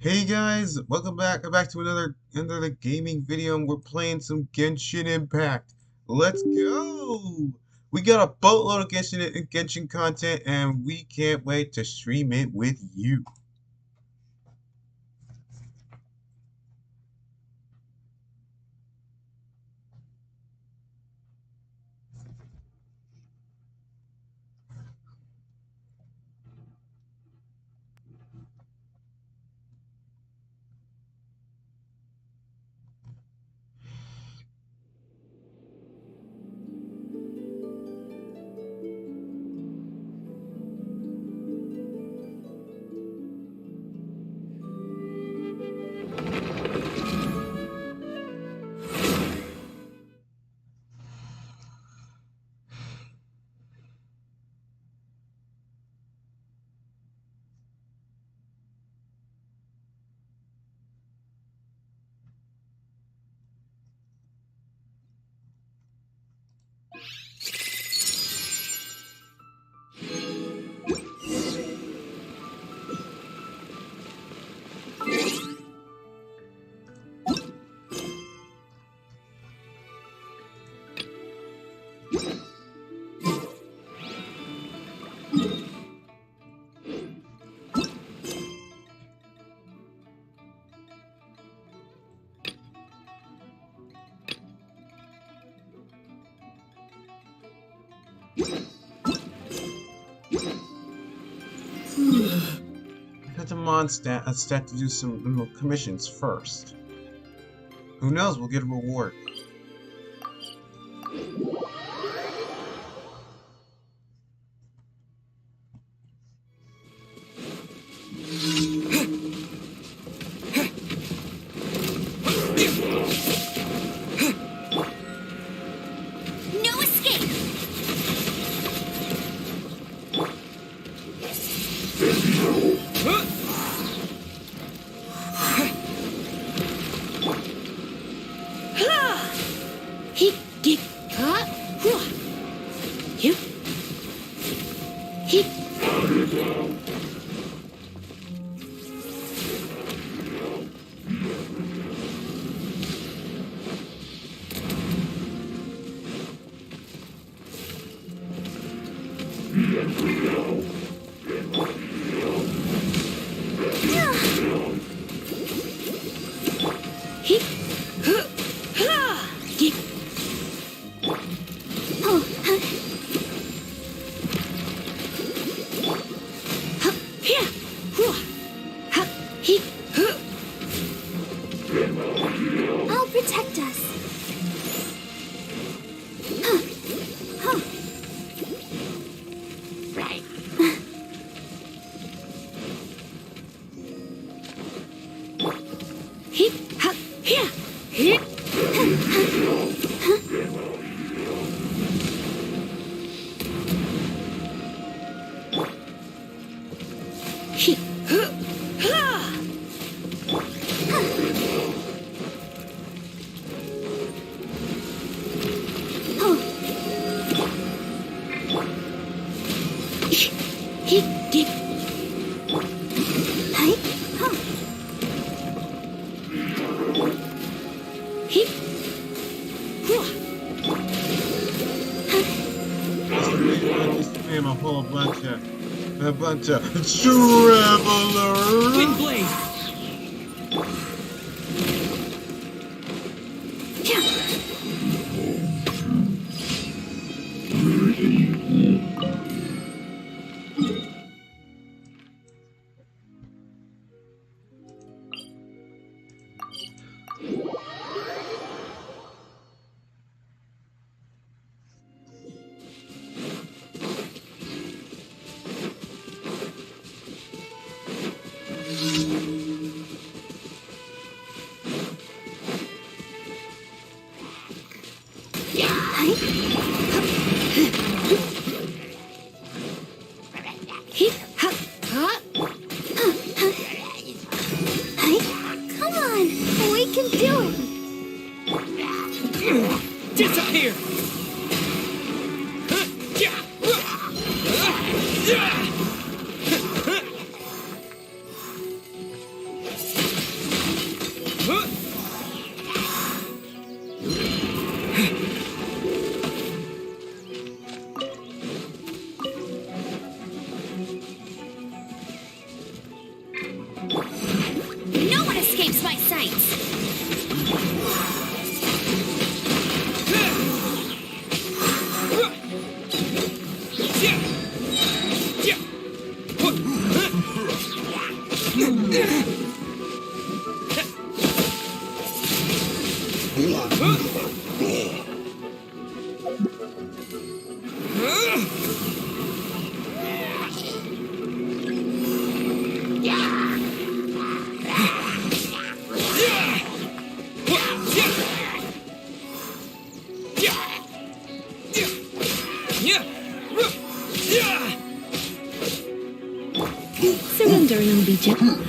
Hey guys, welcome back to another gaming video, and we're playing some Genshin Impact. Let's go! We got a boatload of Genshin content, and we can't wait to stream it with you. I got the stat to do some commissions first. Who knows? We'll get a reward. No escape! He did you he he did oh here he I'll protect us. Right. He here he he he did hey he This game a whole bunch of travelers. Windblade! Come on, we can do it. Disappear! No one escapes my sights. Surrender and I'll be gentle.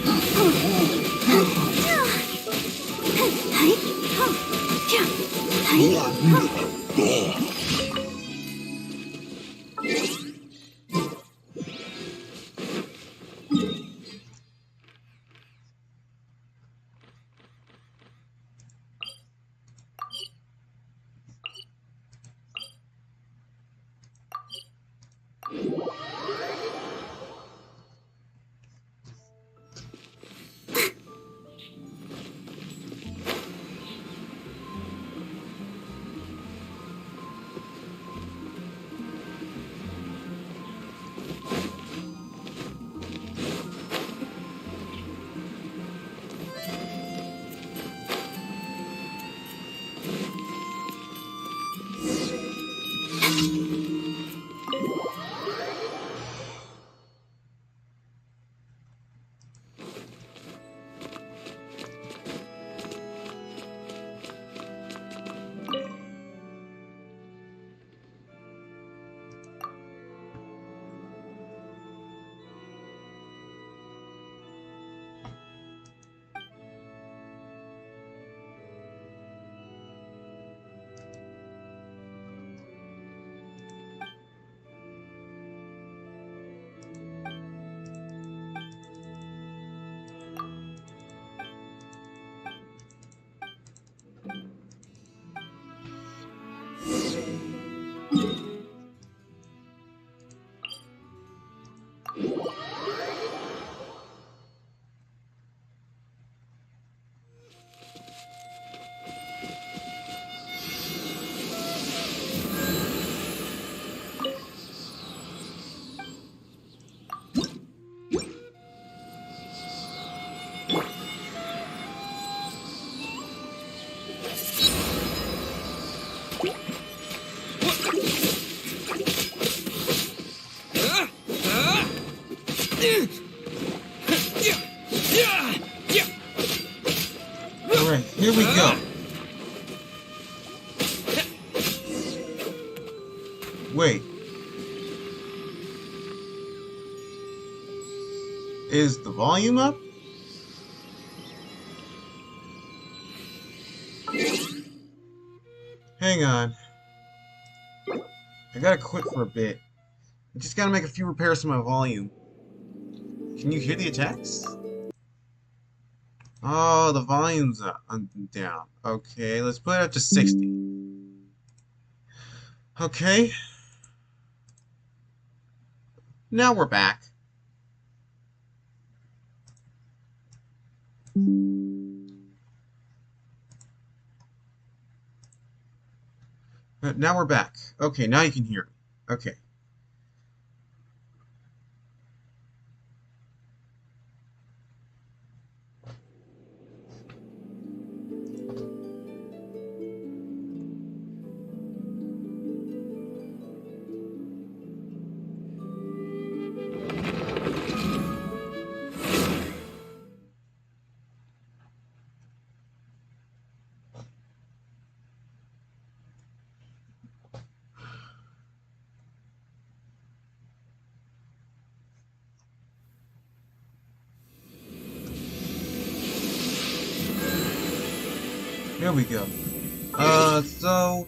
Alright, here we go. Wait. Is the volume up? Hang on. I gotta quit for a bit. I just gotta make a few repairs to my volume. Can you hear the attacks? Oh, the volume's up and down. Okay, let's put it up to 60. Okay. Now we're back. Now we're back. Okay, now you can hear me. Okay. Here we go. So...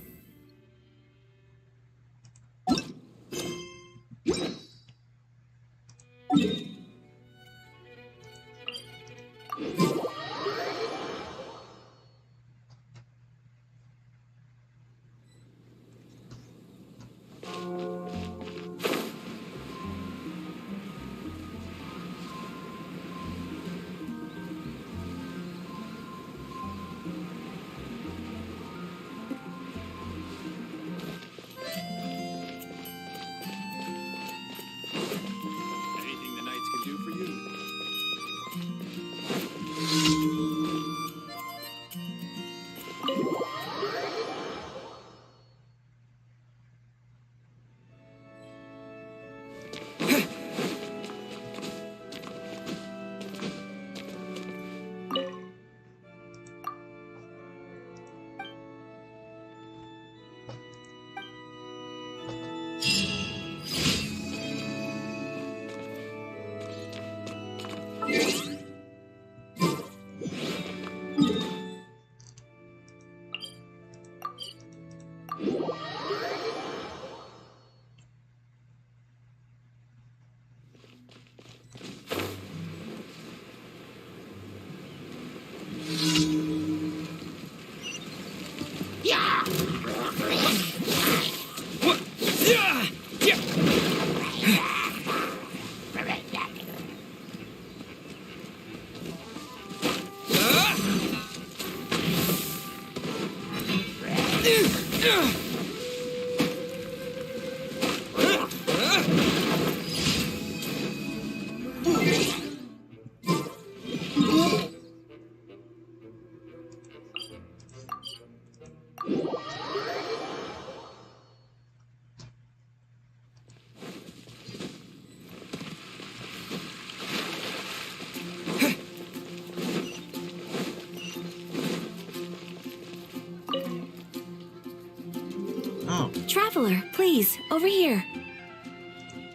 Oh. Traveler, please, over here.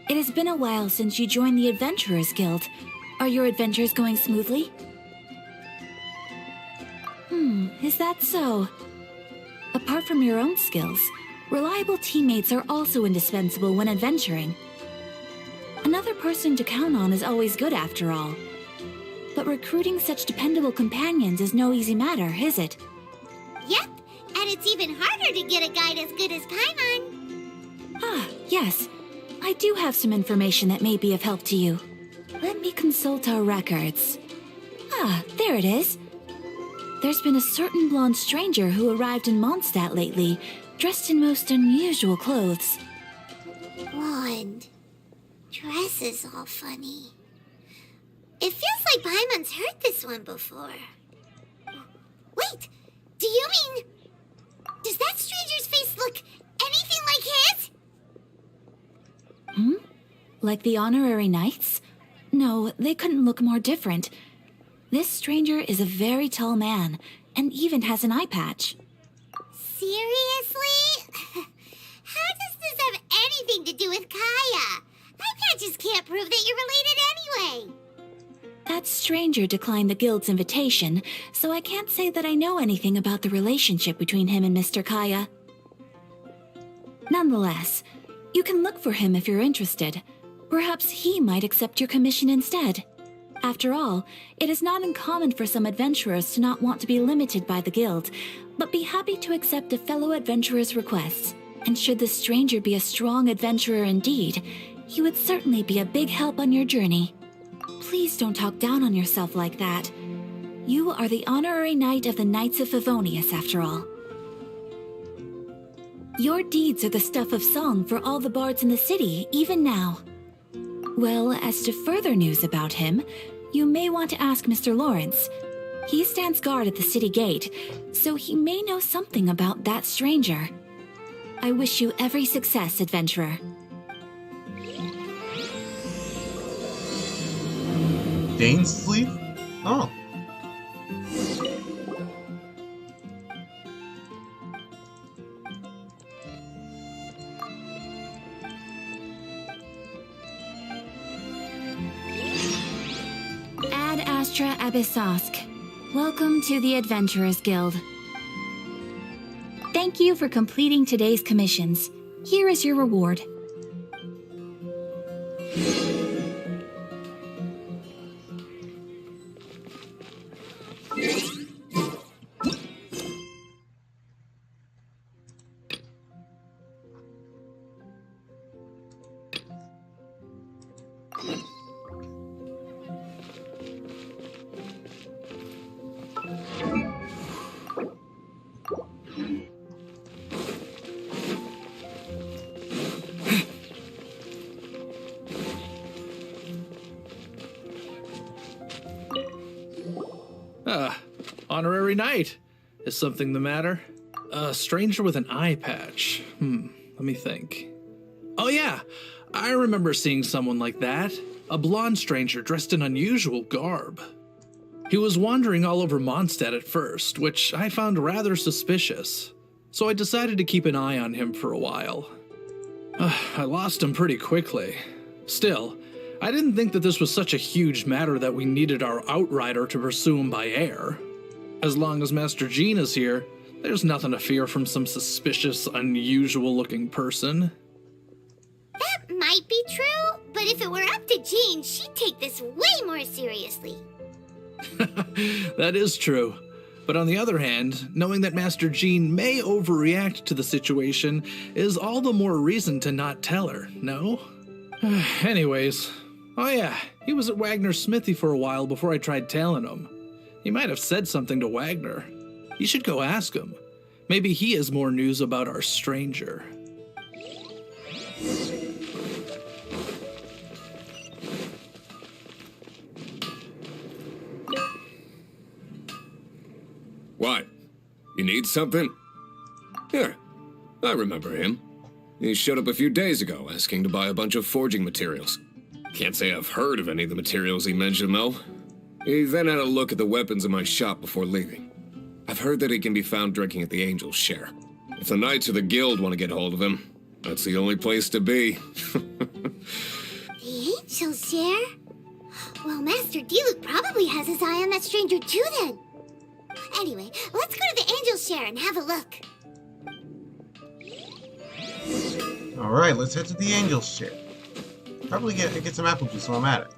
It has been a while since you joined the Adventurers Guild. Are your adventures going smoothly? Is that so? Apart from your own skills, reliable teammates are also indispensable when adventuring. Another person to count on is always good after all. But recruiting such dependable companions is no easy matter, is it? Yep, and it's even harder to get a guide as good as Paimon. Ah, yes. I do have some information that may be of help to you. Let me consult our records. Ah, there it is. There's been a certain blonde stranger who arrived in Mondstadt lately, dressed in most unusual clothes. Blonde. Dress is all funny. It feels like Paimon's heard this one before. Wait, do you mean... Does that stranger's face look anything like his? Like the honorary knights? No, they couldn't look more different. This stranger is a very tall man, and even has an eye patch. Seriously? How does this have anything to do with Kaya? Eye patches can't prove that you're related anyway. That stranger declined the guild's invitation, so I can't say that I know anything about the relationship between him and Mr. Kaya. Nonetheless, you can look for him if you're interested. Perhaps he might accept your commission instead. After all, it is not uncommon for some adventurers to not want to be limited by the guild, but be happy to accept a fellow adventurer's requests. And should the stranger be a strong adventurer indeed, he would certainly be a big help on your journey. Please don't talk down on yourself like that. You are the honorary knight of the Knights of Favonius, after all. Your deeds are the stuff of song for all the bards in the city, even now. Well, as to further news about him, you may want to ask Mr. Lawrence. He stands guard at the city gate, so he may know something about that stranger. I wish you every success, adventurer. Dane's sleeve? Oh. Ad Astra Abyssosk. Welcome to the Adventurers Guild. Thank you for completing today's commissions. Here is your reward. Honorary knight. Is something the matter? A stranger with an eye patch. Let me think. Oh yeah, I remember seeing someone like that. A blonde stranger dressed in unusual garb. He was wandering all over Mondstadt at first, which I found rather suspicious. So I decided to keep an eye on him for a while. I lost him pretty quickly. Still, I didn't think that this was such a huge matter that we needed our outrider to pursue him by air. As long as Master Jean is here, there's nothing to fear from some suspicious, unusual-looking person. That might be true, but if it were up to Jean, she'd take this way more seriously. That is true. But on the other hand, knowing that Master Jean may overreact to the situation is all the more reason to not tell her, no? Anyways, oh yeah, he was at Wagner's smithy for a while before I tried tailing him. He might have said something to Wagner. You should go ask him. Maybe he has more news about our stranger. What? You need something? Here, I remember him. He showed up a few days ago asking to buy a bunch of forging materials. Can't say I've heard of any of the materials he mentioned, though. He then had a look at the weapons in my shop before leaving. I've heard that he can be found drinking at the Angel's Share. If the Knights of the Guild want to get hold of him, that's the only place to be. The Angel's Share? Well, Master Diluc probably has his eye on that stranger too then. Anyway, let's go to the Angel's Share and have a look. Alright, let's head to the Angel's Share. Probably get some apple juice while I'm at it.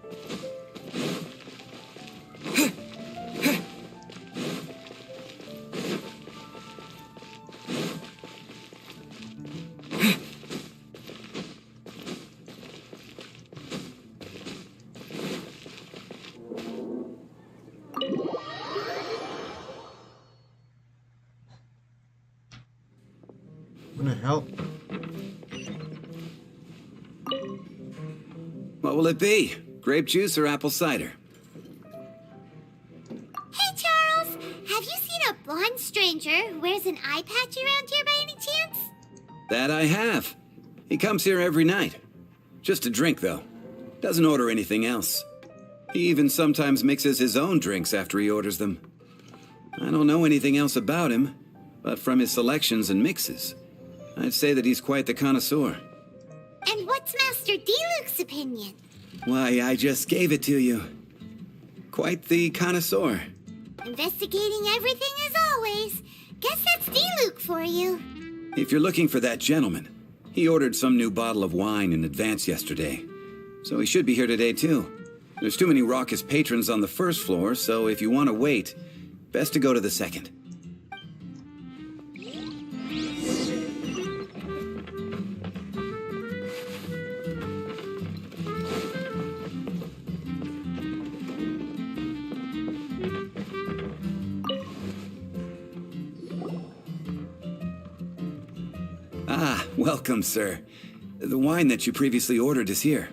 What the hell? What will it be? Grape juice or apple cider? Hey, Charles! Have you seen a blonde stranger who wears an eye patch around here by any chance? That I have. He comes here every night. Just to drink, though. Doesn't order anything else. He even sometimes mixes his own drinks after he orders them. I don't know anything else about him, but from his selections and mixes, I'd say that he's quite the connoisseur. And what's Master Diluc's opinion? Why, I just gave it to you. Quite the connoisseur. Investigating everything as always. Guess that's Diluc for you. If you're looking for that gentleman, he ordered some new bottle of wine in advance yesterday. So he should be here today, too. There's too many raucous patrons on the first floor, so if you want to wait, best to go to the second. Ah, welcome, sir. The wine that you previously ordered is here.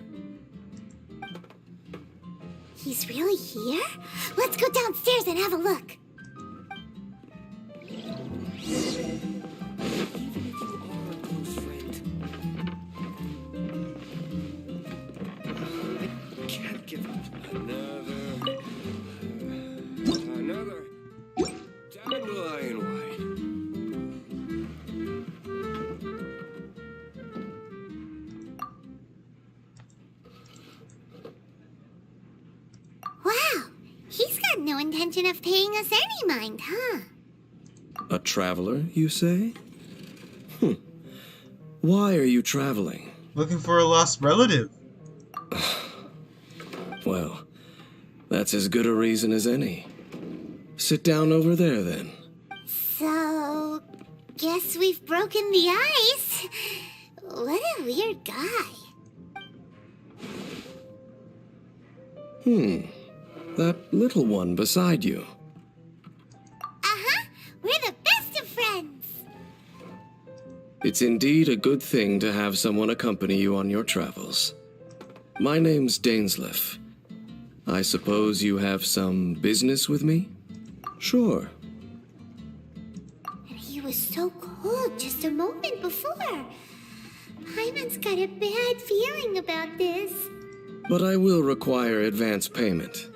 He's really here? Let's go downstairs and have a look. Can't give up. Another dandelion wine. Wow, he's got no intention of paying us any mind, huh? A traveler, you say? Why are you traveling? Looking for a lost relative. Well, that's as good a reason as any. Sit down over there, then. So, guess we've broken the ice. What a weird guy. That little one beside you. Uh-huh, we're the best of friends. It's indeed a good thing to have someone accompany you on your travels. My name's Dainsleif. I suppose you have some business with me? Sure. And he was so cold just a moment before. Paimon's got a bad feeling about this. But I will require advance payment.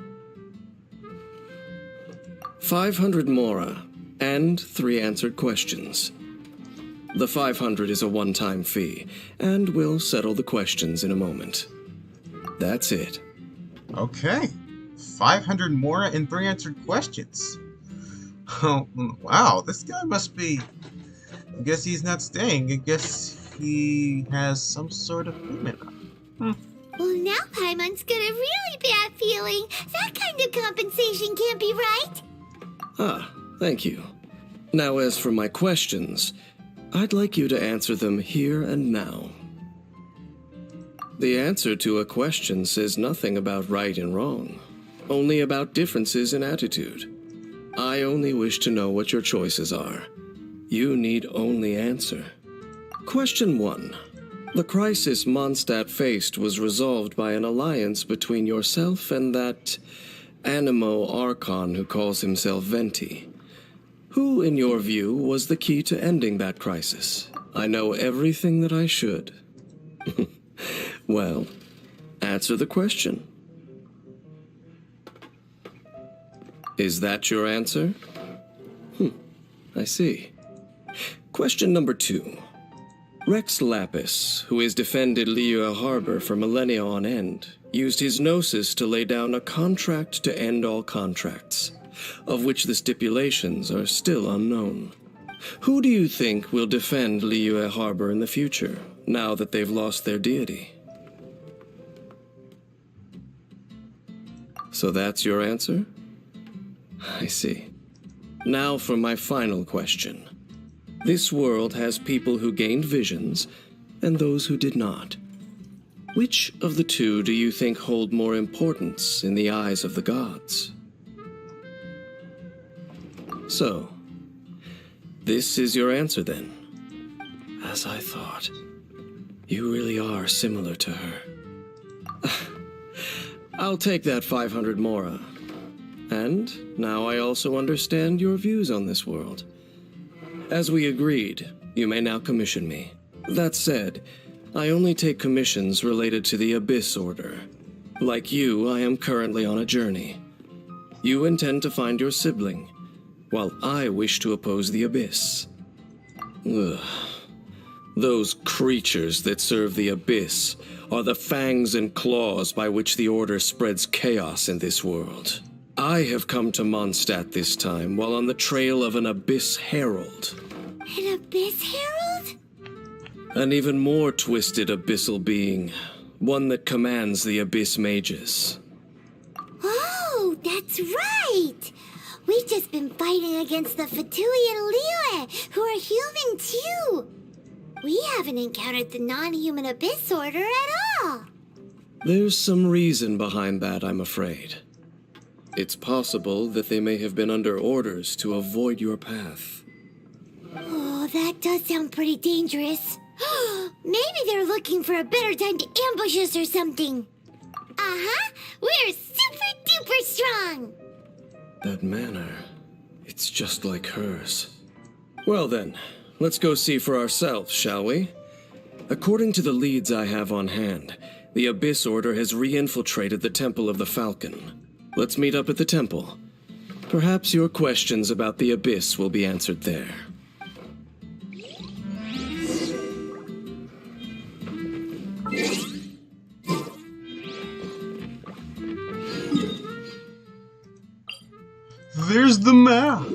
500 mora, and 3 answered questions. The 500 is a one-time fee, and we'll settle the questions in a moment. That's it. Okay. 500 more and 3 answered questions. Oh, wow, this guy must be... I guess he's not staying. I guess he has some sort of payment. Well, now Paimon's got a really bad feeling. That kind of compensation can't be right. Ah, thank you. Now, as for my questions, I'd like you to answer them here and now. The answer to a question says nothing about right and wrong, only about differences in attitude. I only wish to know what your choices are. You need only answer. Question 1. The crisis Mondstadt faced was resolved by an alliance between yourself and that Animo Archon who calls himself Venti. Who, in your view, was the key to ending that crisis? I know everything that I should. Well, answer the question. Is that your answer? I see. Question number 2. Rex Lapis, who has defended Liyue Harbor for millennia on end, used his gnosis to lay down a contract to end all contracts, of which the stipulations are still unknown. Who do you think will defend Liyue Harbor in the future, now that they've lost their deity? So that's your answer? I see. Now for my final question. This world has people who gained visions, and those who did not. Which of the two do you think hold more importance in the eyes of the gods? So, this is your answer then. As I thought. You really are similar to her. I'll take that 500 mora. And now I also understand your views on this world. As we agreed, you may now commission me. That said, I only take commissions related to the Abyss Order. Like you, I am currently on a journey. You intend to find your sibling, while I wish to oppose the Abyss. Ugh. Those creatures that serve the Abyss are the fangs and claws by which the Order spreads chaos in this world. I have come to Mondstadt this time while on the trail of an Abyss Herald. An Abyss Herald? An even more twisted abyssal being. One that commands the Abyss Mages. Oh, that's right! We've just been fighting against the Fatui and Liyue, who are human too. We haven't encountered the non-human Abyss Order at all. There's some reason behind that, I'm afraid. It's possible that they may have been under orders to avoid your path. Oh, that does sound pretty dangerous. Maybe they're looking for a better time to ambush us or something. Uh-huh, we're super duper strong. That manner, it's just like hers. Well then, let's go see for ourselves, shall we? According to the leads I have on hand, the Abyss Order has re-infiltrated the Temple of the Falcon. Let's meet up at the temple. Perhaps your questions about the Abyss will be answered there. There's the map.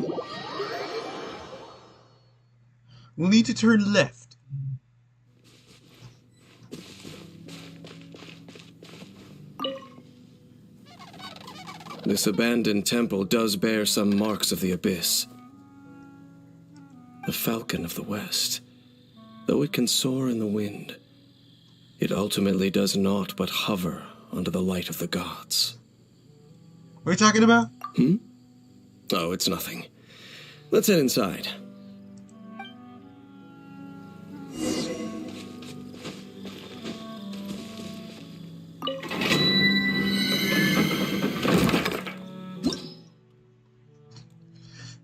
We'll need to turn left. This abandoned temple does bear some marks of the Abyss. The Falcon of the West. Though it can soar in the wind, it ultimately does naught but hover under the light of the gods. What are you talking about? Oh, it's nothing. Let's head inside.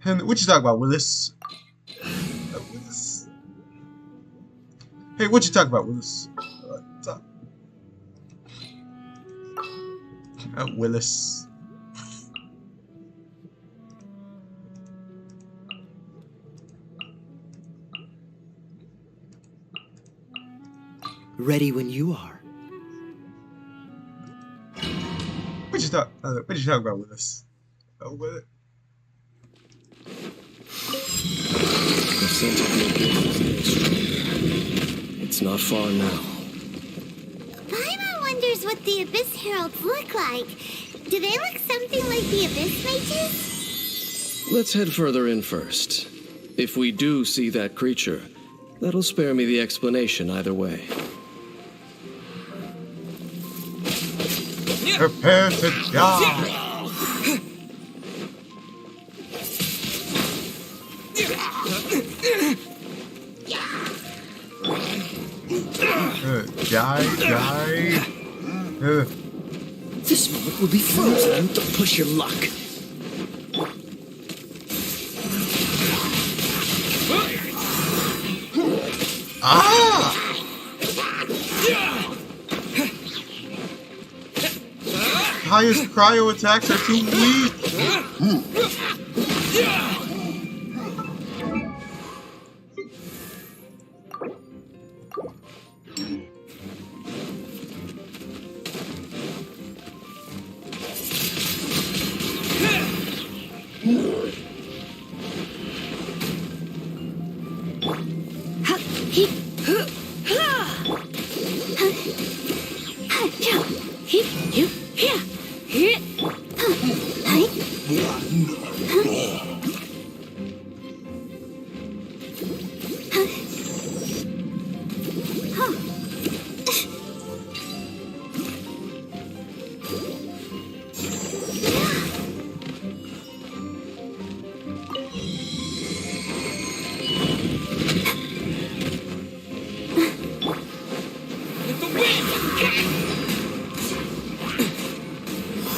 And what you talking about, Willis? Willis? Hey, what you talking about, Willis? Willis. Ready when you are. What you talking about, Willis? Willis? The scent of the Abyss is stronger. It's not far now. Paimon wonders what the Abyss Heralds look like. Do they look something like the Abyss Mages? Let's head further in first. If we do see that creature, that'll spare me the explanation either way. Prepare to die! Die. This moment will be frozen. Don't push your luck. Ah! Kaya's cryo attacks are too weak.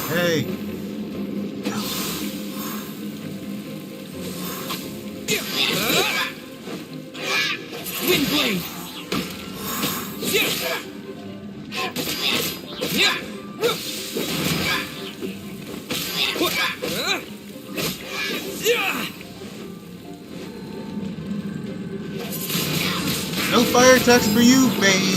Hey. Windblade! No fire attacks for you, baby.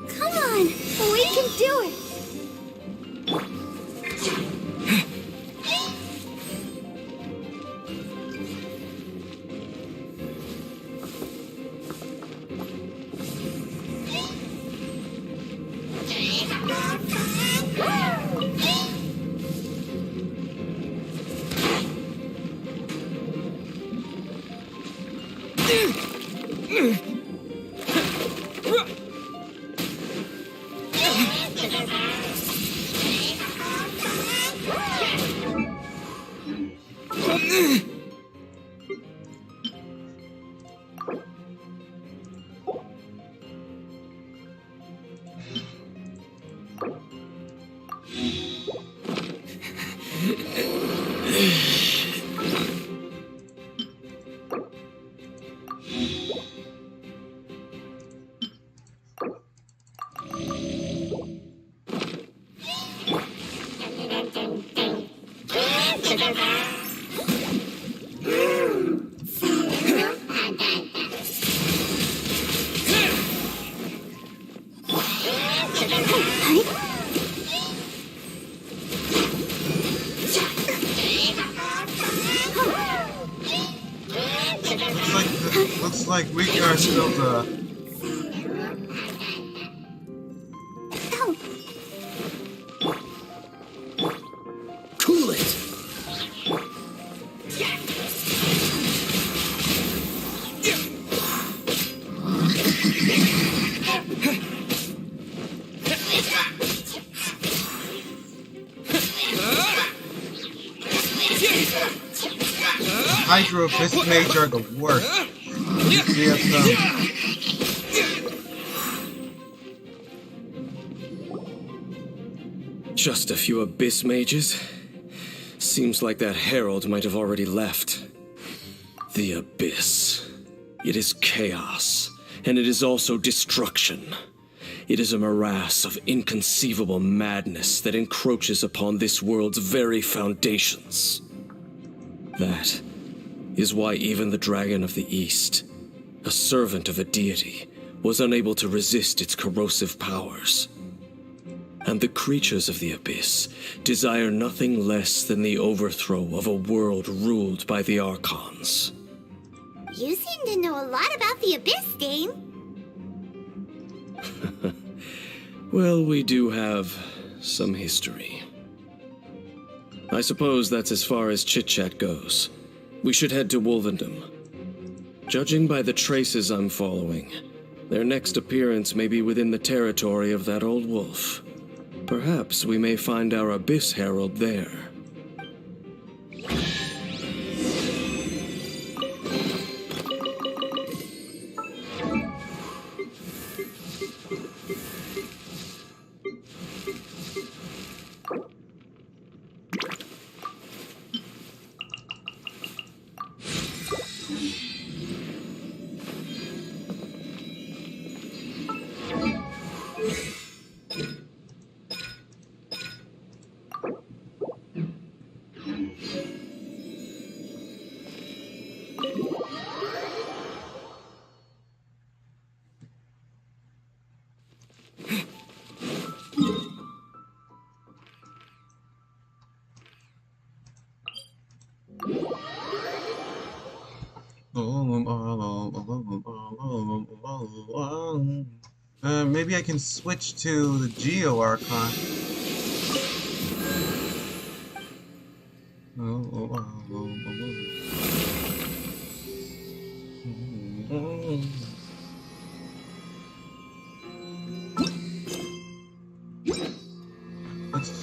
Come on, we can do it. Looks like we are still the. Cool it! Hydro Fist Mage are the worst. We have some. Just a few Abyss Mages? Seems like that Herald might have already left. The Abyss. It is chaos, and it is also destruction. It is a morass of inconceivable madness that encroaches upon this world's very foundations. That is why even the Dragon of the East, a servant of a deity, was unable to resist its corrosive powers. And the creatures of the Abyss desire nothing less than the overthrow of a world ruled by the Archons. You seem to know a lot about the Abyss, Dane. Well, we do have some history. I suppose that's as far as chit-chat goes. We should head to Wolvendom. Judging by the traces I'm following, their next appearance may be within the territory of that old wolf. Perhaps we may find our Abyss Herald there. Maybe I can switch to the Geo Archon.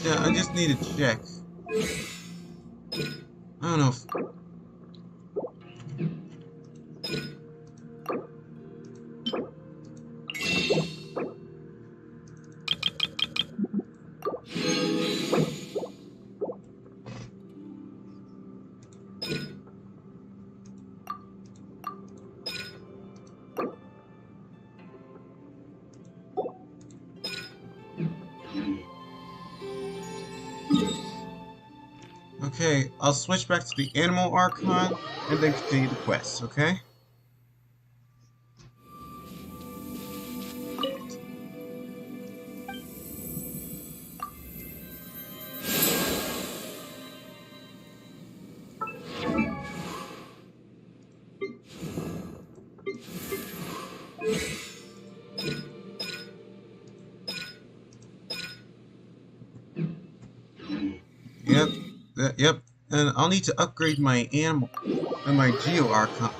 I just need to check. I don't know if... Okay, I'll switch back to the Animal Archon and then continue the quest, okay? Yep, and I'll need to upgrade my animal and my Geo Archon,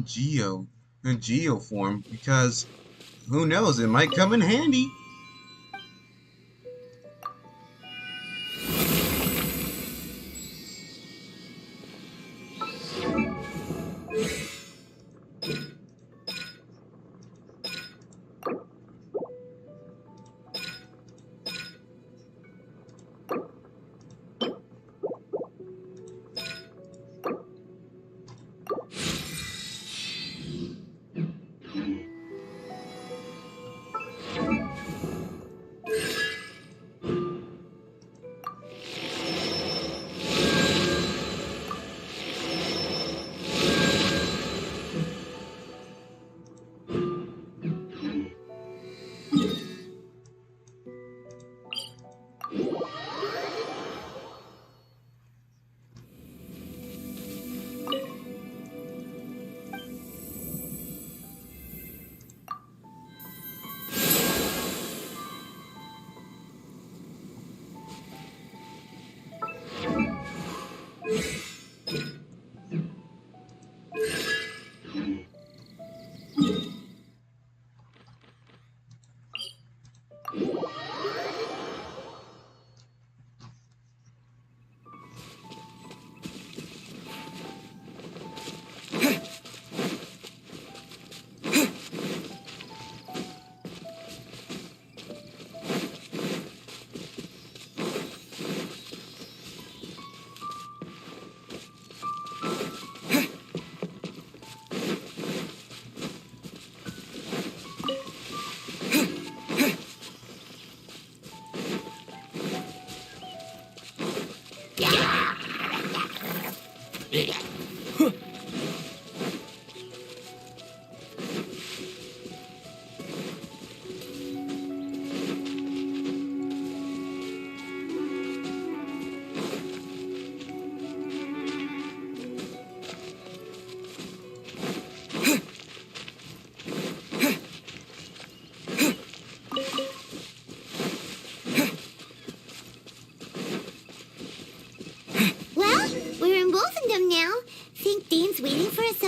Geo form, because who knows, it might come in handy.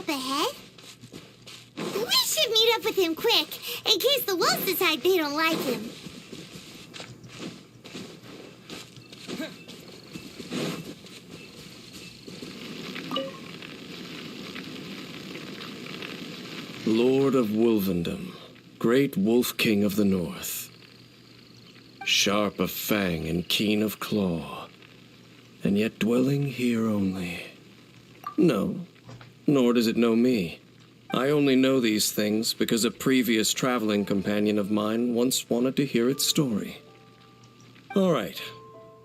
up ahead? We should meet up with him quick, in case the wolves decide they don't like him. Lord of Wolvendom, great wolf king of the north. Sharp of fang and keen of claw, and yet dwelling here only. No, nor does it know me. I only know these things because a previous traveling companion of mine once wanted to hear its story. All right,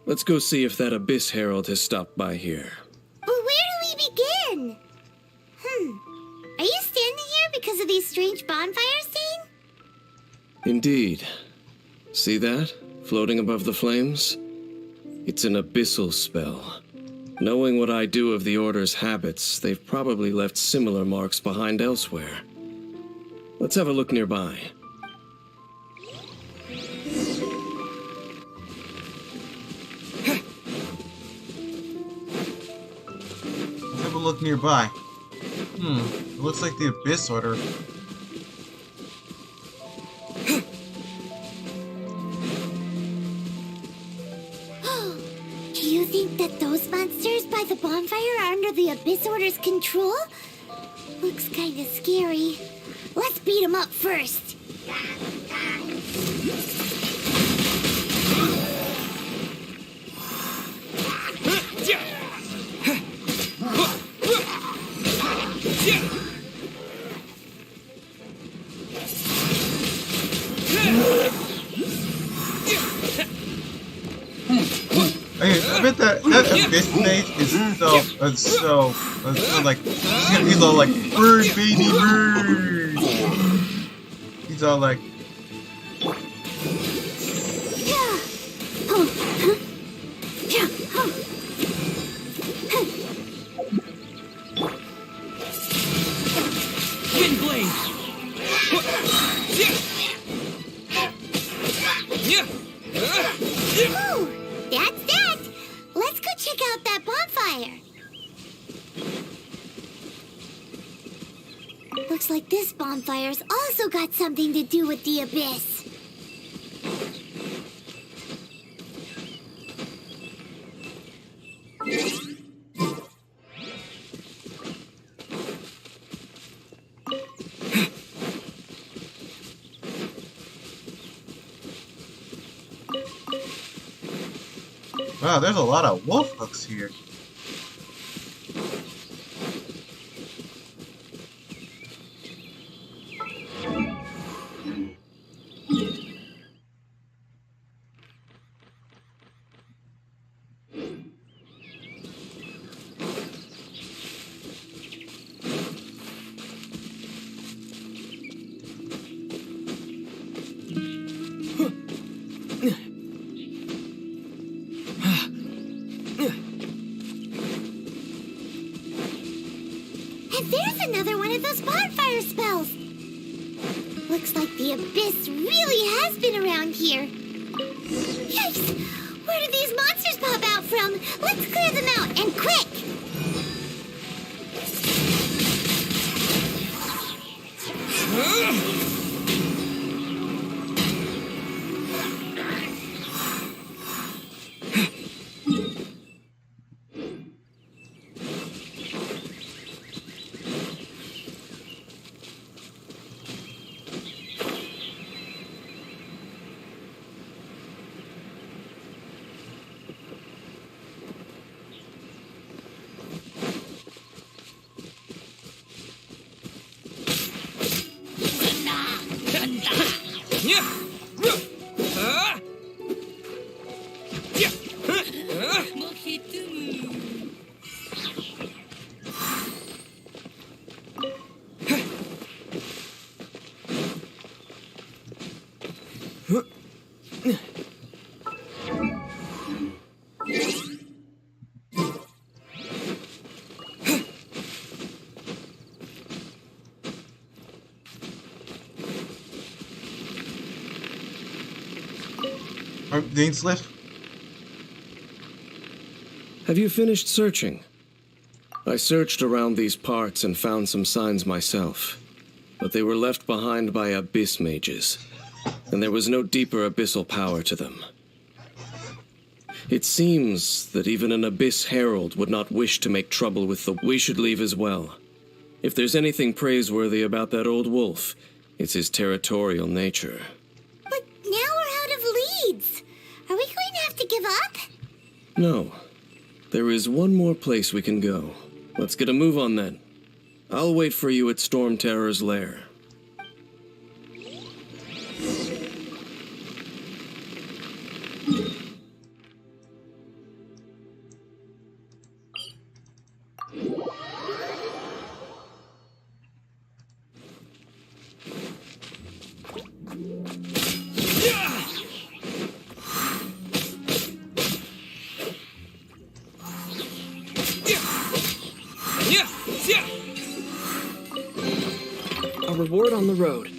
let's go see if that Abyss Herald has stopped by here. But where do we begin? Are you standing here because of these strange bonfires, Dane? Indeed. See that, floating above the flames? It's an abyssal spell. Knowing what I do of the Order's habits, they've probably left similar marks behind elsewhere. Let's have a look nearby. Let's have a look nearby. It looks like the Abyss Order. Do you think that those monsters by the bonfire are under the Abyss Order's control? Looks kinda scary. Let's beat them up first. I bet that Abyss stage is so like, he's all like, bird baby bird. He's all like, Wind blade. Ooh, that's that. Let's go check out that bonfire. Looks like this bonfire's also got something to do with the Abyss. wow, there's a lot of wolf hooks here. And there's another one of those bonfire spells. Looks like the Abyss really has been around here. Yikes! Where did these monsters pop out from? Let's clear them out, and quick! Dainsliff? Have you finished searching? I searched around these parts and found some signs myself, but they were left behind by abyss mages, and there was no deeper abyssal power to them. It seems that even an abyss herald would not wish to make trouble with the... We should leave as well. If there's anything praiseworthy about that old wolf, it's his territorial nature. But now we're out of leads. Are we going to have to give up? No. There is one more place we can go. Let's get a move on then. I'll wait for you at Storm Terror's lair. A reward on the road.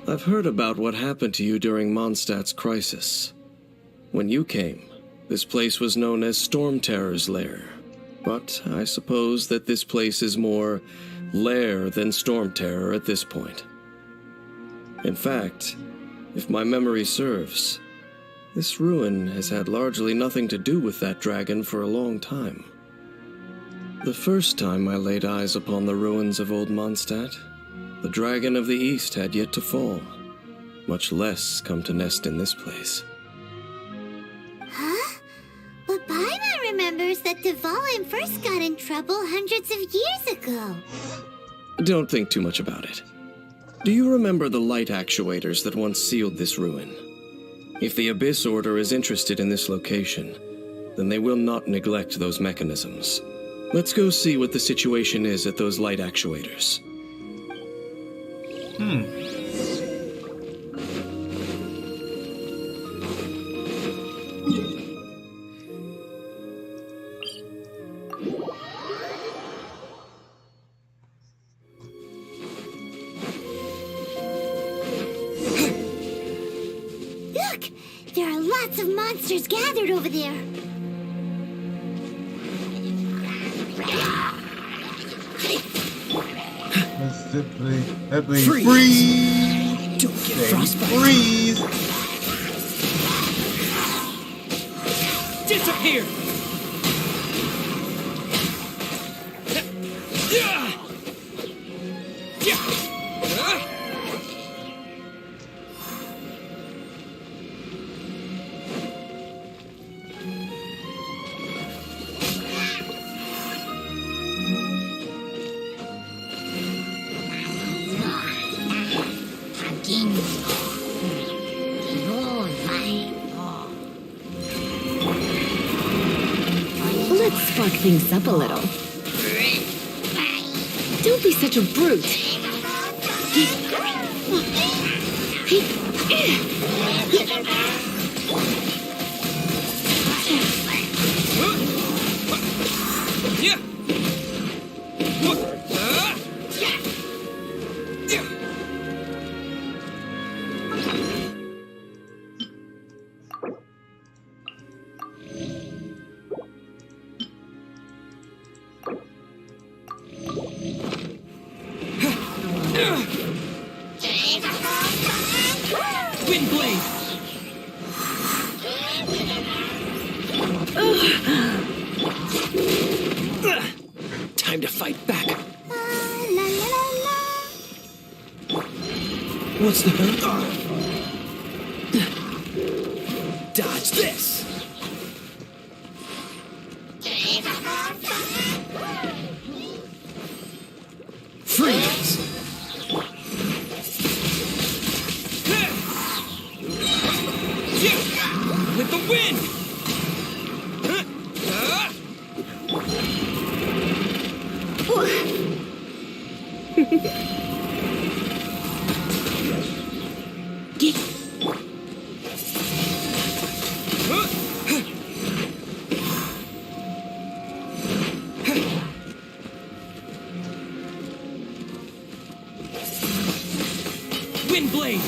I've heard about what happened to you during Mondstadt's crisis. When you came, this place was known as Storm Terror's lair. But I suppose that this place is more lair than Storm Terror at this point. In fact, if my memory serves, this ruin has had largely nothing to do with that dragon for a long time. The first time I laid eyes upon the ruins of Old Mondstadt, the dragon of the East had yet to fall, much less come to nest in this place. Huh? But Paimon remembers that Dvalin first got in trouble hundreds of years ago. Don't think too much about it. Do you remember the light actuators that once sealed this ruin? If the Abyss Order is interested in this location, then they will not neglect those mechanisms. Let's go see what the situation is at those light actuators. Look! There are lots of monsters gathered over there. Simply Freeze. freeze! Don't get frostbite. Freeze! Disappear! Let's spark things up a little. Don't be such a brute. Windblade! Time to fight back. La la la la. What's the hurt? Dodge this! Freeze! With the wind! wind blade!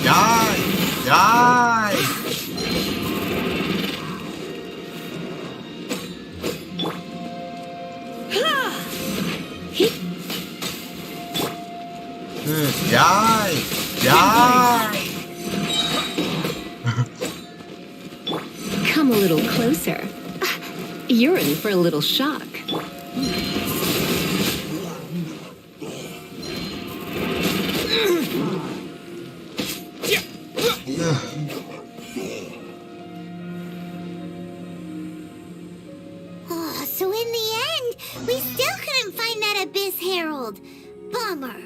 Die! Die! Die! Die! Come a little closer. You're in for a little shock. Oh, so in the end, we still couldn't find that Abyss Herald. Bummer.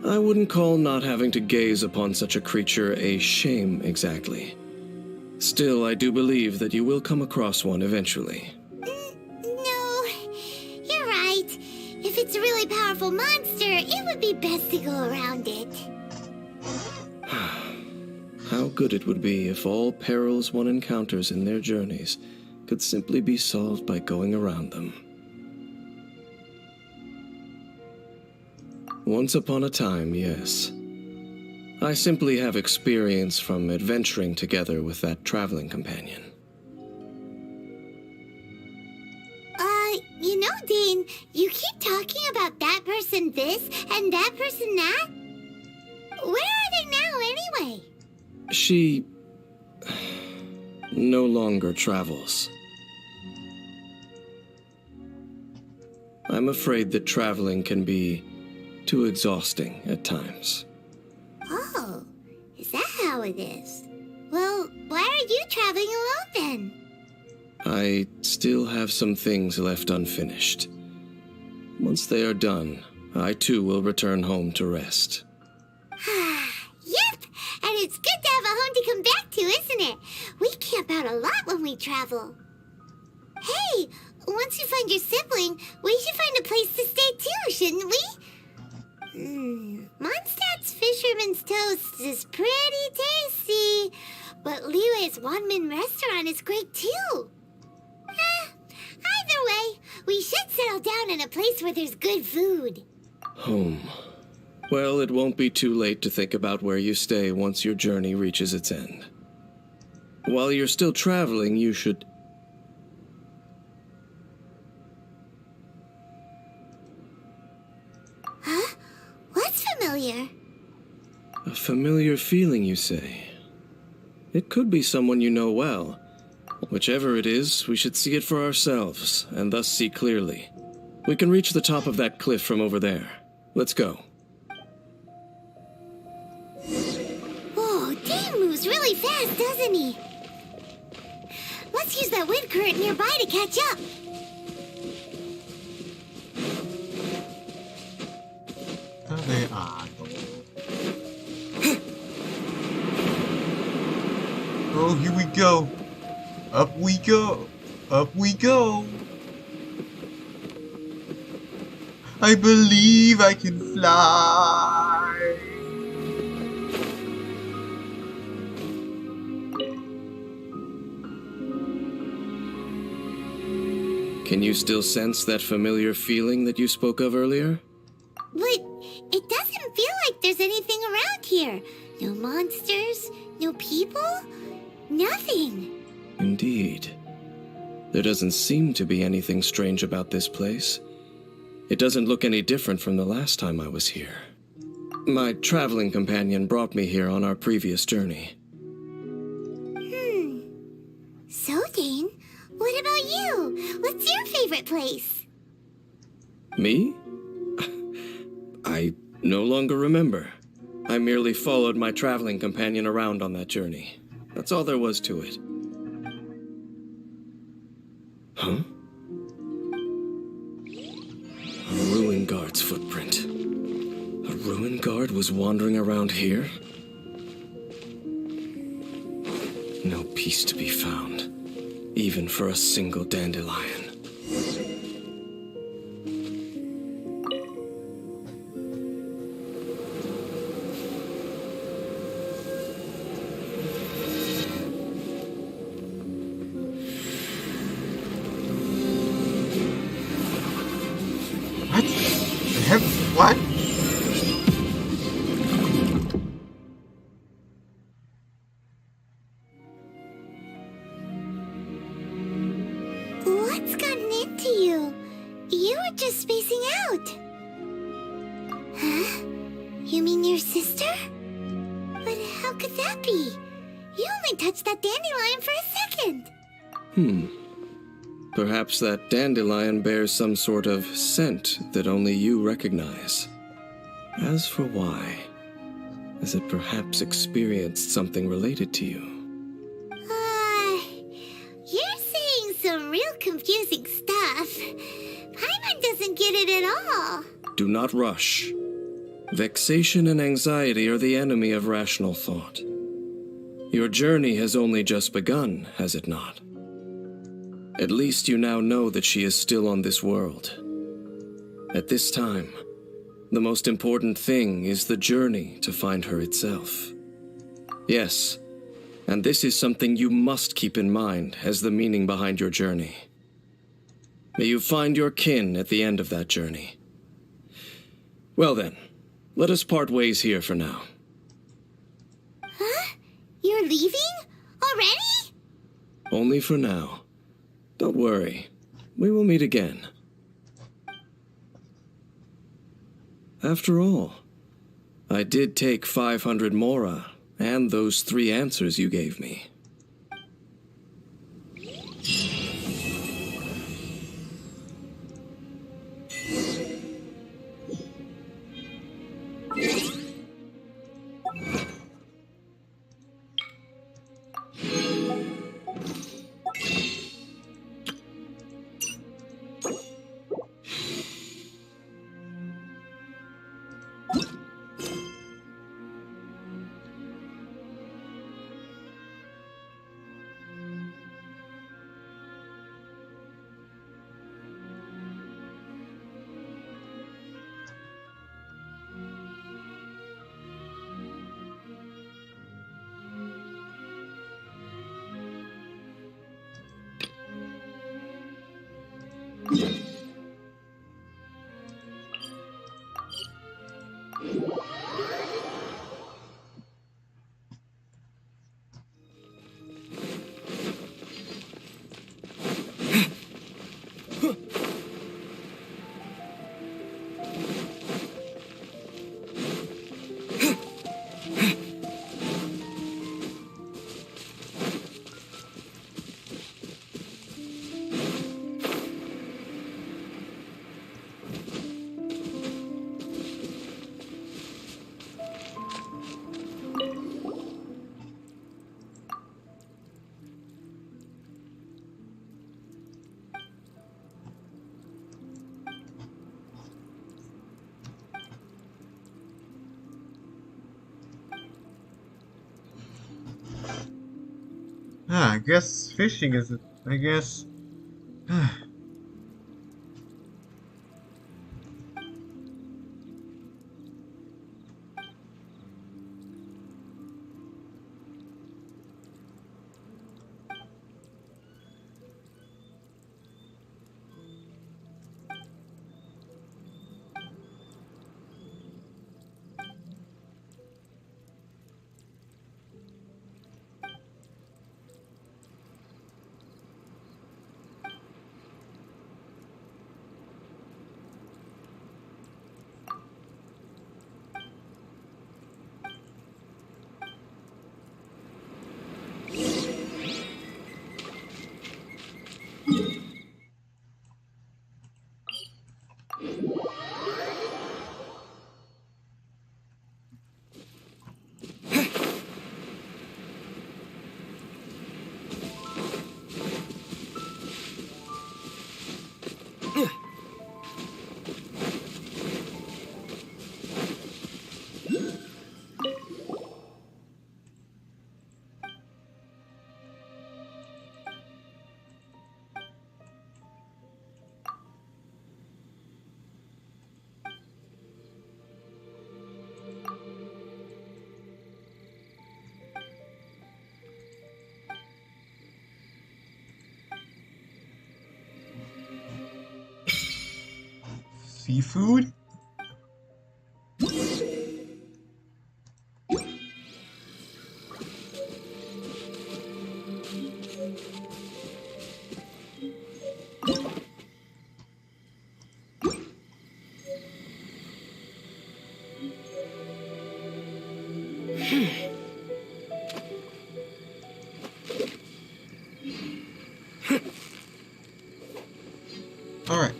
I wouldn't call not having to gaze upon such a creature a shame exactly. Still, I do believe that you will come across one eventually. No, you're right. If it's a really powerful monster, it would be best to go around it. How good it would be if all perils one encounters in their journeys could simply be solved by going around them. Once upon a time, yes. I simply have experience from adventuring together with that traveling companion. You know, Dane, you keep talking about that person this and that person that. Where are they now, anyway? She no longer travels. I'm afraid that traveling can be too exhausting at times. Oh, is that how it is? Well, why are you traveling alone then? I still have some things left unfinished. Once they are done, I too will return home to rest. Yep, and it's good to have a home to come back to, isn't it? We camp out a lot when we travel. Hey, once you find your sibling, we should find a place to stay too, shouldn't we? Mondstadt's Fisherman's Toast is pretty tasty, but Liyue's one-man restaurant is great too. Either way, we should settle down in a place where there's good food. Home. Well, it won't be too late to think about where you stay once your journey reaches its end. While you're still traveling, you should... Huh? What's familiar? A familiar feeling, you say? It could be someone you know well. Whichever it is, we should see it for ourselves, and thus see clearly. We can reach the top of that cliff from over there. Let's go. Whoa, Dane moves really fast, doesn't he? Let's use that wind current nearby to catch up. There I go. Oh, here we go. Up we go. Up we go. I believe I can fly. Can you still sense that familiar feeling that you spoke of earlier? But it doesn't feel like there's anything around here. No monsters, no people, nothing. Indeed. There doesn't seem to be anything strange about this place. It doesn't look any different from the last time I was here. My traveling companion brought me here on our previous journey. So, Dane, what about you? What's your favorite place? Me? I no longer remember. I merely followed my traveling companion around on that journey. That's all there was to it. Huh? A ruin guard's footprint. A ruin guard was wandering around here? No peace to be found. even for a single dandelion. What? The heck? What? What's gotten into you? You were just spacing out. Huh? You mean your sister? But how could that be? You only touched that dandelion for a second. Perhaps that dandelion bears some sort of scent that only you recognize. As for why, has it perhaps experienced something related to you? You're saying some real confusing stuff. Paimon doesn't get it at all. Do not rush. Vexation and anxiety are the enemy of rational thought. Your journey has only just begun, has it not? At least you now know that she is still on this world. At this time, the most important thing is the journey to find her itself. Yes, and this is something you must keep in mind as the meaning behind your journey. May you find your kin at the end of that journey. Well then, let us part ways here for now. Huh? You're leaving? Already? Only for now. Don't worry, we will meet again. After all, I did take 500 mora and those 3 answers you gave me. I guess fishing is, I guess. seafood? All right.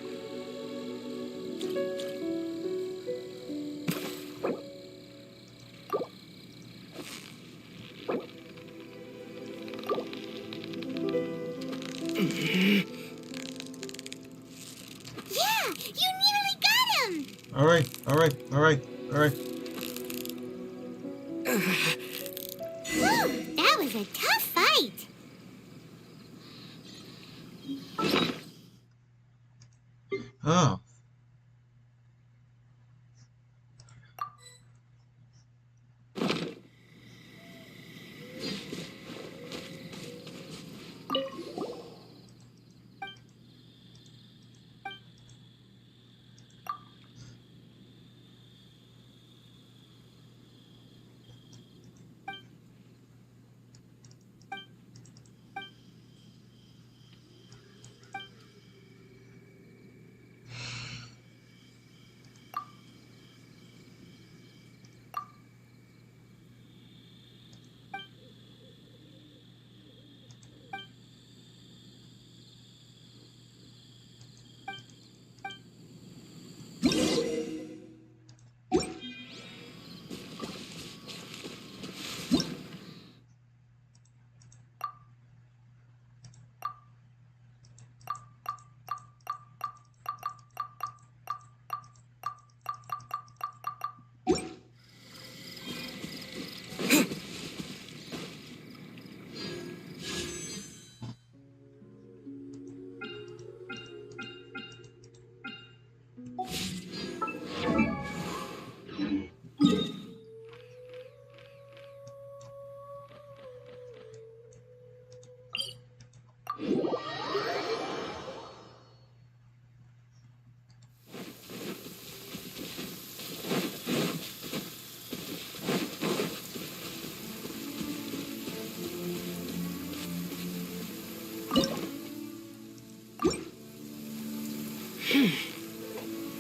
Yeah, you nearly got him! All right. All right. All right. All right. Whew, that was a tough fight. Oh.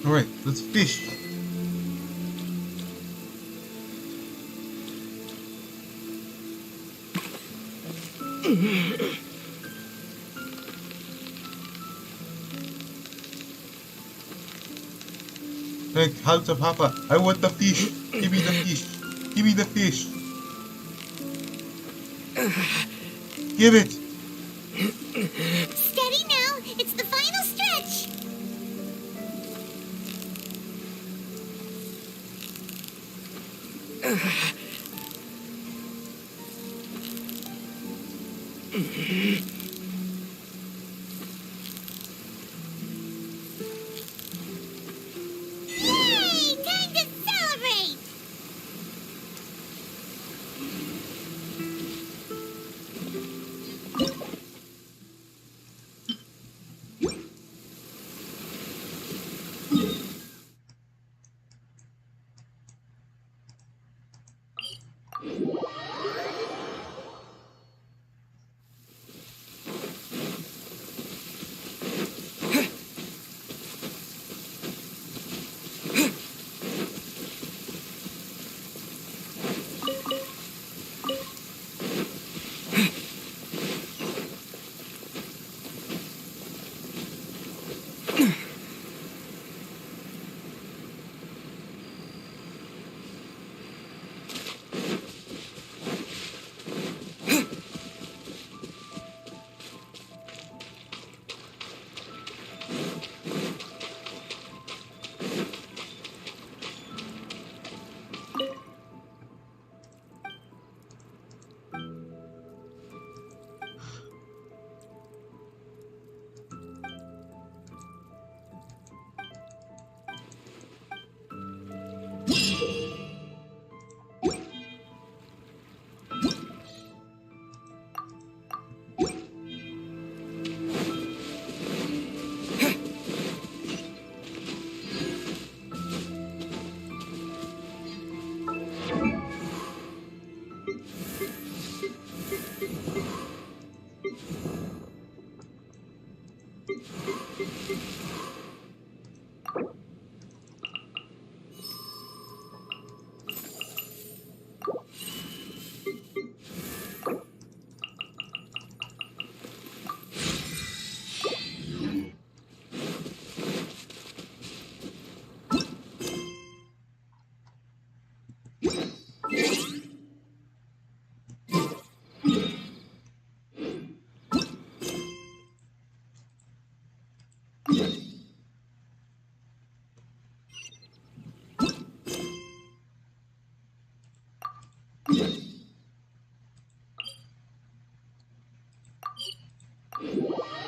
All right. Let's fish. Hey, Halta Papa, I want the fish. Give me the fish. Give me the fish. Give it. Steady now, it's the final stretch. Yay! Time to celebrate!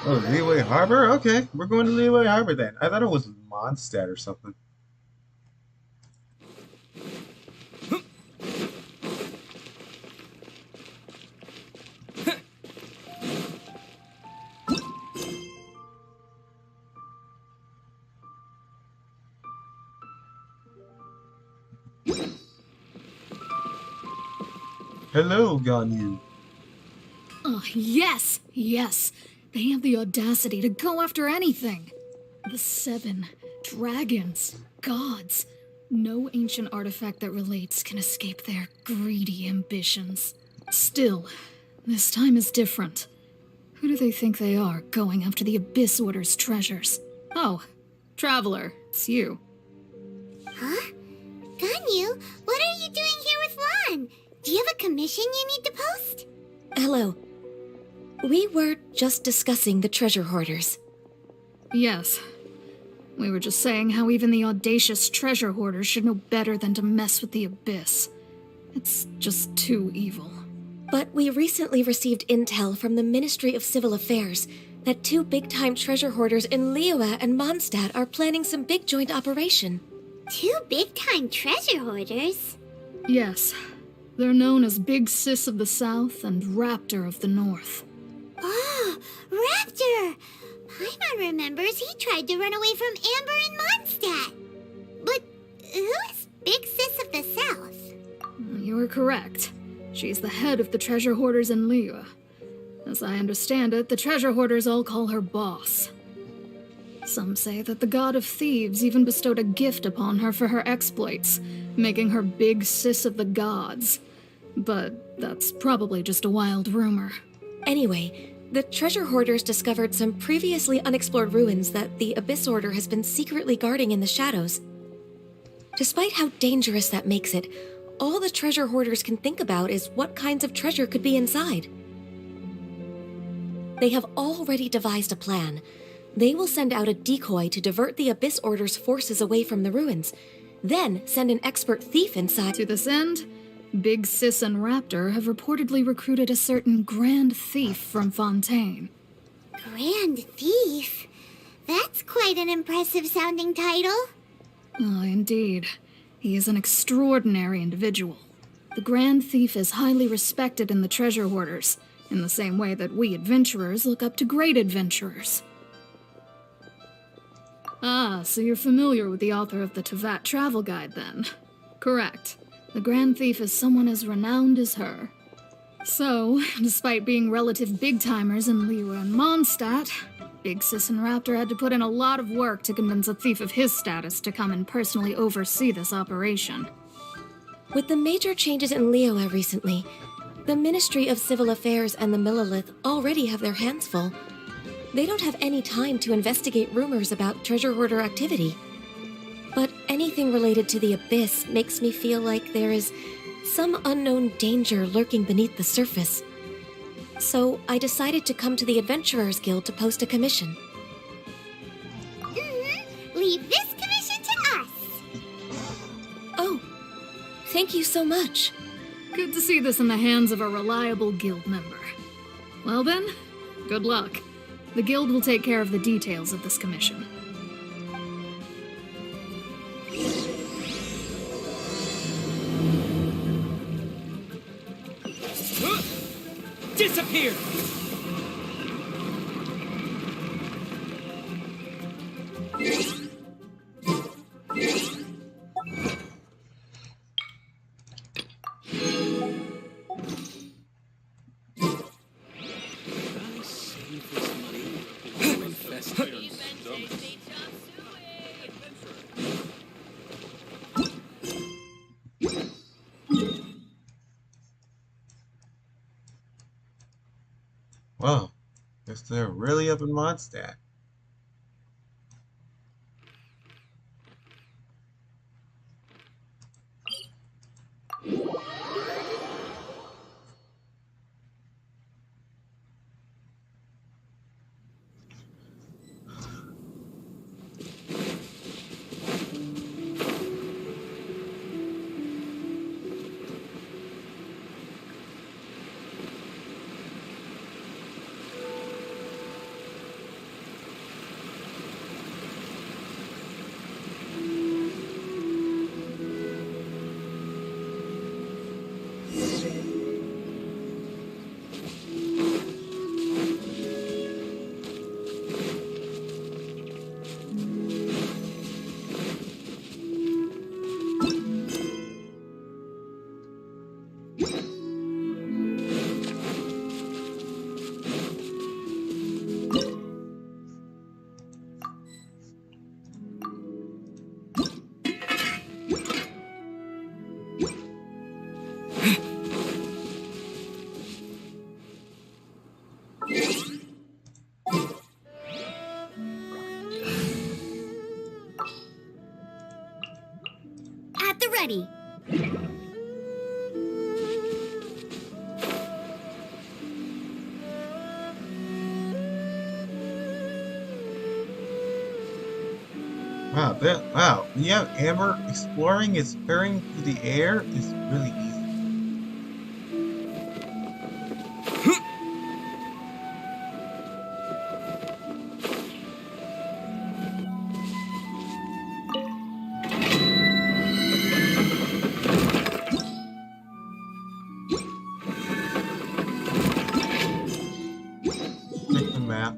Oh, Leeway Harbor? Okay, we're going to Leeway Harbor then. I thought it was Mondstadt or something. Hello, Ganyu. Oh, yes, yes. They have the audacity to go after anything. The 7 dragons, gods. No ancient artifact that relates can escape their greedy ambitions. Still, this time is different. Who do they think they are, going after the Abyss Order's treasures? Oh, Traveler, it's you. Huh? Ganyu, what are you doing here with Lon? Do you have a commission you need to post? Hello. We were just discussing the treasure hoarders. Yes. We were just saying how even the audacious treasure hoarders should know better than to mess with the Abyss. It's just too evil. But we recently received intel from the Ministry of Civil Affairs that 2 big-time treasure hoarders in Liyue and Mondstadt are planning some big joint operation. 2 big-time treasure hoarders? Yes. They're known as Big Sis of the South and Raptor of the North. Oh, Raptor! Paimon remembers he tried to run away from Amber in Mondstadt. But who is Big Sis of the South? You are correct. She's the head of the treasure hoarders in Liyue. As I understand it, the treasure hoarders all call her boss. Some say that the god of thieves even bestowed a gift upon her for her exploits, making her Big Sis of the gods. But that's probably just a wild rumor. Anyway, the treasure hoarders discovered some previously unexplored ruins that the Abyss Order has been secretly guarding in the shadows. Despite how dangerous that makes it, all the treasure hoarders can think about is what kinds of treasure could be inside. They have already devised a plan. They will send out a decoy to divert the Abyss Order's forces away from the ruins, then send an expert thief inside. To this end, Big Sis and Raptor have reportedly recruited a certain Grand Thief from Fontaine. Grand Thief? That's quite an impressive sounding title. Oh, indeed. He is an extraordinary individual. The Grand Thief is highly respected in the treasure hoarders, in the same way that we adventurers look up to great adventurers. Ah, so you're familiar with the author of the Tevat Travel Guide, then? Correct. The Grand Thief is someone as renowned as her. So, despite being relative big-timers in Liyue and Mondstadt, Big Sis and Raptor had to put in a lot of work to convince a thief of his status to come and personally oversee this operation. With the major changes in Liyue recently, the Ministry of Civil Affairs and the Millelith already have their hands full. They don't have any time to investigate rumors about treasure hoarder activity. But anything related to the Abyss makes me feel like there is some unknown danger lurking beneath the surface. So I decided to come to the Adventurers Guild to post a commission. Leave this commission to us. Oh, thank you so much. Good to see this in the hands of a reliable guild member. Well then, good luck. The guild will take care of the details of this commission. Disappear! Wow, guess they're really up in Mondstadt. At the ready. Wow, yeah, Amber exploring is spreading through the air is really easy. Check the map.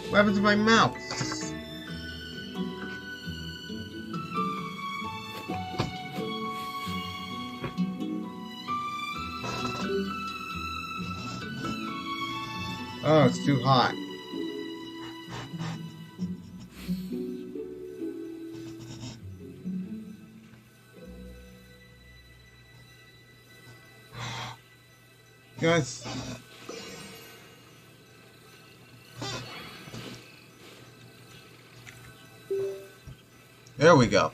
What happened to my mouse? Oh, it's too hot. Guys. There we go.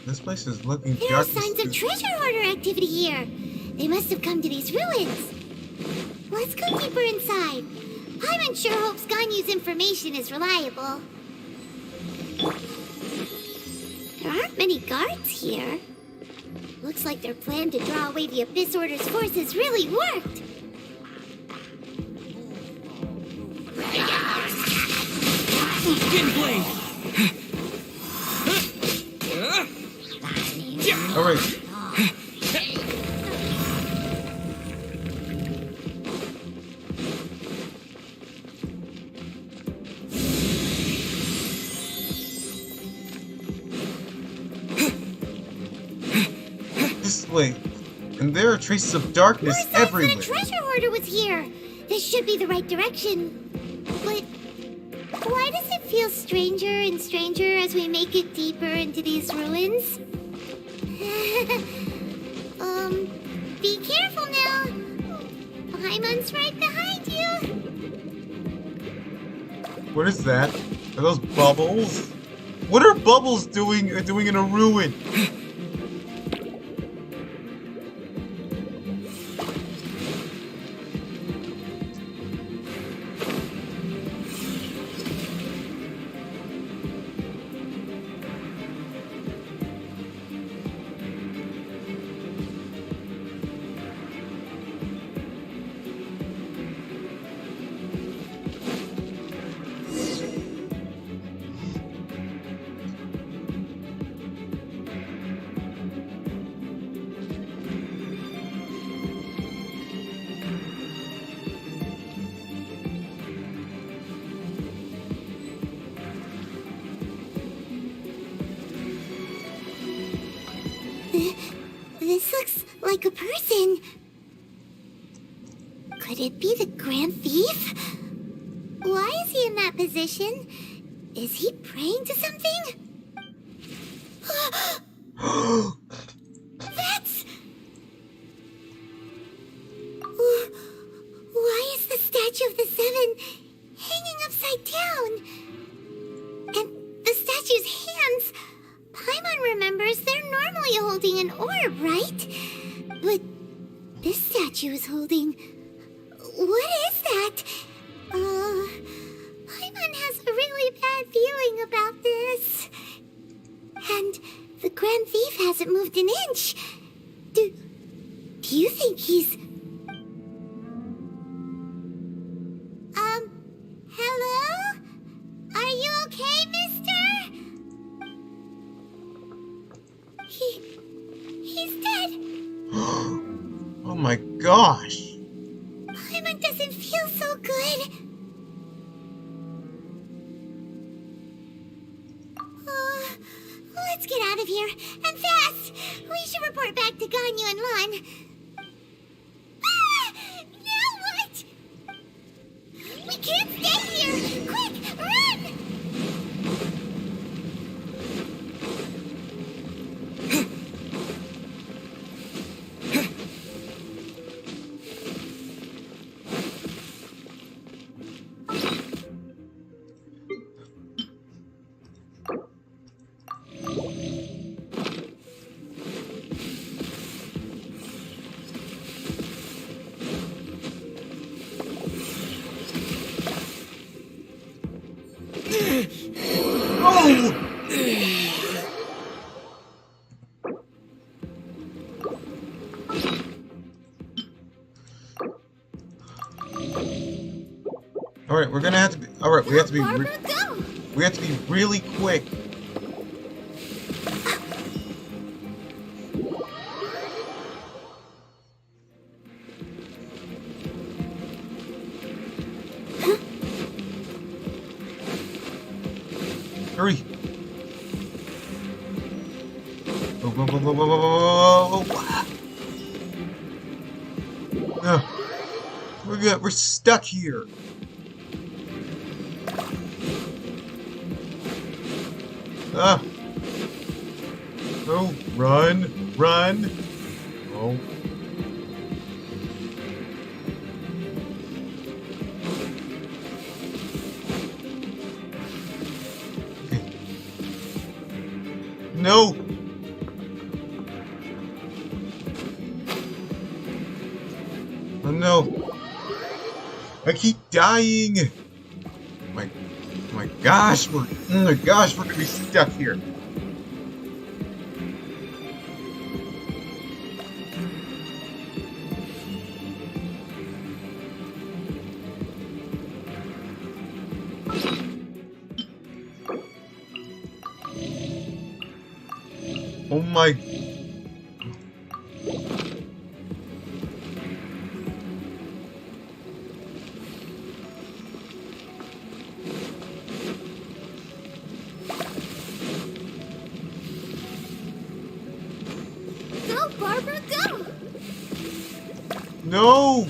This place is looking There are dark. signs of treasure hoarder activity here. They must have come to these ruins. Let's go deeper inside. Paimon sure hopes Ganyu's information is reliable. There aren't many guards here. Looks like their plan to draw away the Abyss Order's forces really worked. Wind blade! Alright. This way. And there are traces of darkness Who thought everywhere. that treasure hoarder was here? This should be the right direction. But why does it feel stranger and stranger as we make it deeper into these ruins? Be careful now. Paimon's right behind you. What is that? Are those bubbles? What are bubbles doing in a ruin? like a person. Could it be the Grand Thief? Why is he in that position? Is he praying to something? That's... Why is the statue of the Seven hanging upside down? And the statue's hands... Paimon remembers they're normally holding an orb, right? But this statue is holding... What is that? Paimon has a really bad feeling about this. And the Grand Thief hasn't moved an inch. Do you think he's... Hello? Are you okay, mister? He's dead. Oh my gosh. Paimon doesn't feel so good. Let's get out of here, and fast! We should report back to Ganyu and Lon. Ah! Now what? We can't stay here! Quick, run! Alright, we're gonna have to be... Alright, we have to be... Barbara, go! We have to be really quick. Hurry! Go, go, go, go, go, go, go, go, go. We're good. We're stuck here. Oh, run, run. Oh. Okay. No. Oh no. I keep dying. My gosh, we're gonna be stuck here. Oh my. Go, Barbara, go! No!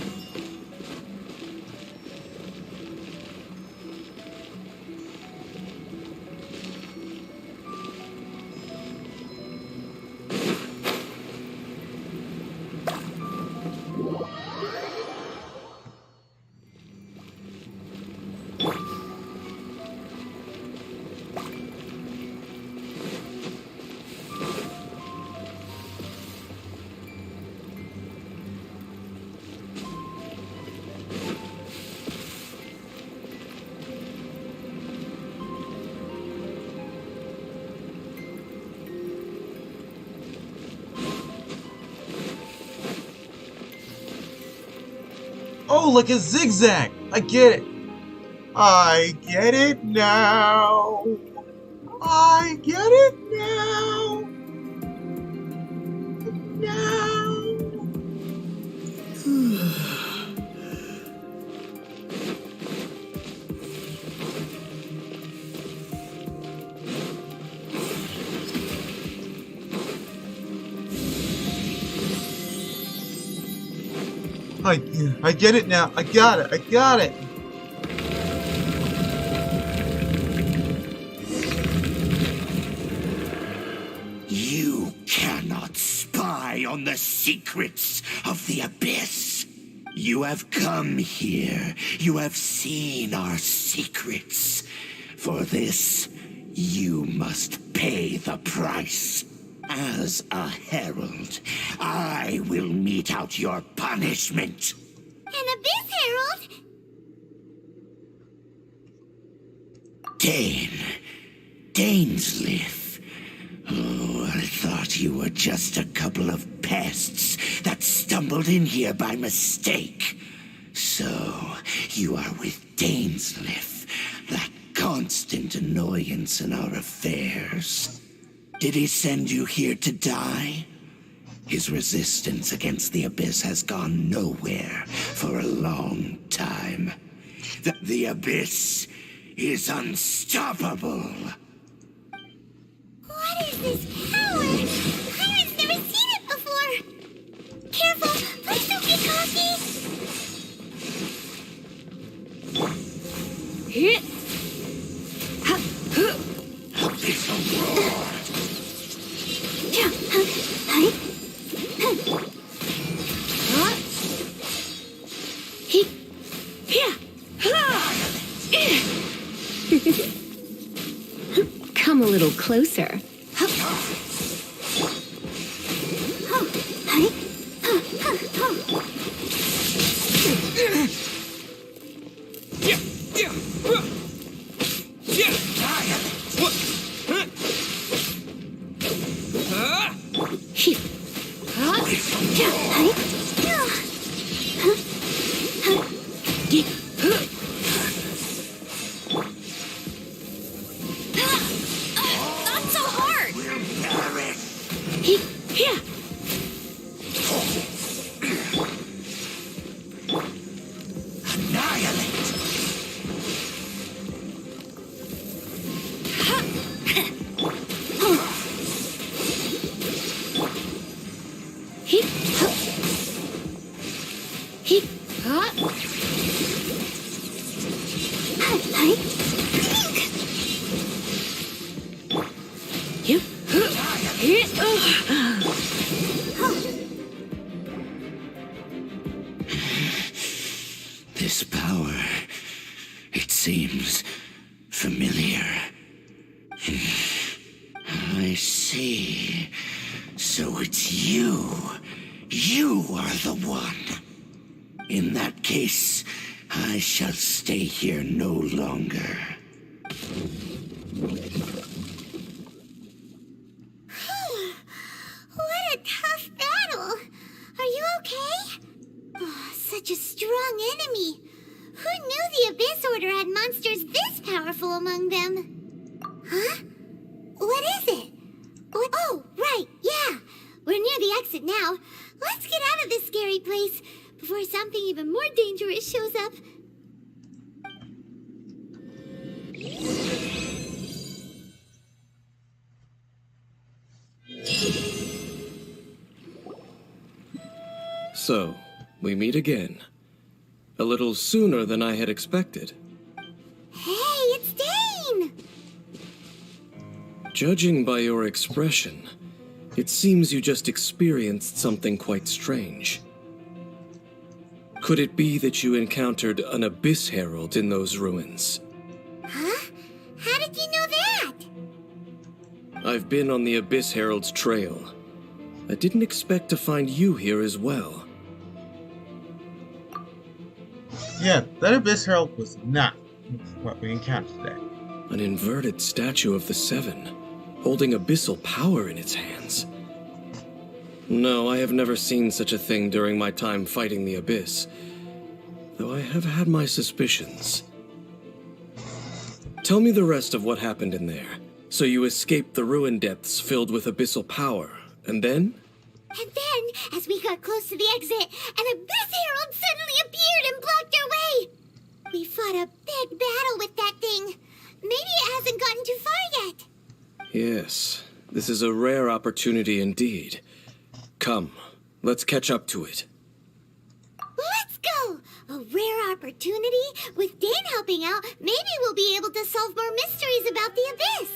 Oh, like a zigzag! I get it! I get it now! I get it now! Now! I get it now. I got it. I got it. You cannot spy on the secrets of the Abyss. You have come here. You have seen our secrets. For this, you must pay the price. As a herald, I will mete out your punishment. An Abyss Herald? Dainsleif. Oh, I thought you were just a couple of pests that stumbled in here by mistake. So, you are with Dainsleif, that constant annoyance in our affairs. Did he send you here to die? His resistance against the Abyss has gone nowhere for a long time. The Abyss is unstoppable. What is this power? Pirate's never seen it before. Careful, please don't get cocky. Abyssal roar. Come a little closer. Not so hard. This power, it seems familiar. I see. So it's you. You are the one. In that case, I shall stay here no longer. What a tough battle. Are you okay? Oh, such a strong enemy. Who knew the Abyss Order had monsters this powerful among them? Huh? What is it? What? Oh, right, yeah. We're near the exit now. Let's get out of this scary place before something even more dangerous shows up. So, we meet again. A little sooner than I had expected. Hey, it's Dane! Judging by your expression, it seems you just experienced something quite strange. Could it be that you encountered an Abyss Herald in those ruins? Huh? How did you know that? I've been on the Abyss Herald's trail. I didn't expect to find you here as well. Yeah, that Abyss Herald was not what we encountered today. An inverted statue of the Seven, holding abyssal power in its hands. No, I have never seen such a thing during my time fighting the Abyss, though I have had my suspicions. Tell me the rest of what happened in there. So you escaped the ruin depths filled with abyssal power, and then? And then, as we got close to the exit, an Abyss Herald suddenly appeared and blocked our way. We fought a big battle with that thing. Maybe it hasn't gotten too far yet. Yes, this is a rare opportunity indeed. Come, let's catch up to it. Let's A rare opportunity? With Dane helping out, maybe we'll be able to solve more mysteries about the Abyss.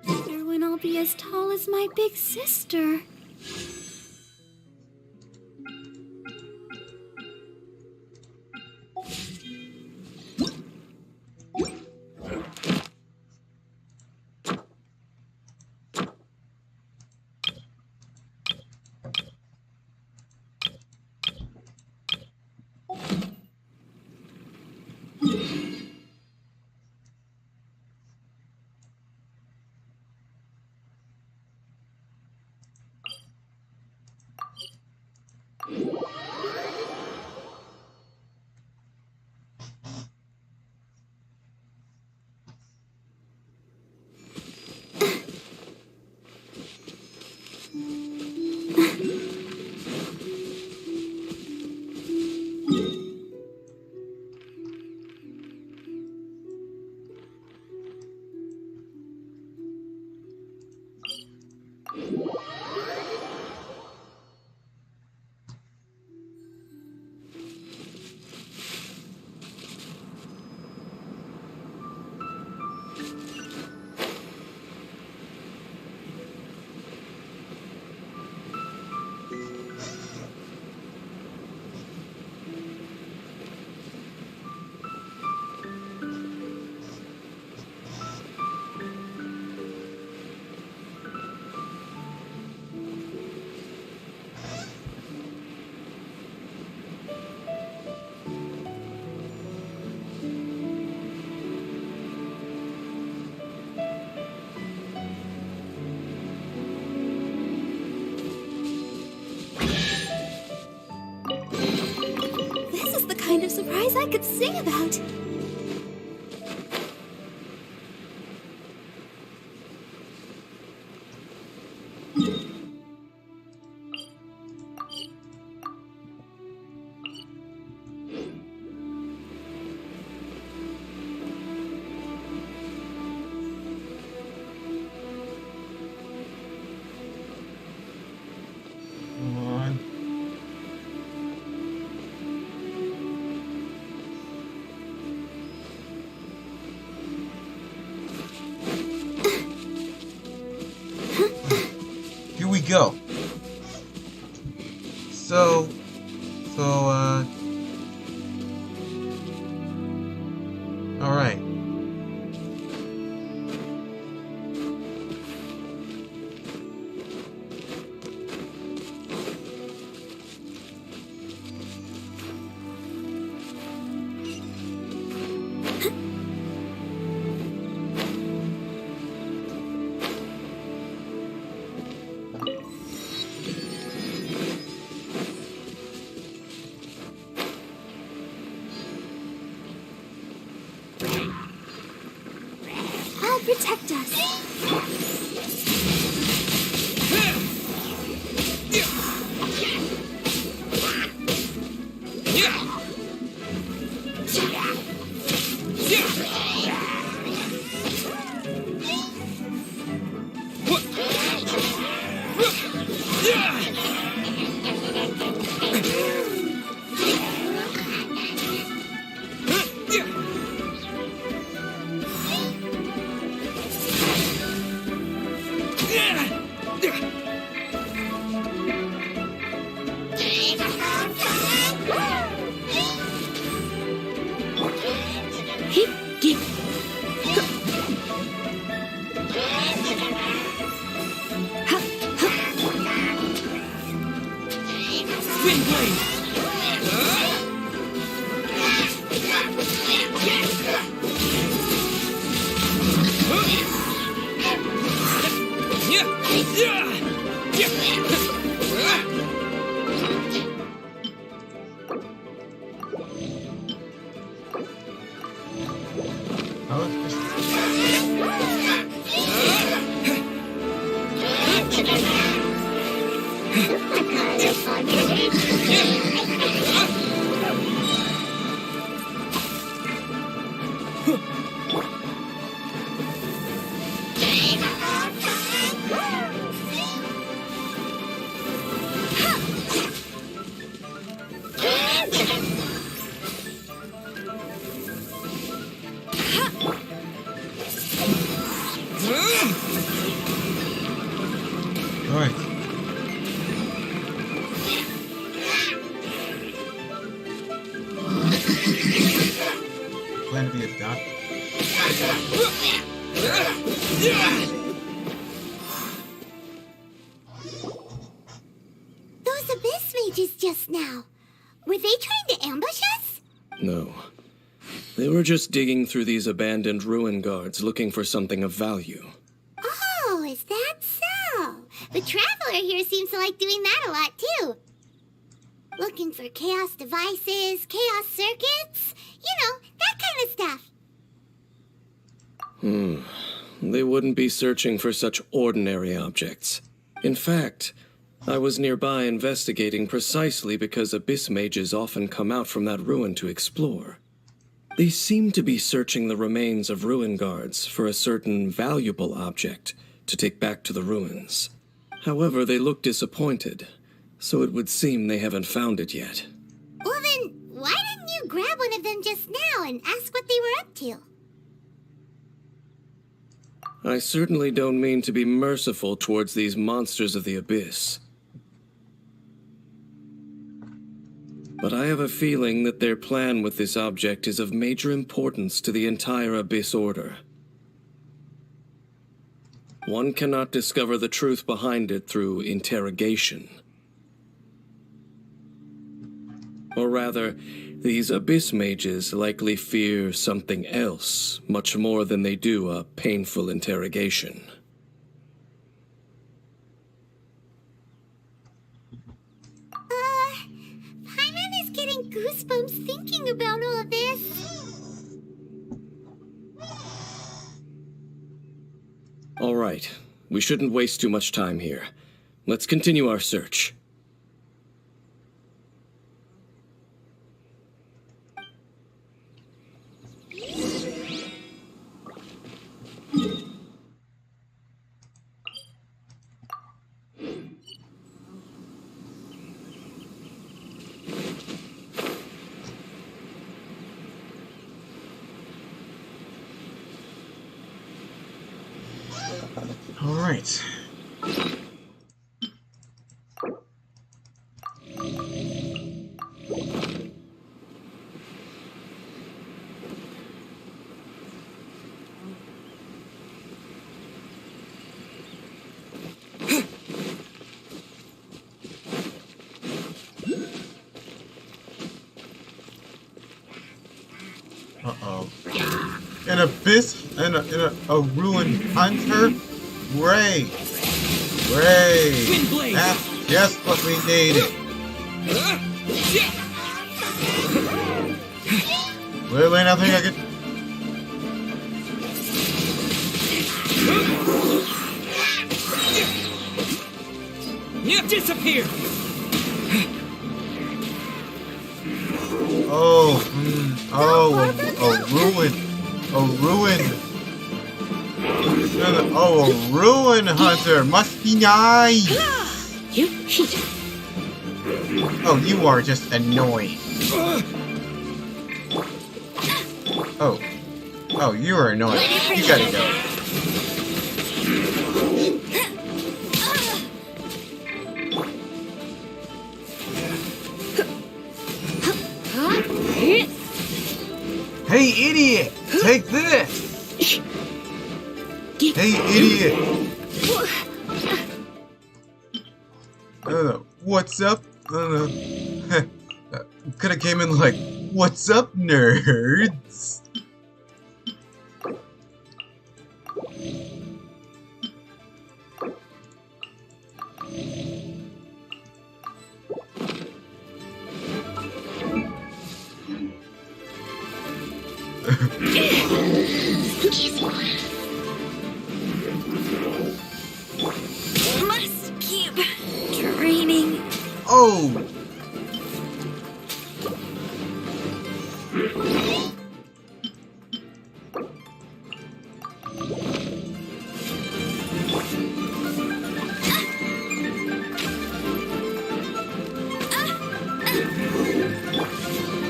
Wonder when I'll be as tall as my big sister. Kind of surprise I could sing about. Here we go. All right. I'll protect us. plan to be a doctor. Those abyss mages just now. Were they trying to ambush us? No. They were just digging through these abandoned ruin guards looking for something of value. Oh, is that so? The Traveler here seems to like doing that a lot, too. Looking for chaos devices, chaos circuits, that kind of stuff. They wouldn't be searching for such ordinary objects. In fact, I was nearby investigating precisely because abyss mages often come out from that ruin to explore. They seem to be searching the remains of ruin guards for a certain valuable object to take back to the ruins. However, they look disappointed, so it would seem they haven't found it yet. Well then, why didn't you grab one of them just now and ask what they were up to? I certainly don't mean to be merciful towards these monsters of the abyss. But I have a feeling that their plan with this object is of major importance to the entire Abyss Order. One cannot discover the truth behind it through interrogation. Or rather, these Abyss mages likely fear something else, much more than they do a painful interrogation. Paimon is getting goosebumps thinking about all this. All right, we shouldn't waste too much time here. Let's continue our search. All right. Uh-oh. An abyss and a ruined hunter? Great! Great! That's just what we needed. Clearly nothing I could... Disappear! Oh, a ruin. Oh, a ruin hunter must be nice. Oh, you are just annoying. Oh, you are annoying. You gotta go. Hey, idiot! Take this! Hey, idiot! What's up? Coulda came in like, what's up, nerds? Must keep training. Oh!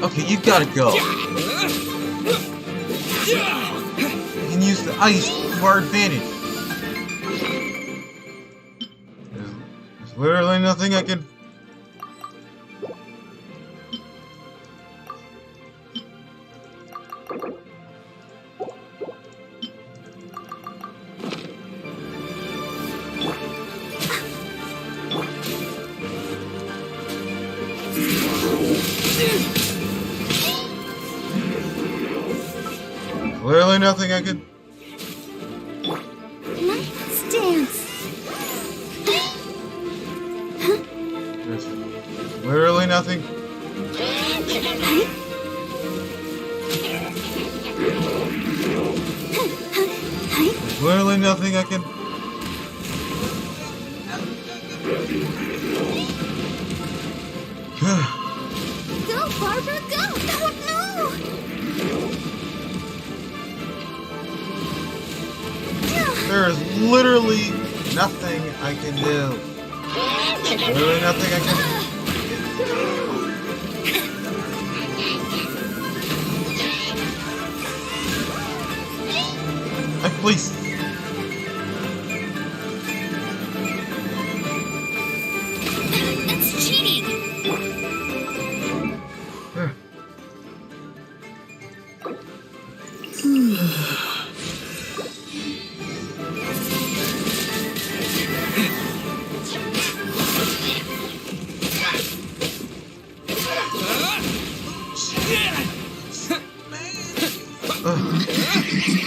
Okay, you gotta go. You can use the ice to our advantage. There's literally nothing I can... Literally nothing I can... Let's dance. There's literally nothing. There's literally nothing I can... Go, Barbara, go! Oh, no! There is literally nothing I can do. Literally nothing I can do. Please. That's cheating!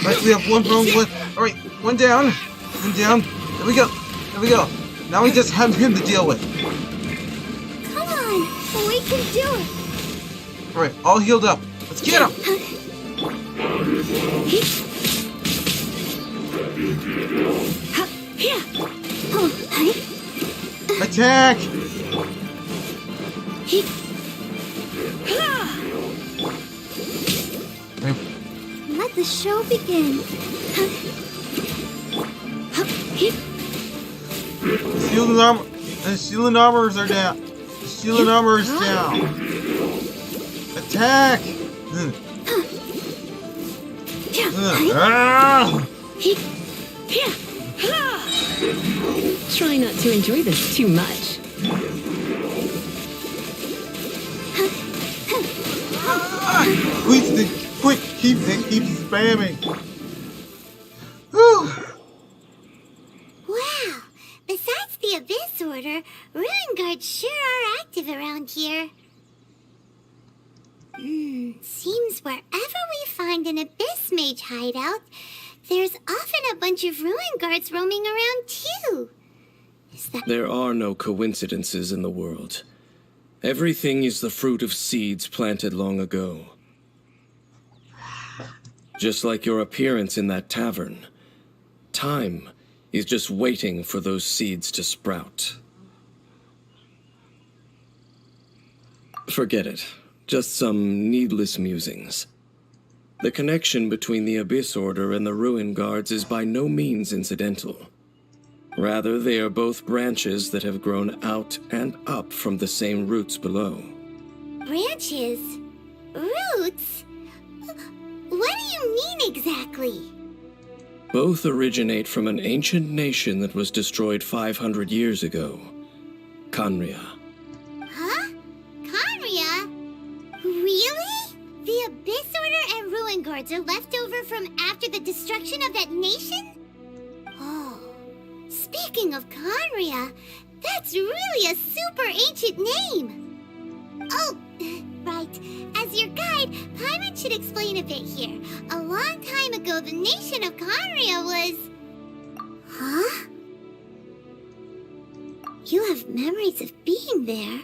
Right, we have one wrong one. Alright, one down. One down. There we go. There we go. Now we just have him to deal with. Come on! We can do it! Alright, all healed up. Let's get him! Attack! Let the show begin. Shield and armor. The shield and armors are down. The shield and armor is down. Attack! Try not to enjoy this too much. Please, quick, keep spamming. Whew. Wow! Besides the Abyss Order, Ruin Guards sure are active around here. Seems wherever we find an Abyss Mage hideout, there's often a bunch of Ruin Guards roaming around too. Is that... There are no coincidences in the world. Everything is the fruit of seeds planted long ago. Just like your appearance in that tavern, time is just waiting for those seeds to sprout. Forget it. Just some needless musings. The connection between the Abyss Order and the Ruin Guards is by no means incidental. Rather, they are both branches that have grown out and up from the same roots below. Branches? Roots? What do you mean exactly? Both originate from an ancient nation that was destroyed 500 years ago, Khaenri'ah. Huh? Khaenri'ah? Really? The Abyss Order and Ruin Guards are left over from after the destruction of that nation? Oh, speaking of Khaenri'ah, that's really a super ancient name. Oh, right. As your guide, Paimon should explain a bit here. A long time ago, the nation of Khaenri'ah was... Huh? You have memories of being there.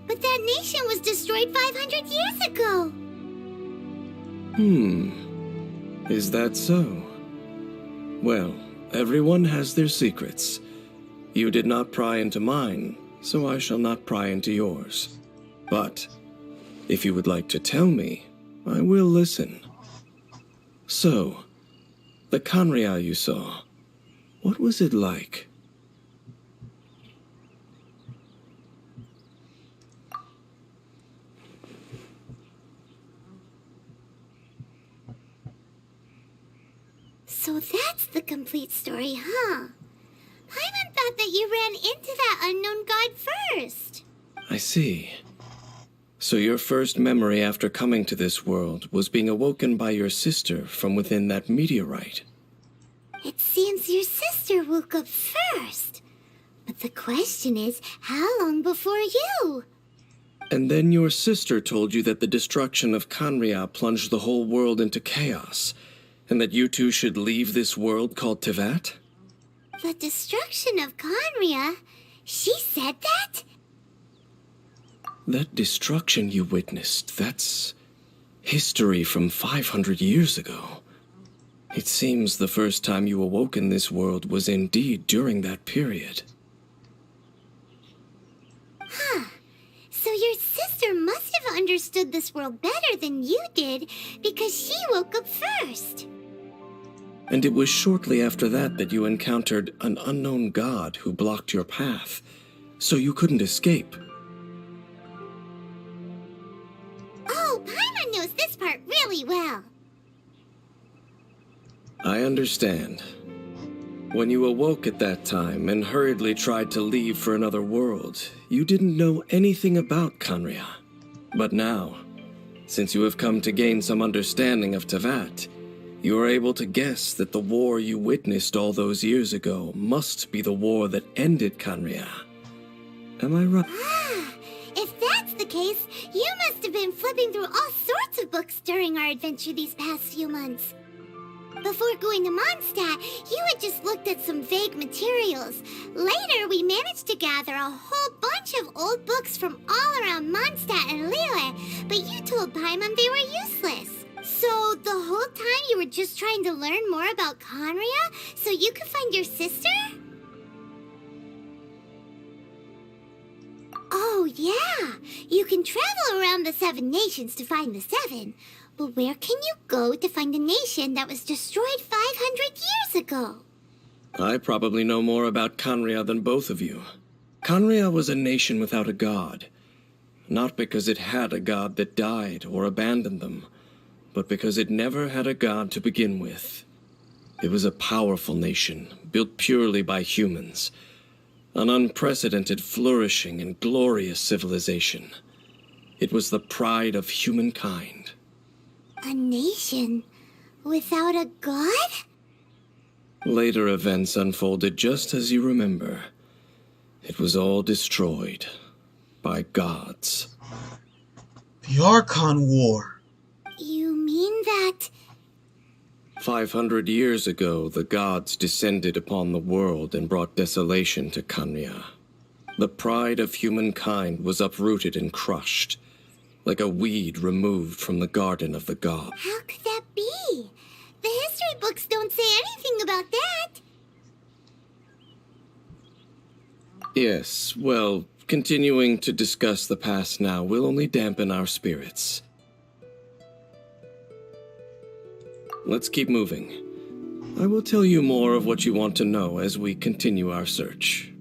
But that nation was destroyed 500 years ago. Is that so? Well, everyone has their secrets. You did not pry into mine, so I shall not pry into yours. But, if you would like to tell me, I will listen. So, the Khaenri'ah you saw, what was it like? So that's the complete story, huh? Paimon thought that you ran into that unknown god first. I see. So your first memory after coming to this world was being awoken by your sister from within that meteorite. It seems your sister woke up first. But the question is, how long before you? And then your sister told you that the destruction of Khaenri'ah plunged the whole world into chaos, And that you two should leave this world called Tevat? The destruction of Conria? She said that? That destruction you witnessed, that's history from 500 years ago. It seems the first time you awoke in this world was indeed during that period. Huh. So your sister must have understood this world better than you did, because she woke up first. And it was shortly after that that you encountered an unknown god who blocked your path, so you couldn't escape. Oh, Paimon knows this part really well. I understand. When you awoke at that time and hurriedly tried to leave for another world, you didn't know anything about Conria. But now, since you have come to gain some understanding of Tevat, you are able to guess that the war you witnessed all those years ago must be the war that ended Conria. Am I right? Ah, if that's the case, you must have been flipping through all sorts of books during our adventure these past few months. Before going to Mondstadt, you had just looked at some vague materials. Later, we managed to gather a whole bunch of old books from all around Mondstadt and Lille, but you told Paimon they were useless. So the whole time you were just trying to learn more about Conria so you could find your sister? Oh yeah, you can travel around the 7 nations to find the 7. But where can you go to find a nation that was destroyed 500 years ago? I probably know more about Conria than both of you. Conria was a nation without a god. Not because it had a god that died or abandoned them, but because it never had a god to begin with. It was a powerful nation, built purely by humans. An unprecedented, flourishing, and glorious civilization. It was the pride of humankind. A nation without a god? Later events unfolded just as you remember. It was all destroyed by gods. The Archon War. You mean that... 500 years ago, the gods descended upon the world and brought desolation to Conria. The pride of humankind was uprooted and crushed, like a weed removed from the garden of the gods. How could that be? The history books don't say anything about that. Yes, well, continuing to discuss the past now will only dampen our spirits. Let's keep moving. I will tell you more of what you want to know as we continue our search.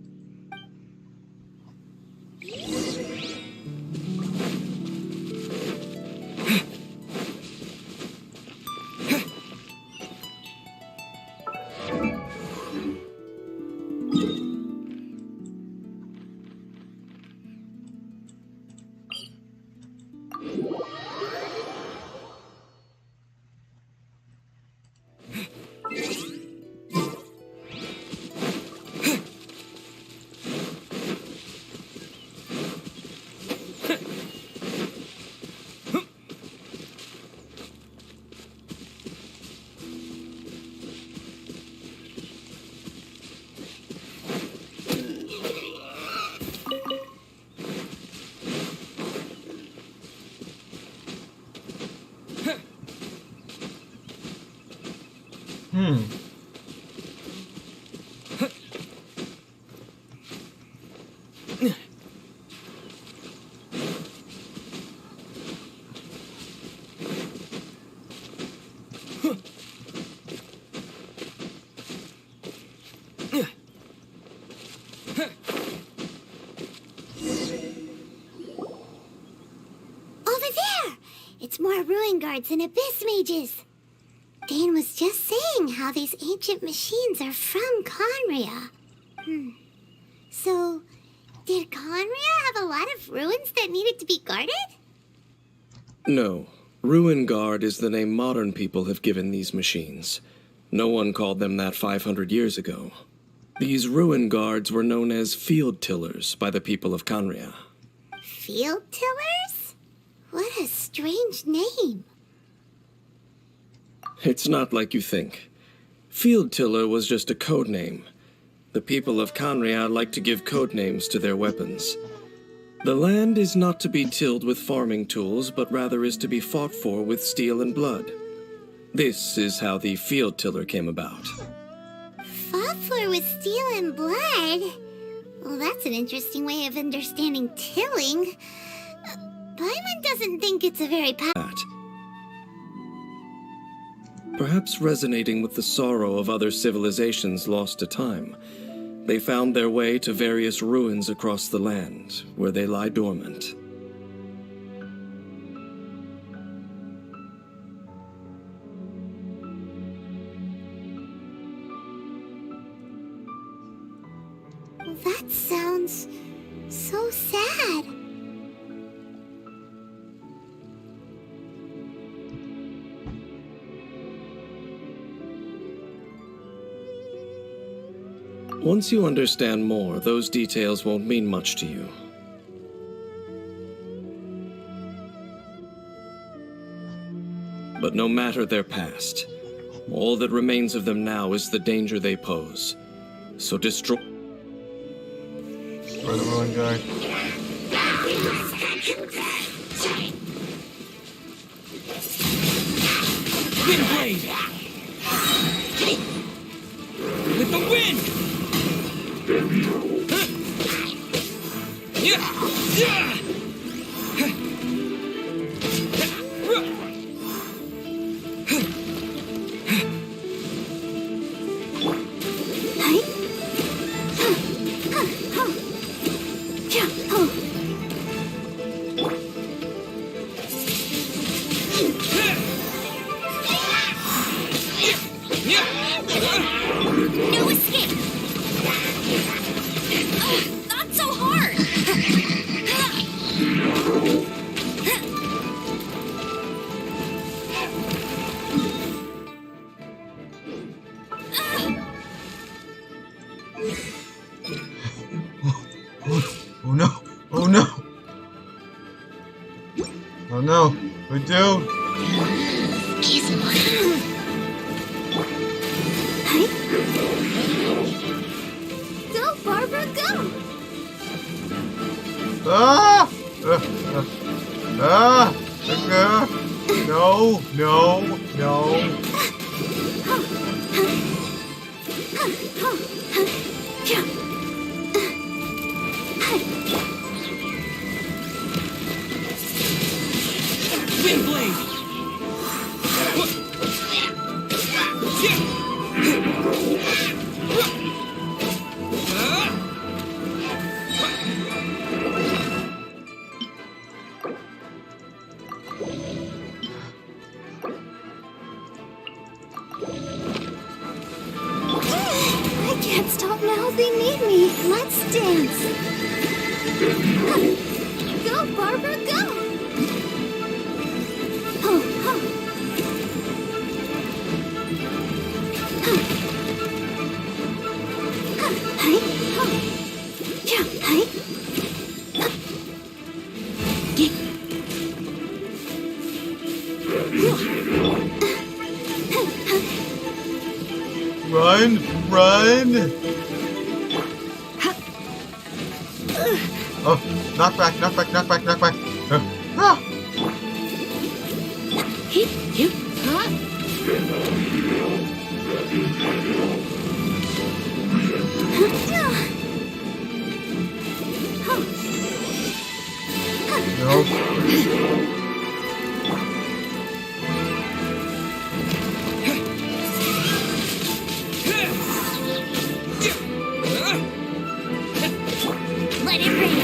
It's more ruin guards and abyss mages. Dane was just saying how these ancient machines are from Conria. So, did Conria have a lot of ruins that needed to be guarded? No. Ruin Guard is the name modern people have given these machines. No one called them that 500 years ago. These Ruin Guards were known as Field Tillers by the people of Conria. Field Tillers? What a strange name. It's not like you think. Field Tiller was just a code name. The people of Canria like to give code names to their weapons. The land is not to be tilled with farming tools, but rather is to be fought for with steel and blood. This is how the Field Tiller came about. Fought for with steel and blood? Well, that's an interesting way of understanding tilling. Paimon doesn't think it's a very Perhaps resonating with the sorrow of other civilizations lost to time, they found their way to various ruins across the land, where they lie dormant. That sounds so sad. Once you understand more, those details won't mean much to you. But no matter their past, all that remains of them now is the danger they pose. So destroy... Right, the wrong guy. Wind blade! With the wind! No escape! Not so hard! Oh no! Oh no! Oh no! We do! Go, Barbara, go! Ah! Ah! No! No! No! Wind blade! I can't stop now. They need me. Let's dance. Go, Barbara, go! Run! Run! Oh, knock back, knock back, knock back, knock back. Ah! No. Let it rain!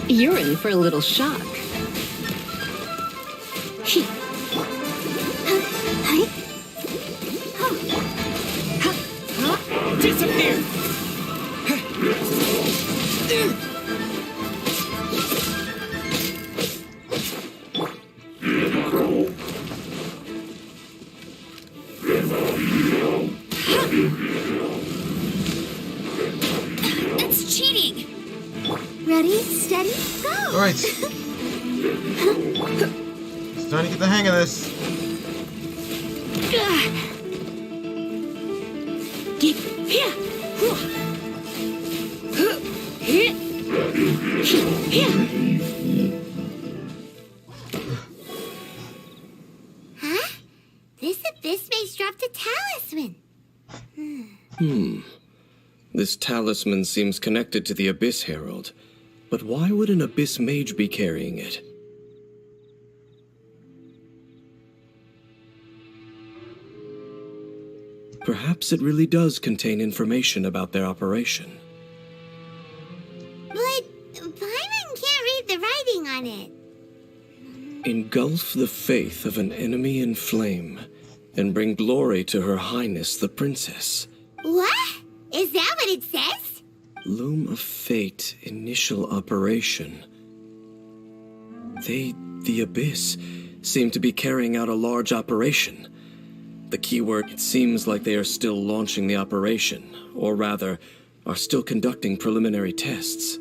You're in for a little shock. Disappear! That's cheating! Ready, steady, go! Alright. Starting to get the hang of this. Get here! Huh? This abyss mace dropped a talisman. This talisman seems connected to the Abyss Herald. But why would an Abyss Mage be carrying it? Perhaps it really does contain information about their operation. But Paimon can't read the writing on it. Engulf the faith of an enemy in flame, and bring glory to Her Highness the Princess. What? Is that what it says? Loom of Fate initial operation. The Abyss, seem to be carrying out a large operation. The keyword, it seems like they are still launching the operation, or rather, are still conducting preliminary tests.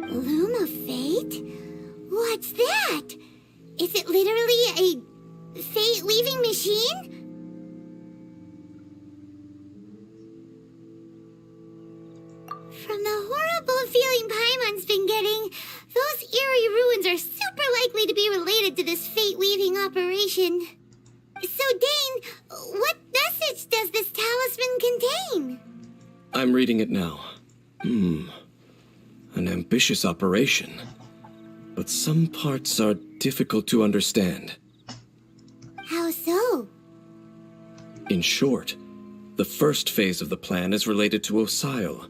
Loom of Fate? What's that? Is it literally a fate-leaving machine? From the horrible feeling Paimon's been getting, those eerie ruins are super likely to be related to this fate-leaving operation. So, Dane, what message does this talisman contain? I'm reading it now. An ambitious operation. But some parts are difficult to understand. How so? In short, the first phase of the plan is related to Osile,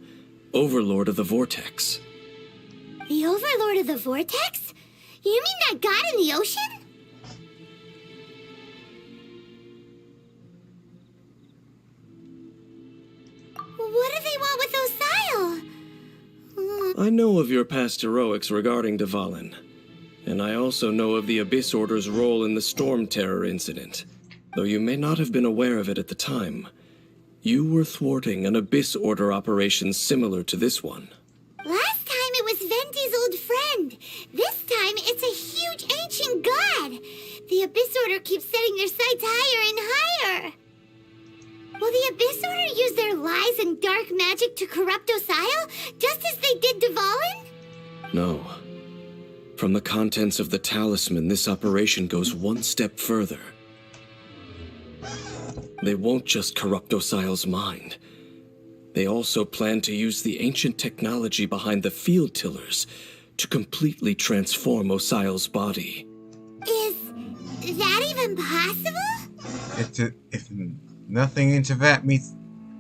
Overlord of the Vortex. The Overlord of the Vortex? You mean that god in the ocean? What do they want with Osile? I know of your past heroics regarding Dvalin, and I also know of the Abyss Order's role in the Storm Terror incident. Though you may not have been aware of it at the time, you were thwarting an Abyss Order operation similar to this one. Last time it was Venti's old friend. This time it's a huge ancient god. The Abyss Order keeps setting their sights higher and higher. Will the Abyss Order use their lies and dark magic to corrupt Osile, just as they did Dvalin? No. From the contents of the talisman, this operation goes one step further. They won't just corrupt Osile's mind. They also plan to use the ancient technology behind the field tillers to completely transform Osile's body. Is that even possible? If nothing in Tevat meets...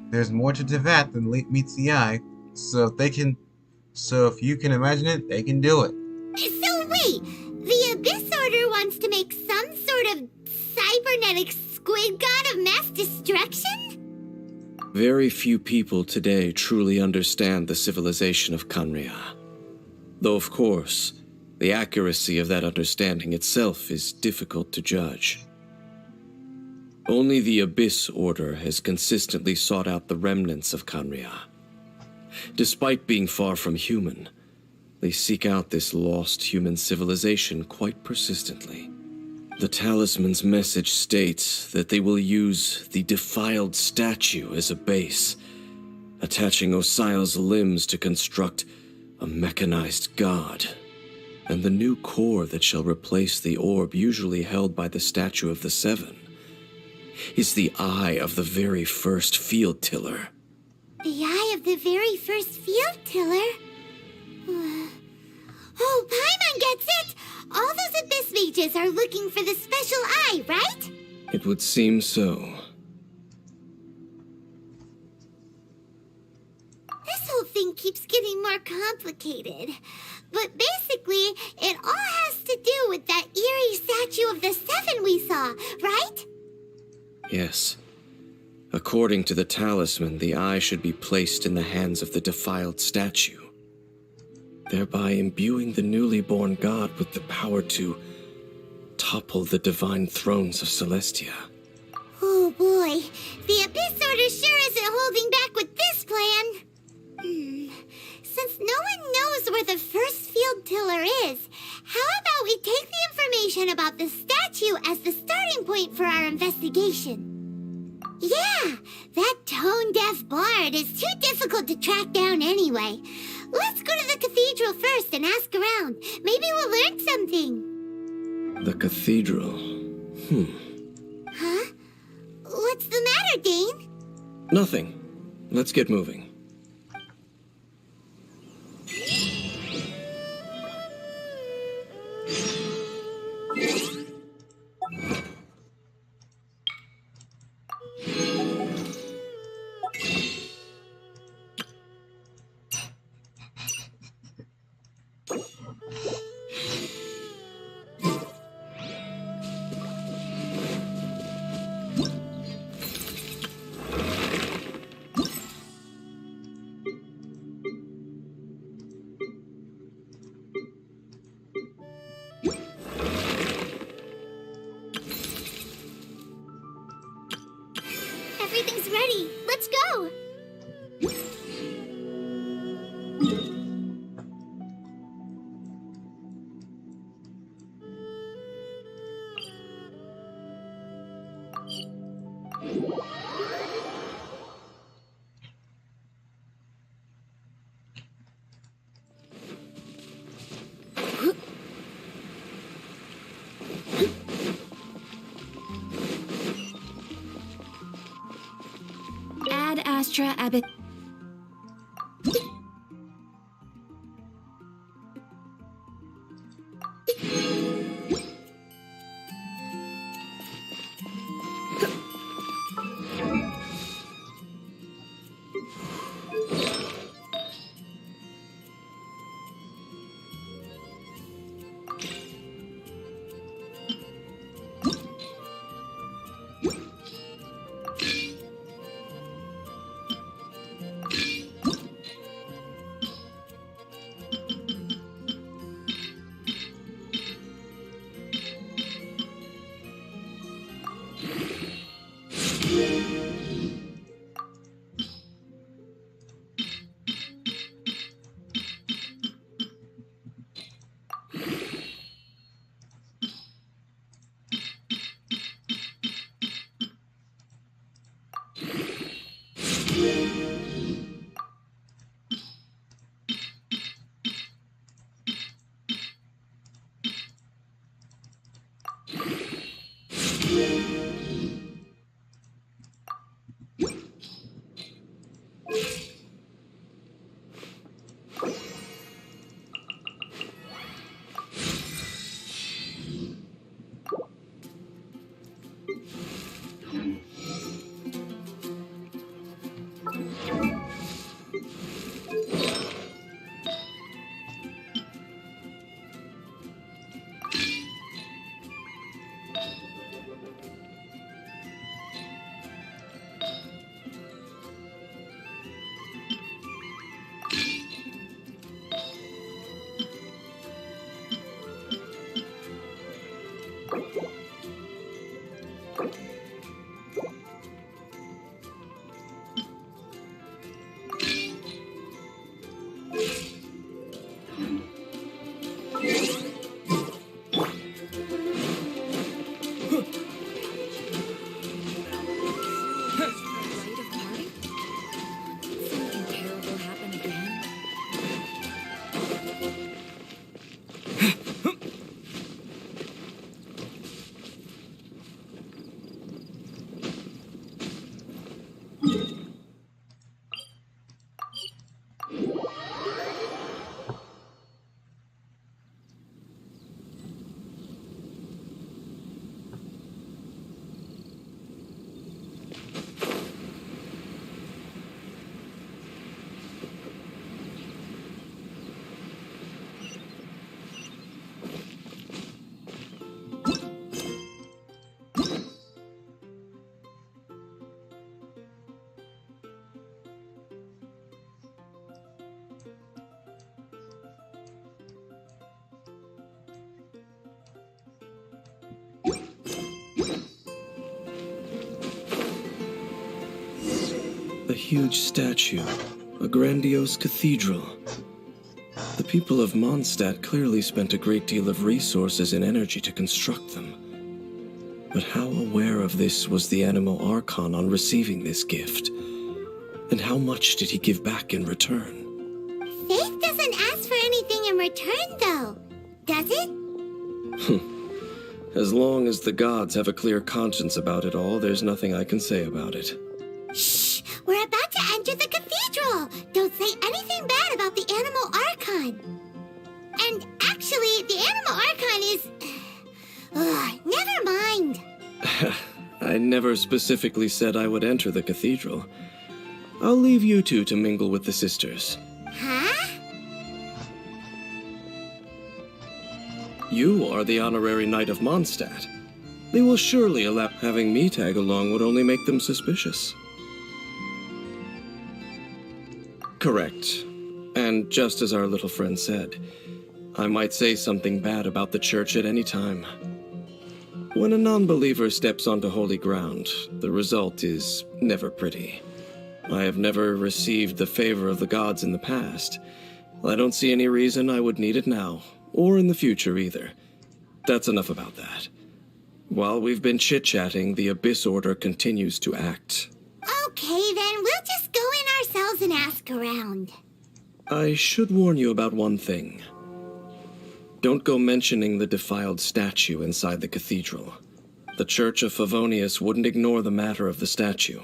There's more to Tevat than meets the eye. So if you can imagine it, they can do it. So wait, the Abyss Order wants to make some sort of cybernetic squid god of mass destruction? Very few people today truly understand the civilization of Khaenri'ah. Though, of course, the accuracy of that understanding itself is difficult to judge. Only the Abyss Order has consistently sought out the remnants of Khaenri'ah. Despite being far from human, they seek out this lost human civilization quite persistently. The talisman's message states that they will use the defiled statue as a base, attaching Osile's limbs to construct a mechanized god. And the new core that shall replace the orb usually held by the Statue of the Seven is the eye of the very first field tiller. The eye of the very first field tiller? Oh, Paimon gets it! All those abyss mages are looking for the special eye, right? It would seem so. This whole thing keeps getting more complicated. But basically, it all has to do with that eerie statue of the Seven we saw, right? Yes. According to the talisman, the eye should be placed in the hands of the defiled statue, thereby imbuing the newly born god with the power to topple the divine thrones of Celestia. Oh boy, the Abyss Order sure isn't holding back with this plan. Since no one knows where the first field tiller is, how about we take the information about the statue as the starting point for our investigation? Yeah, that tone-deaf bard is too difficult to track down anyway. Let's go to the cathedral first and ask around. Maybe we'll learn something. The cathedral. Huh? What's the matter, Dane? Nothing. Let's get moving. Everything's ready. Let's go. Ad Astra Abbot. huge statue, a grandiose cathedral. The people of Mondstadt clearly spent a great deal of resources and energy to construct them. But how aware of this was the Animo Archon on receiving this gift? And how much did he give back in return? Faith doesn't ask for anything in return, though, does it? As long as the gods have a clear conscience about it all, there's nothing I can say about it. Shh! We're about to enter the cathedral! Don't say anything bad about the Animo Archon! And actually, the Animo Archon is... never mind! I never specifically said I would enter the cathedral. I'll leave you two to mingle with the sisters. Huh? You are the honorary knight of Mondstadt. They will surely allow having me tag along would only make them suspicious. Correct. And just as our little friend said, I might say something bad about the church at any time. When a non-believer steps onto holy ground, the result is never pretty. I have never received the favor of the gods in the past. I don't see any reason I would need it now, or in the future either. That's enough about that. While we've been chit-chatting, the Abyss Order continues to act. Okay, then we'll just go in ourselves and ask around. I should warn you about one thing. Don't go mentioning the defiled statue inside the cathedral. The Church of Favonius wouldn't ignore the matter of the statue.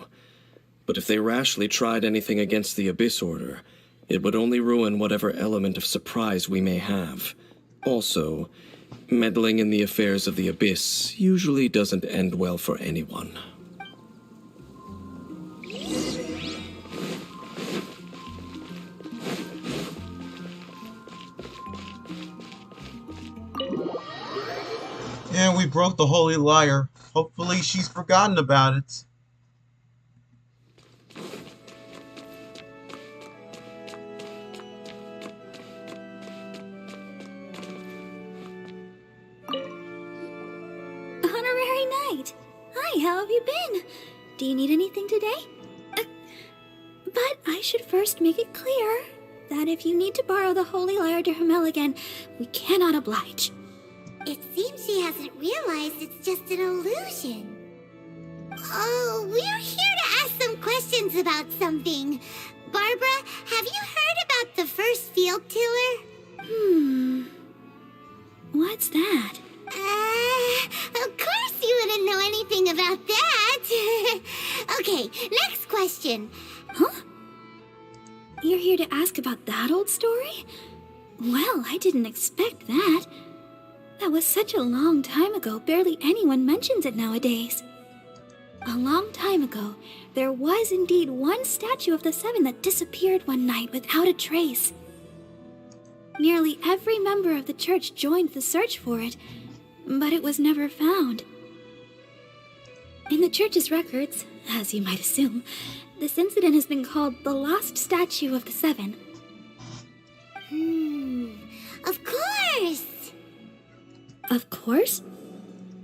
But if they rashly tried anything against the Abyss Order, it would only ruin whatever element of surprise we may have. Also, meddling in the affairs of the Abyss usually doesn't end well for anyone. And we broke the Holy Liar. Hopefully she's forgotten about it. Honorary Knight! Hi, how have you been? Do you need anything today? But I should first make it clear that if you need to borrow the Holy Lyre to Hermel again, we cannot oblige. It seems she hasn't realized it's just an illusion. Oh, we're here to ask some questions about something. Barbara, have you heard about the first field tiller? What's that? Of course you wouldn't know anything about that. Okay, next question. Huh? You're here to ask about that old story? Well, I didn't expect that. That was such a long time ago, barely anyone mentions it nowadays. A long time ago, there was indeed one statue of the Seven that disappeared one night without a trace. Nearly every member of the church joined the search for it, but it was never found. In the church's records, as you might assume, this incident has been called the Lost Statue of the Seven. Of course! Of course?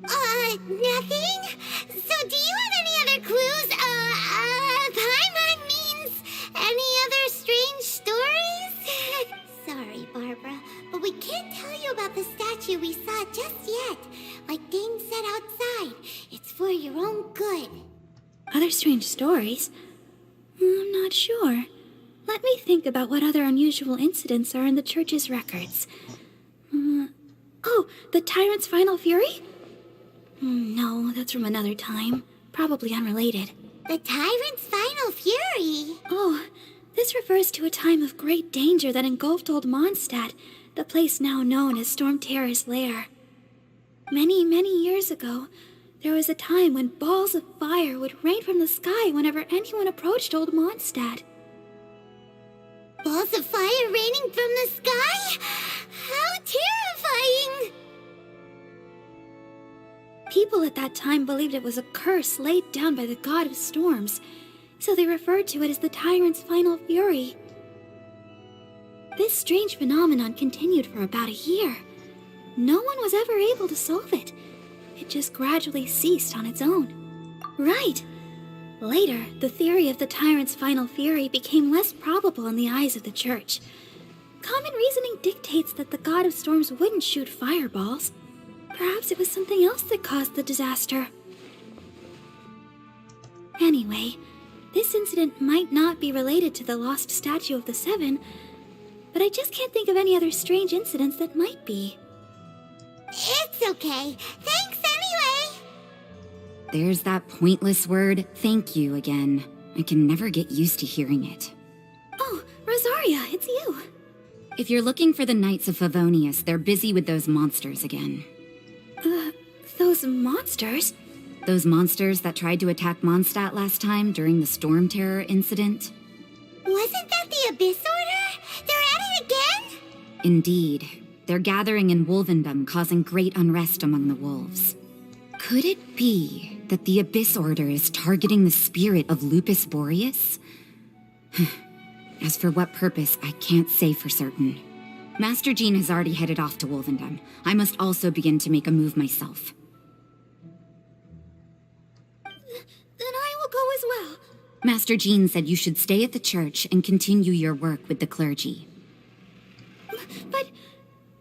Nothing? So do you have any other clues? Paimon means any other strange stories? Sorry, Barbara, but we can't tell you about the statue we saw just yet. Like Dane said outside, it's for your own good. Other strange stories? I'm not sure. Let me think about what other unusual incidents are in the church's records. Oh, the Tyrant's Final Fury? No, that's from another time. Probably unrelated. The Tyrant's Final Fury? Oh, this refers to a time of great danger that engulfed old Mondstadt, the place now known as Storm Terror's lair. Many, many years ago, there was a time when balls of fire would rain from the sky whenever anyone approached old Mondstadt. Balls of fire raining from the sky? How terrifying! People at that time believed it was a curse laid down by the god of storms, so they referred to it as the Tyrant's Final Fury. This strange phenomenon continued for about a year. No one was ever able to solve it. It just gradually ceased on its own. Right. Later, the theory of the tyrant's final fury became less probable in the eyes of the church. Common reasoning dictates that the god of storms wouldn't shoot fireballs. Perhaps it was something else that caused the disaster. Anyway, this incident might not be related to the lost statue of the Seven, but I just can't think of any other strange incidents that might be. It's okay. Thanks anyway! There's that pointless word, thank you, again. I can never get used to hearing it. Oh, Rosaria, it's you. If you're looking for the Knights of Favonius, they're busy with those monsters again. Those monsters? Those monsters that tried to attack Mondstadt last time during the Storm Terror incident? Wasn't that the Abyss Order? They're at it again? Indeed. They're gathering in Wolvendom, causing great unrest among the wolves. Could it be that the Abyss Order is targeting the spirit of Lupus Boreas? As for what purpose, I can't say for certain. Master Jean has already headed off to Wolvendom. I must also begin to make a move myself. Then I will go as well. Master Jean said you should stay at the church and continue your work with the clergy. But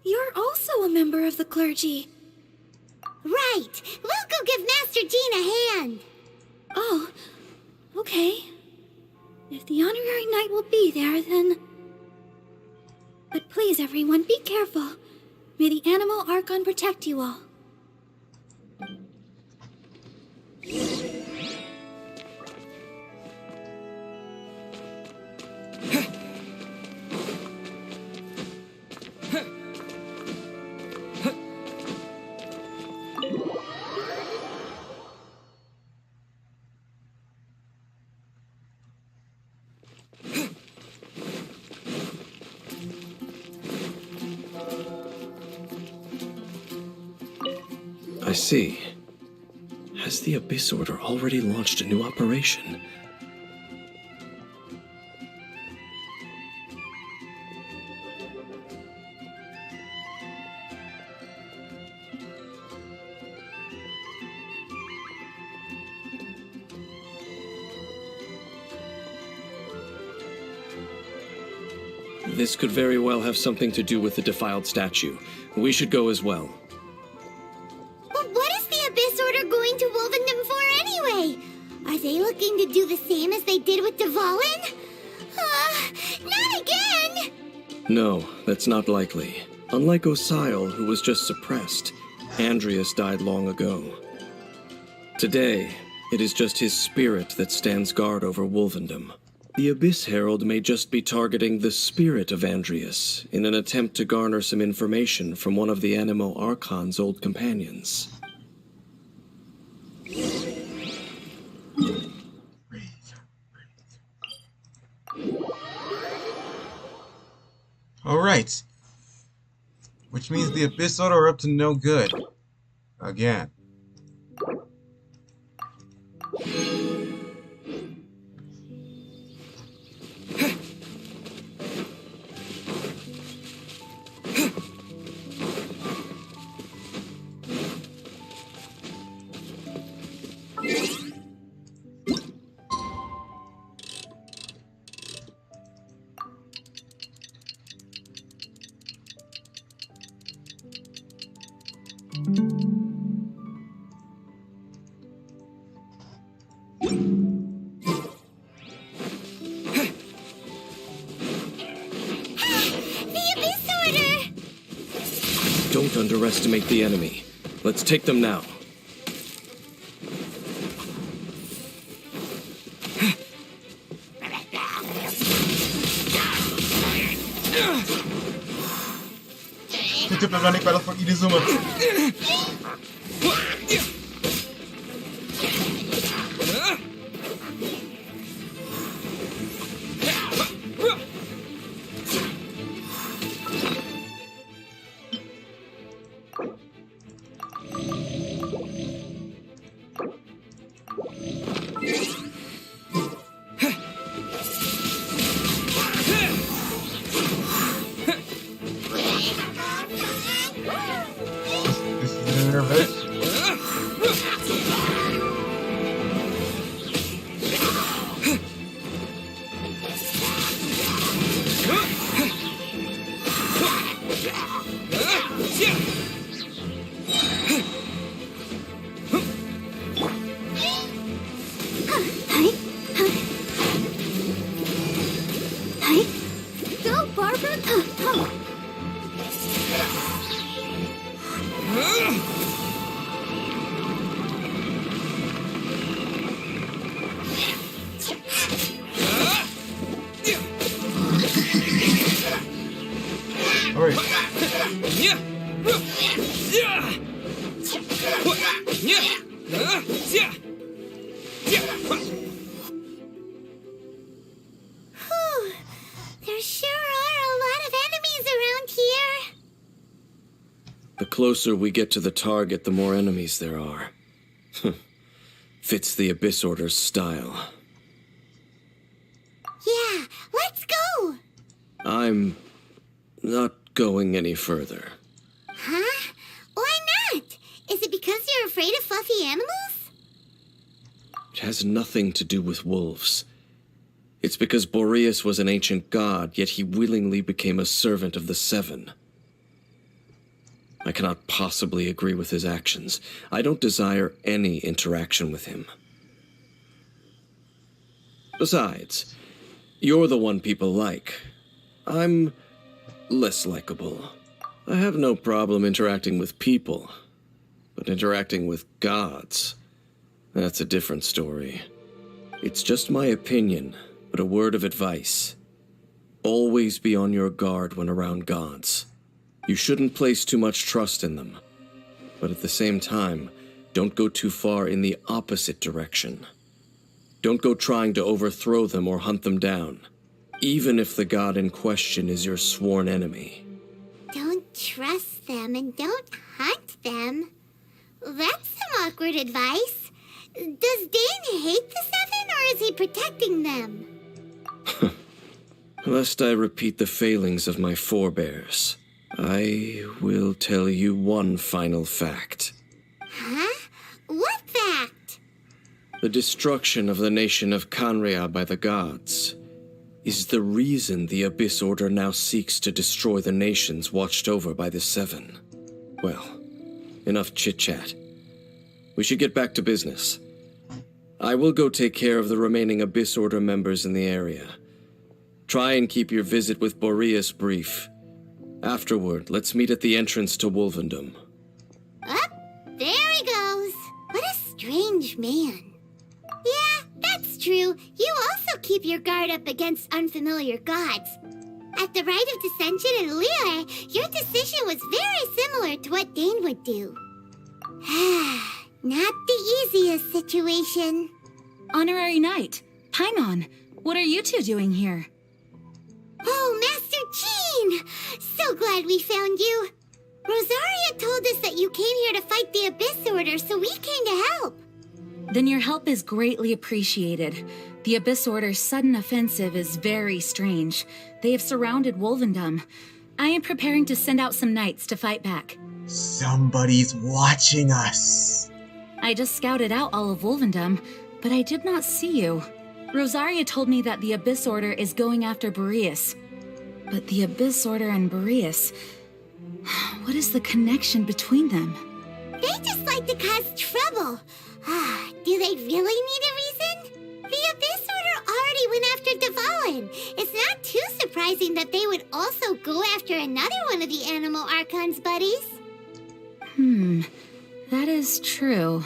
you're also a member of the clergy. Right. We'll go give Master Jean a hand. Oh, okay. If the honorary knight will be there, then... But please, everyone, be careful. May the Animal Archon protect you all. I see. Has the Abyss Order already launched a new operation? This could very well have something to do with the defiled statue. We should go as well. But what is the Abyss Order going to Wolvendom for anyway? Are they looking to do the same as they did with Dvalin? Not again! No, that's not likely. Unlike Osile, who was just suppressed, Andreas died long ago. Today, it is just his spirit that stands guard over Wolvendom. The Abyss Herald may just be targeting the spirit of Andreas in an attempt to garner some information from one of the Animo Archon's old companions. Alright. Which means the Abyss Order are up to no good. Again. Don't underestimate the enemy. Let's take them now. Kita berani para for Inazuma. This is nervous. Barbara? All right. Whew. There sure are a lot of enemies around here. The closer we get to the target, the more enemies there are. Fits the Abyss Order's style. Yeah, let's go. I'm not going any further. Huh? Why not? Is it because you're afraid of fluffy animals? It has nothing to do with wolves. It's because Boreas was an ancient god, yet he willingly became a servant of the Seven. I cannot possibly agree with his actions. I don't desire any interaction with him. Besides, you're the one people like. I'm less likable. I have no problem interacting with people, but interacting with gods, that's a different story. It's just my opinion, but a word of advice. Always be on your guard when around gods. You shouldn't place too much trust in them, but at the same time, don't go too far in the opposite direction. Don't go trying to overthrow them or hunt them down, even if the god in question is your sworn enemy. Don't trust them and don't hunt them. That's some awkward advice. Does Dane hate the Seven, or is he protecting them? Lest I repeat the failings of my forebears, I will tell you one final fact. Huh? What fact? The destruction of the nation of Canrea by the gods is the reason the Abyss Order now seeks to destroy the nations watched over by the Seven. Well, enough chit-chat. We should get back to business. I will go take care of the remaining Abyss Order members in the area. Try and keep your visit with Boreas brief. Afterward, let's meet at the entrance to Wolvendom. Up, there he goes. What a strange man. Yeah, that's true. You also keep your guard up against unfamiliar gods. At the Rite of Dissension in Liyue, your decision was very similar to what Dane would do. Not the easiest situation. Honorary Knight, Paimon, what are you two doing here? Oh, Master Jean! So glad we found you. Rosaria told us that you came here to fight the Abyss Order, so we came to help. Then your help is greatly appreciated. The Abyss Order's sudden offensive is very strange. They have surrounded Wolvendom. I am preparing to send out some knights to fight back. Somebody's watching us. I just scouted out all of Wolvendom, but I did not see you. Rosaria told me that the Abyss Order is going after Boreas. But the Abyss Order and Boreas... what is the connection between them? They just like to cause trouble. Do they really need a reason? The Abyss Order already went after Dvalin. It's not too surprising that they would also go after another one of the Animal Archon's buddies. That is true.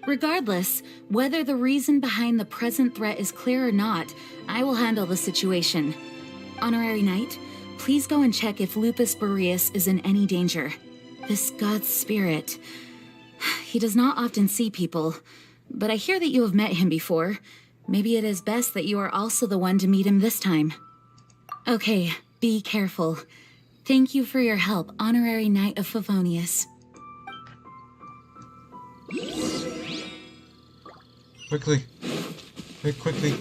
Regardless, whether the reason behind the present threat is clear or not, I will handle the situation. Honorary Knight, please go and check if Lupus Boreas is in any danger. This god's spirit... he does not often see people, but I hear that you have met him before. Maybe it is best that you are also the one to meet him this time. Okay, be careful. Thank you for your help, Honorary Knight of Favonius. Quickly. Hey, quickly.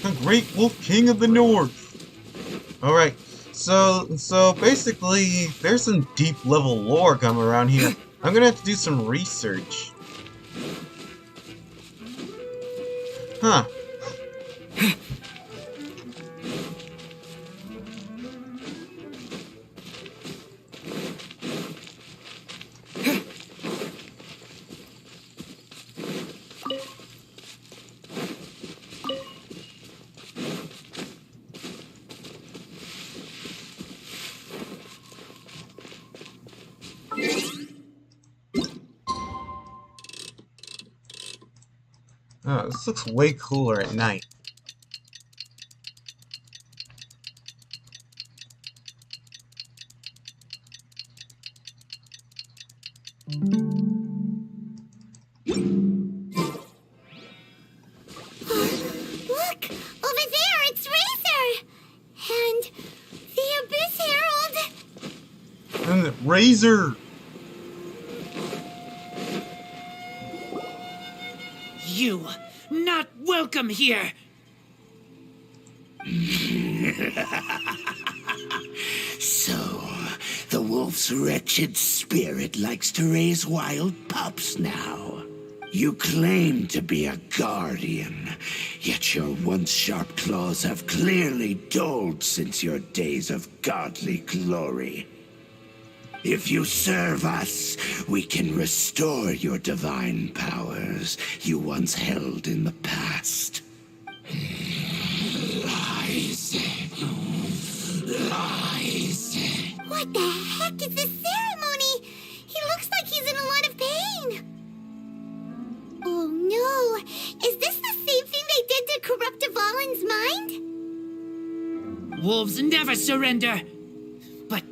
The Great Wolf King of the North. Alright, so basically, there's some deep level lore coming around here. I'm gonna have to do some research. Huh. Oh, this looks way cooler at night. Look! Over there, it's Razor! And the Abyss Herald! And the Razor! You not welcome here. So, the wolf's wretched spirit likes to raise wild pups now. You claim to be a guardian, yet your once sharp claws have clearly dulled since your days of godly glory. If you serve us, we can restore your divine powers you once held in the past. Lies. Lies. What the heck is this ceremony? He looks like he's in a lot of pain. Oh no! Is this the same thing they did to corrupt Dvalin's mind? Wolves never surrender. But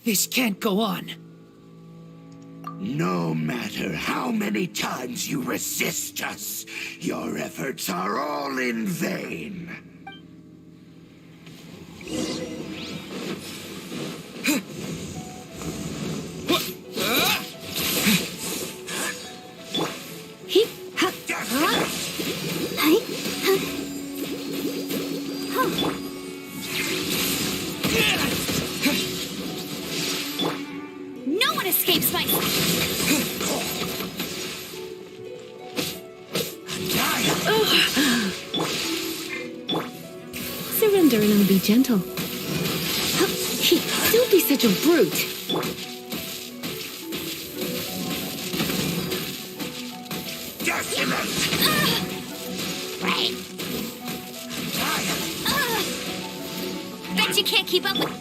this can't go on. No matter how many times you resist us, your efforts are all in vain. No one escapes my... Surrender and be gentle. Don't be such a brute. Bet you can't keep up with...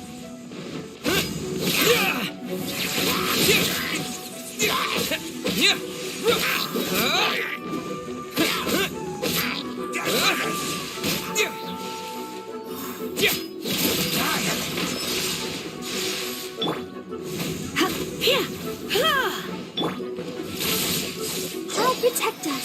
I'll protect us.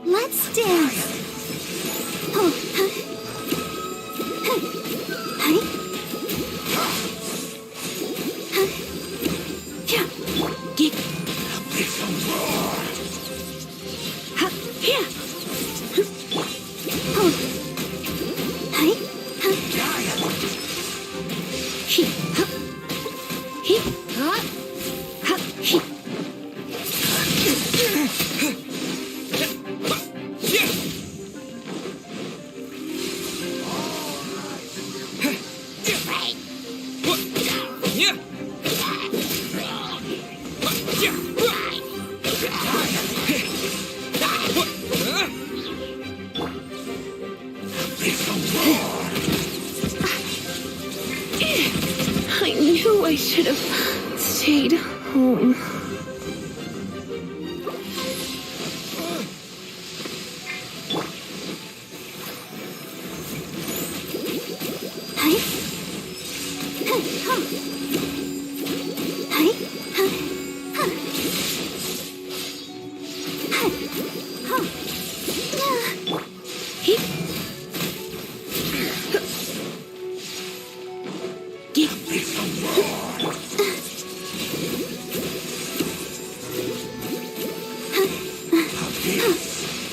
Let's dance. I knew I should have stayed home.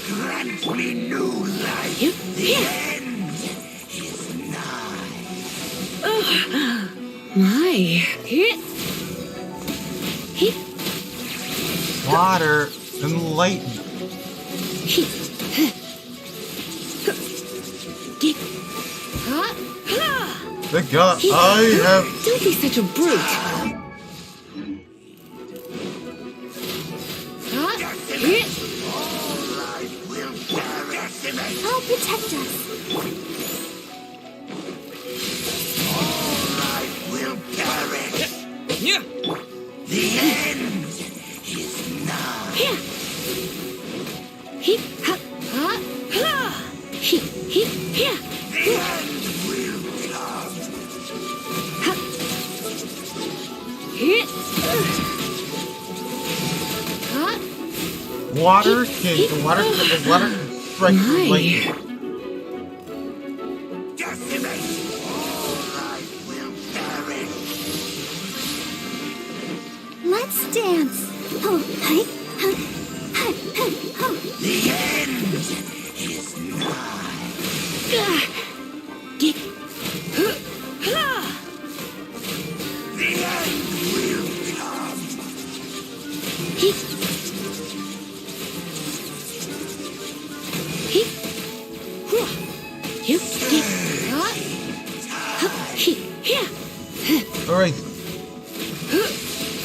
Grant me new life. The end is nigh. My. Water, enlighten. The god, I have. Don't be such a brute. I'll protect us. Will perish. Yeah. The end is nigh. The end will come. Water can strike lightning. Decimate. All life will perish. Let's dance. Oh, hi. The end is nigh. The end will come. All right.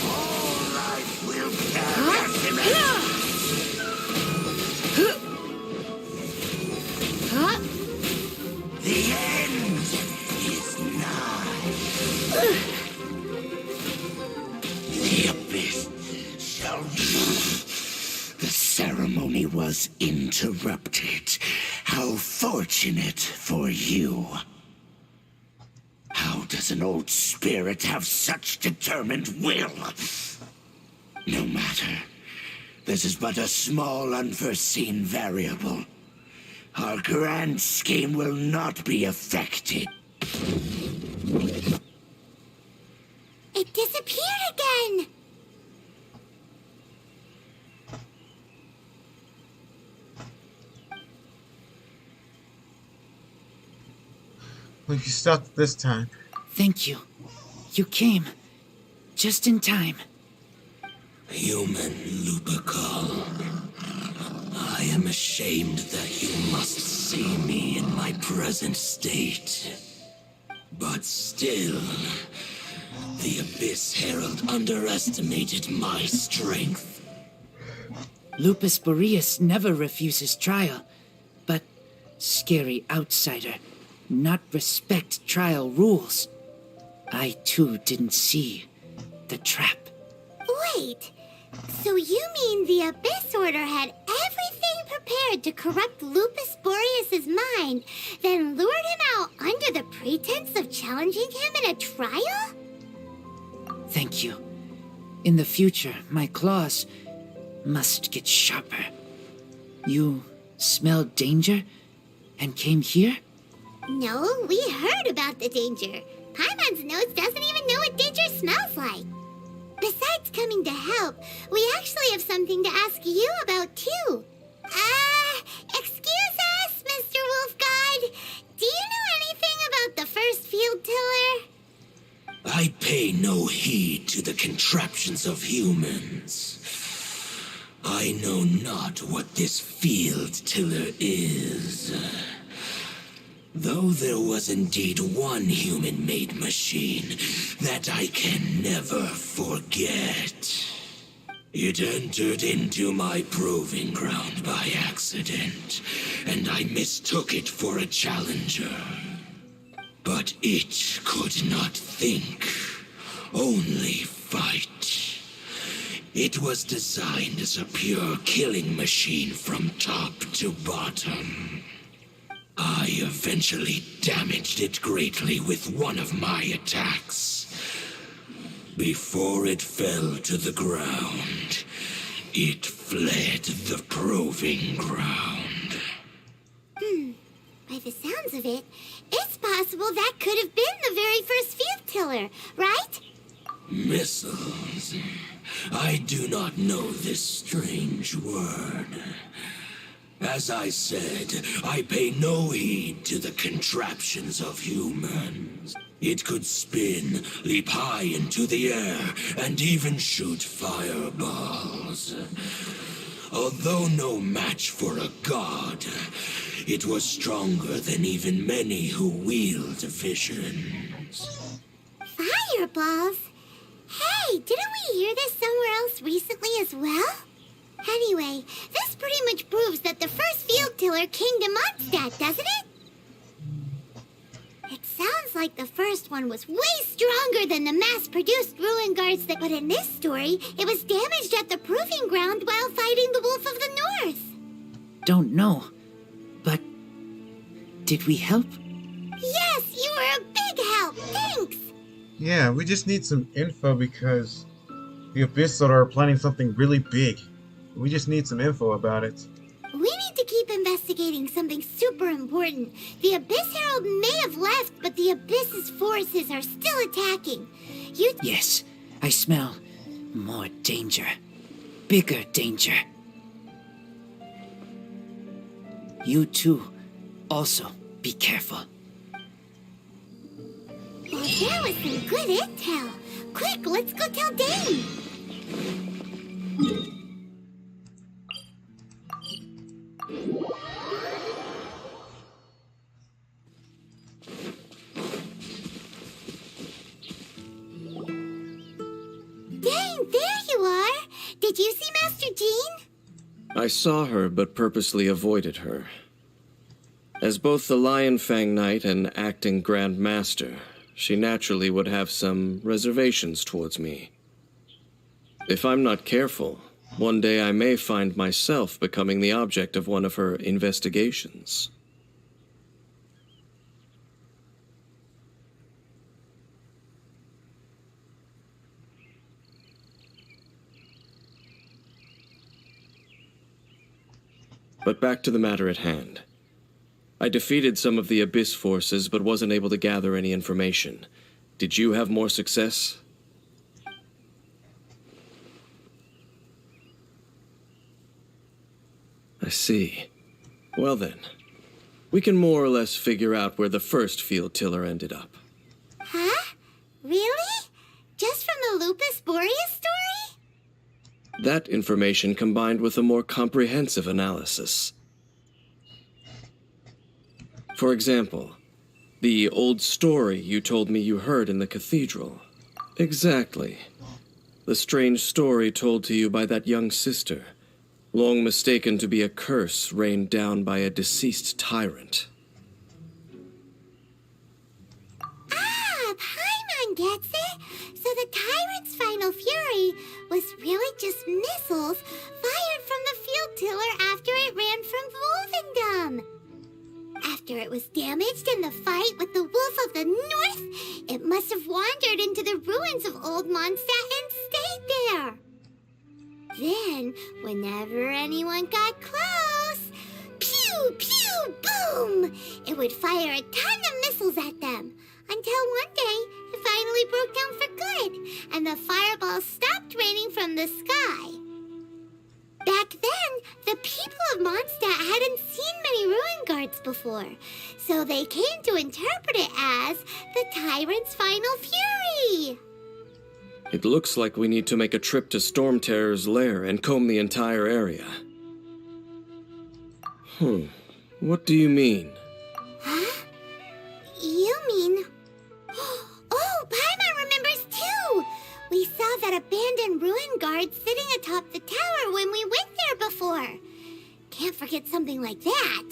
All life will perish. The end is nigh. The abyss shall. The ceremony was interrupted. How fortunate for you. How does an old spirit have such determined will? No matter. This is but a small unforeseen variable. Our grand scheme will not be affected. It disappeared again. Well, you stopped this time. Thank you. You came. Just in time. Human Lupercal, I am ashamed that you must see me in my present state. But still, the Abyss Herald underestimated my strength. Lupus Boreas never refuses trial, but scary outsider, not respect trial rules. I too didn't see the trap. Wait, so you mean the Abyss Order had everything prepared to corrupt Lupus Boreas' mind, then lured him out under the pretense of challenging him in a trial? Thank you. In the future, my claws must get sharper. You smelled danger and came here? No, we heard about the danger. Paimon's nose doesn't even know what danger smells like. Besides coming to help, we actually have something to ask you about, too. Excuse us, Mr. Wolf Guide. Do you know anything about the first field tiller? I pay no heed to the contraptions of humans. I know not what this field tiller is. Though there was indeed one human-made machine that I can never forget. It entered into my proving ground by accident, and I mistook it for a challenger. But it could not think, only fight. It was designed as a pure killing machine from top to bottom. I eventually damaged it greatly with one of my attacks. Before it fell to the ground, it fled the proving ground. By the sounds of it, it's possible that could have been the very first field tiller, right? Missiles. I do not know this strange word. As I said, I pay no heed to the contraptions of humans. It could spin, leap high into the air, and even shoot fireballs. Although no match for a god, it was stronger than even many who wield visions. Fireballs? Hey, didn't we hear this somewhere else recently as well? Anyway, this pretty much proves that the first field tiller came to Mondstadt, doesn't it? It sounds like the first one was way stronger than the mass-produced ruin guards that... But in this story, it was damaged at the proving ground while fighting the Wolf of the North. Don't know. But did we help? Yes, you were a big help. Thanks. Yeah, we just need some info because the Abyss Order are planning something really big. We just need some info about it. We need to keep investigating something super important. The Abyss Herald may have left, but the Abyss's forces are still attacking. Yes, I smell more danger. Bigger danger. You too. Also, be careful. Well, that was some good intel. Quick, let's go tell Dane. Dane, there you are. Did you see Master Jean? I saw her, but purposely avoided her. As both the Lion Fang Knight and acting Grand Master, she naturally would have some reservations towards me. If I'm not careful, one day I may find myself becoming the object of one of her investigations. But back to the matter at hand. I defeated some of the Abyss forces, but wasn't able to gather any information. Did you have more success? I see. Well then, we can more or less figure out where the first field tiller ended up. Huh? Really? Just from the Lupus Boreas story? That information combined with a more comprehensive analysis. For example, the old story you told me you heard in the cathedral. Exactly. The strange story told to you by that young sister, long mistaken to be a curse rained down by a deceased tyrant. Ah, Paimon gets it. So the tyrant's final fury was really just missiles fired from the field tiller after it ran from Wolvendom. After it was damaged in the fight with the Wolf of the North, it must have wandered into the ruins of Old Mondstadt and stayed there. Then, whenever anyone got close, pew, pew, boom, it would fire a ton of missiles at them, until one day it finally broke down for good, and the fireballs stopped raining from the sky. Back then, the people of Mondstadt hadn't seen many ruin guards before, so they came to interpret it as the tyrant's final fury. It looks like we need to make a trip to Storm Terror's lair and comb the entire area. What do you mean? Huh? You mean... Oh, Paimon remembers too! We saw that abandoned ruin guard sitting atop the tower when we went there before. Can't forget something like that.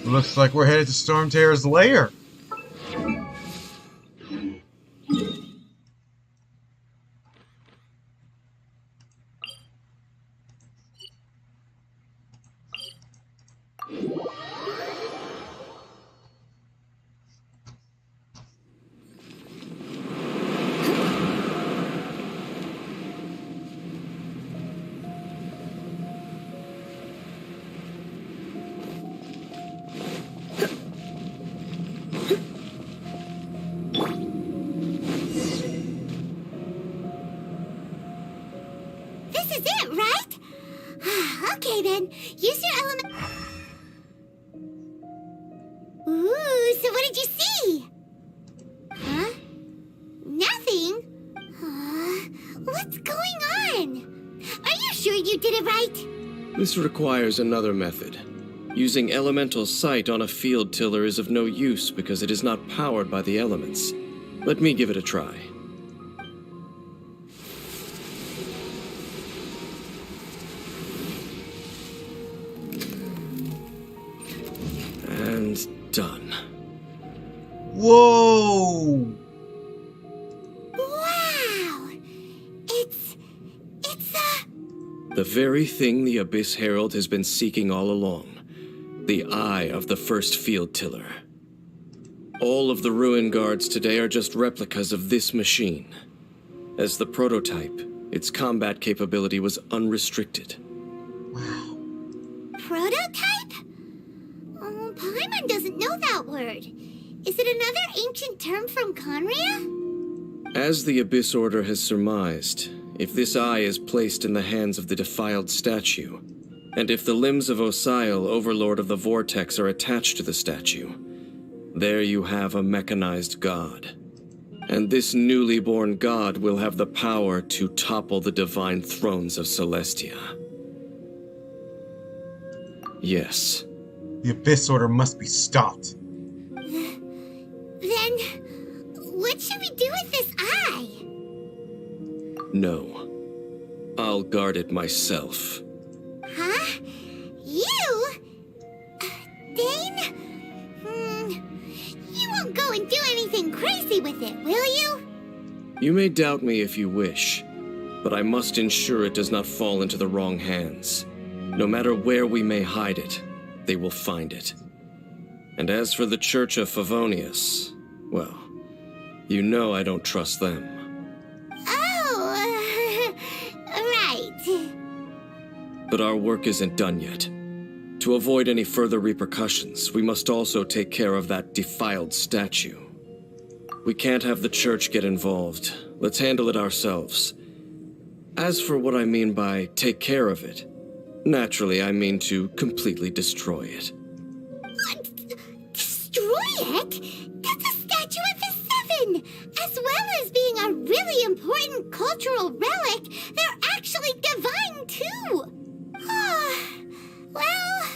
Looks like we're headed to Storm Terror's lair. this is it, right? Okay then, use your element... Ooh, so what did you see? Huh? Nothing? What's going on? Are you sure you did it right? This requires another method. Using elemental sight on a field tiller is of no use because it is not powered by the elements. Let me give it a try. And done. Whoa! Wow! It's The very thing the Abyss Herald has been seeking all along. The eye of the first field tiller. All of the ruin guards today are just replicas of this machine. As the prototype, its combat capability was unrestricted. Wow. Prototype? Oh, Paimon doesn't know that word. Is it another ancient term from Conria? As the Abyss Order has surmised, if this eye is placed in the hands of the defiled statue, and if the limbs of Osial, Overlord of the Vortex, are attached to the statue, there you have a mechanized god. And this newly born god will have the power to topple the divine thrones of Celestia. Yes. The Abyss Order must be stopped. Then, what should we do with this eye? No. I'll guard it myself. Huh? You? Dane? You won't go and do anything crazy with it, will you? You may doubt me if you wish, but I must ensure it does not fall into the wrong hands. No matter where we may hide it, they will find it. And as for the Church of Favonius, well, you know I don't trust them. Oh, right. But our work isn't done yet. To avoid any further repercussions, we must also take care of that defiled statue. We can't have the church get involved. Let's handle it ourselves. As for what I mean by take care of it, naturally I mean to completely destroy it. What? Destroy it? That's a statue of the Seven! As well as being a really important cultural relic, they're actually divine too! Well,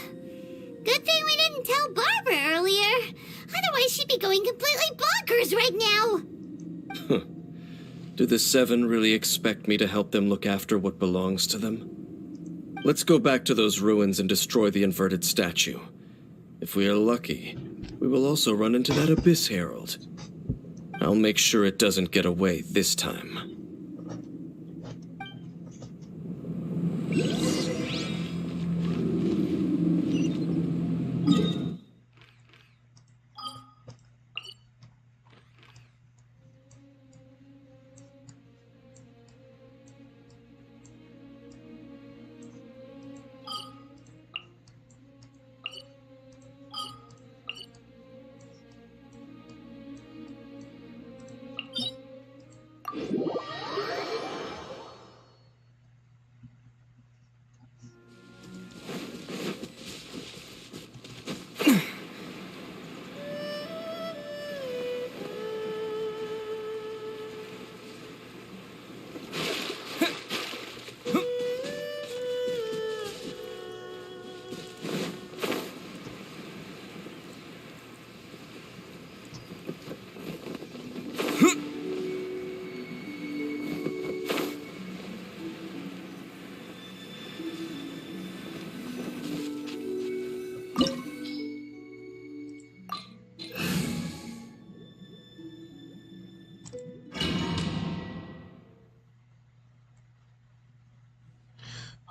good thing we didn't tell Barbara earlier. Otherwise she'd be going completely bonkers right now! Do the Seven really expect me to help them look after what belongs to them? Let's go back to those ruins and destroy the inverted statue. If we are lucky, we will also run into that Abyss Herald. I'll make sure it doesn't get away this time.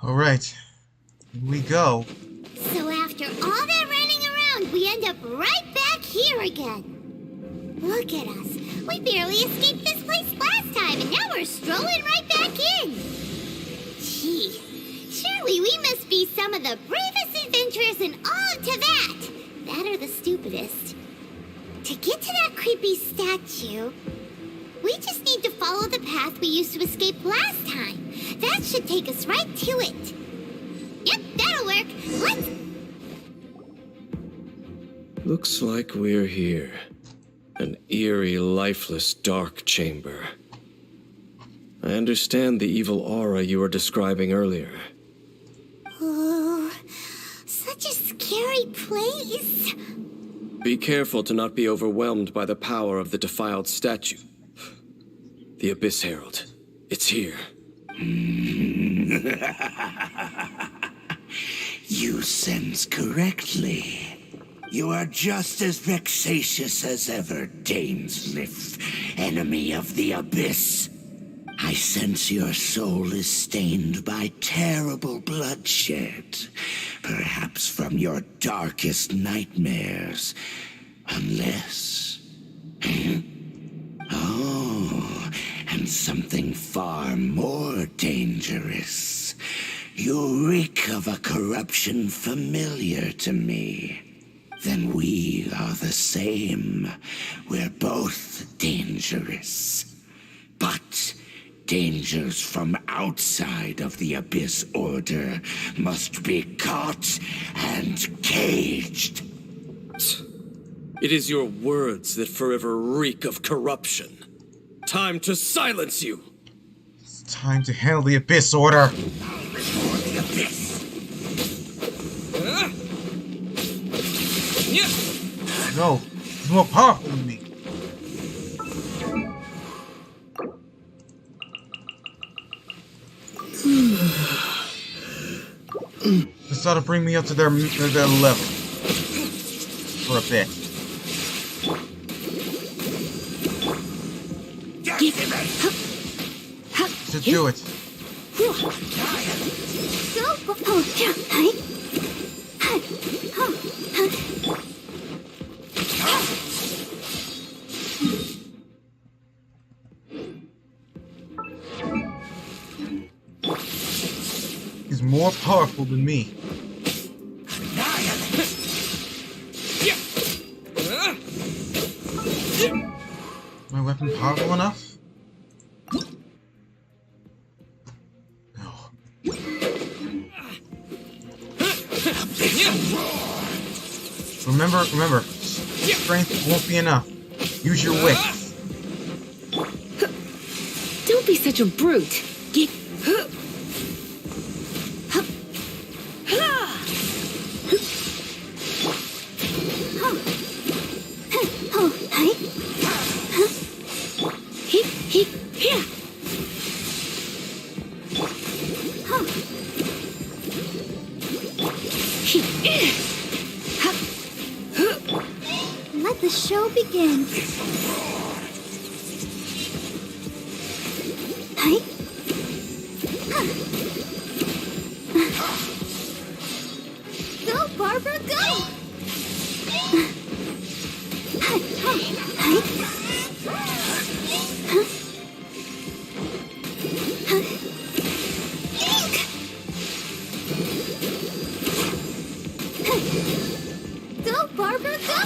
Alright, here we go. So after all that running around, we end up right back here again. Look at us. We barely escaped this place last time, and now we're strolling right back in. Gee, surely we must be some of the bravest adventurers in all of Teyvat. That or the stupidest. To get to that creepy statue, we just need to follow the path we used to escape last time. That That should take us right to it. Yep, that'll work. Let's... Looks like we're here. An eerie, lifeless, dark chamber. I understand the evil aura you were describing earlier. Oh, such a scary place. Be careful to not be overwhelmed by the power of the defiled statue. The Abyss Herald. It's here. You sense correctly. You are just as vexatious as ever, Dainsleif, enemy of the Abyss. I sense your soul is stained by terrible bloodshed, perhaps from your darkest nightmares, unless... Oh, and something far more dangerous. You reek of a corruption familiar to me. Then we are the same. We're both dangerous. But dangers from outside of the Abyss Order must be caught and caged. It is your words that forever reek of corruption. Time to silence you! It's time to handle the Abyss Order. Before the Abyss. No, he's more powerful than me. This ought to bring me up to their level. For a bit. To do it. He's more powerful than me. My weapon powerful enough? No. Remember, strength won't be enough. Use your wits. Don't be such a brute. Get... Let the show begin. Go, Barbara, go! Go, Barbara, go!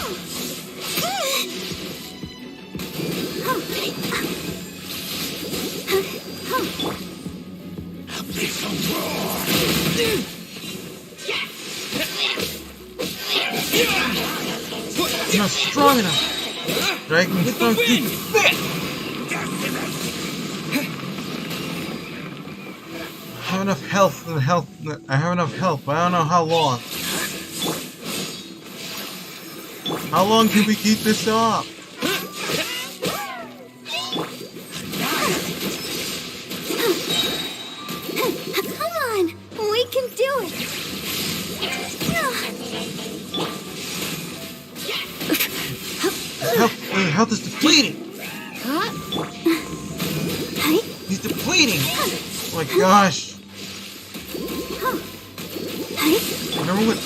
You're not strong enough. Dragon strong too thick. I have enough health I have enough health, but I don't know how long. How long can we keep this up? Come on, we can do it. Health is depleting. He's depleting. Oh my gosh. Remember what?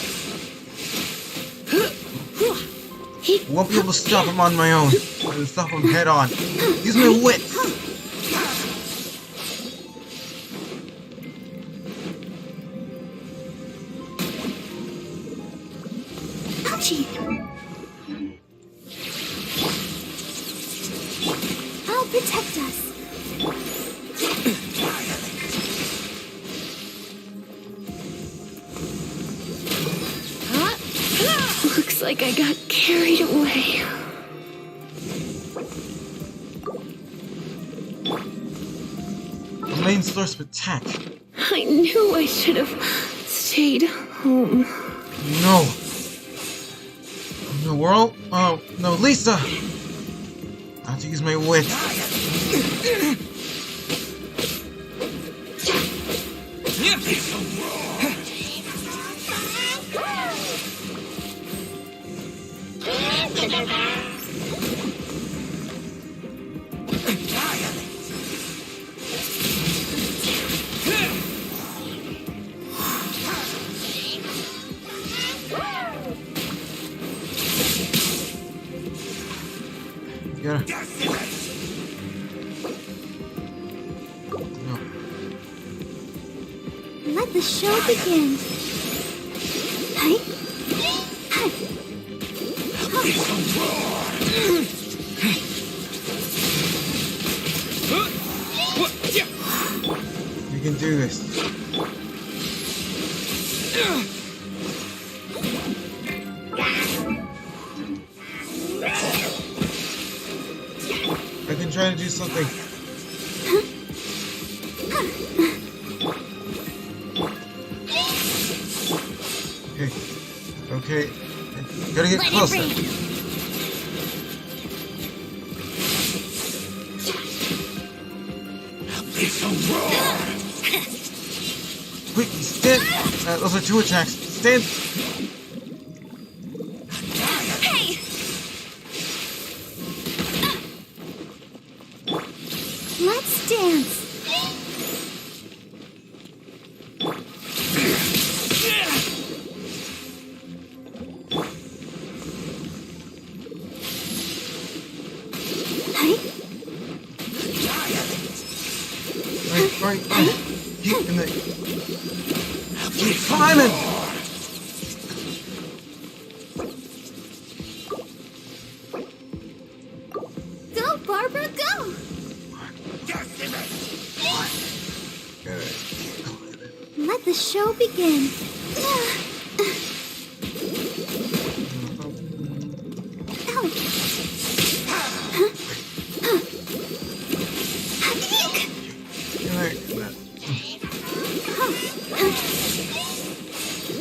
Won't be able to stop him on my own. I'm gonna stop him head on. Use my wits. Ouchie. I'll protect us. Looks like I got carried away. The main source of attack. I knew I should have stayed home. No. No, we're all... Oh, no, Lisa! I have to use my wits. Yeah. No. Let the show begin. Hi. Hi. You can do this. I can try to do something. Okay. Okay. Gotta get closer. Quick, stand! Those are 2 attacks. Stand! Hey! Let's dance. Right. Keep in the... Keep climbing! Go, Barbara, go! Let the show begin.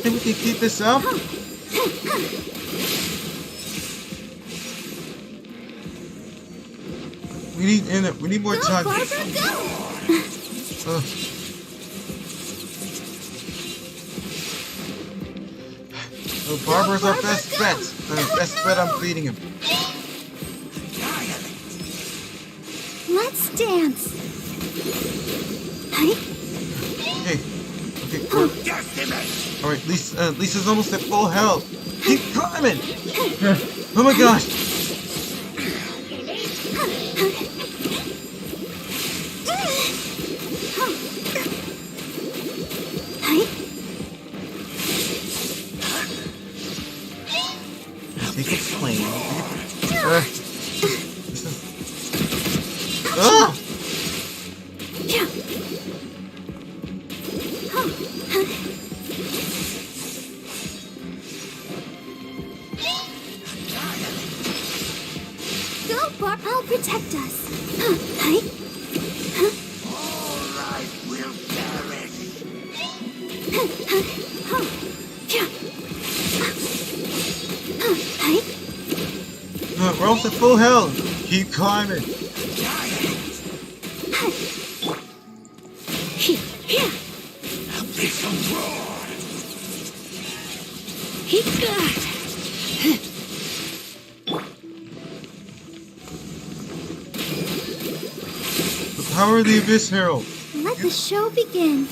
Think we can keep this up? We need more time. Oh, Barbara's our best bet. Best bet on beating him. Let's dance. Okay. Alright, Lisa's almost at full health. Keep climbing! Oh my gosh! Take it plain. Ah! Go, Barb. I'll protect us. Alright, we'll perish. We're almost at full health. Keep climbing. The power of the Abyss Herald. Let the show begin.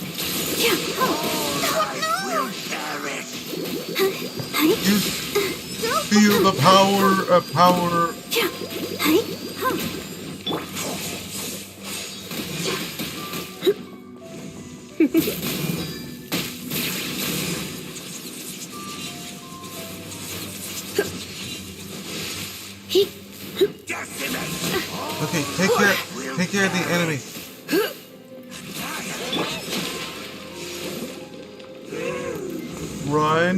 We'll perish. Feel the power of power. Okay, take care of the enemy. Run.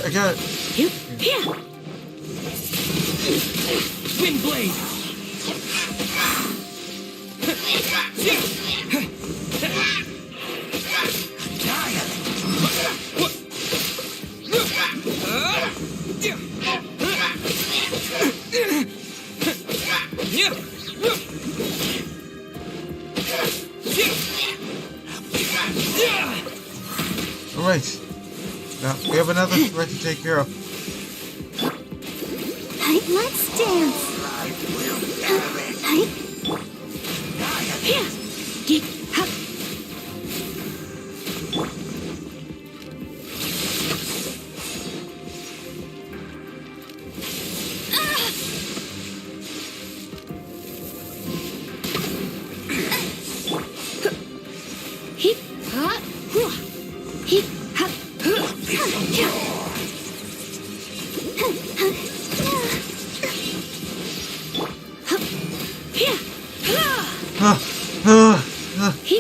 I got it. Here. Wind blade. Alright. Now, we have another threat to take care of. Let's dance. Here. Get up. Hip, ha, hua. Hip, ha, here.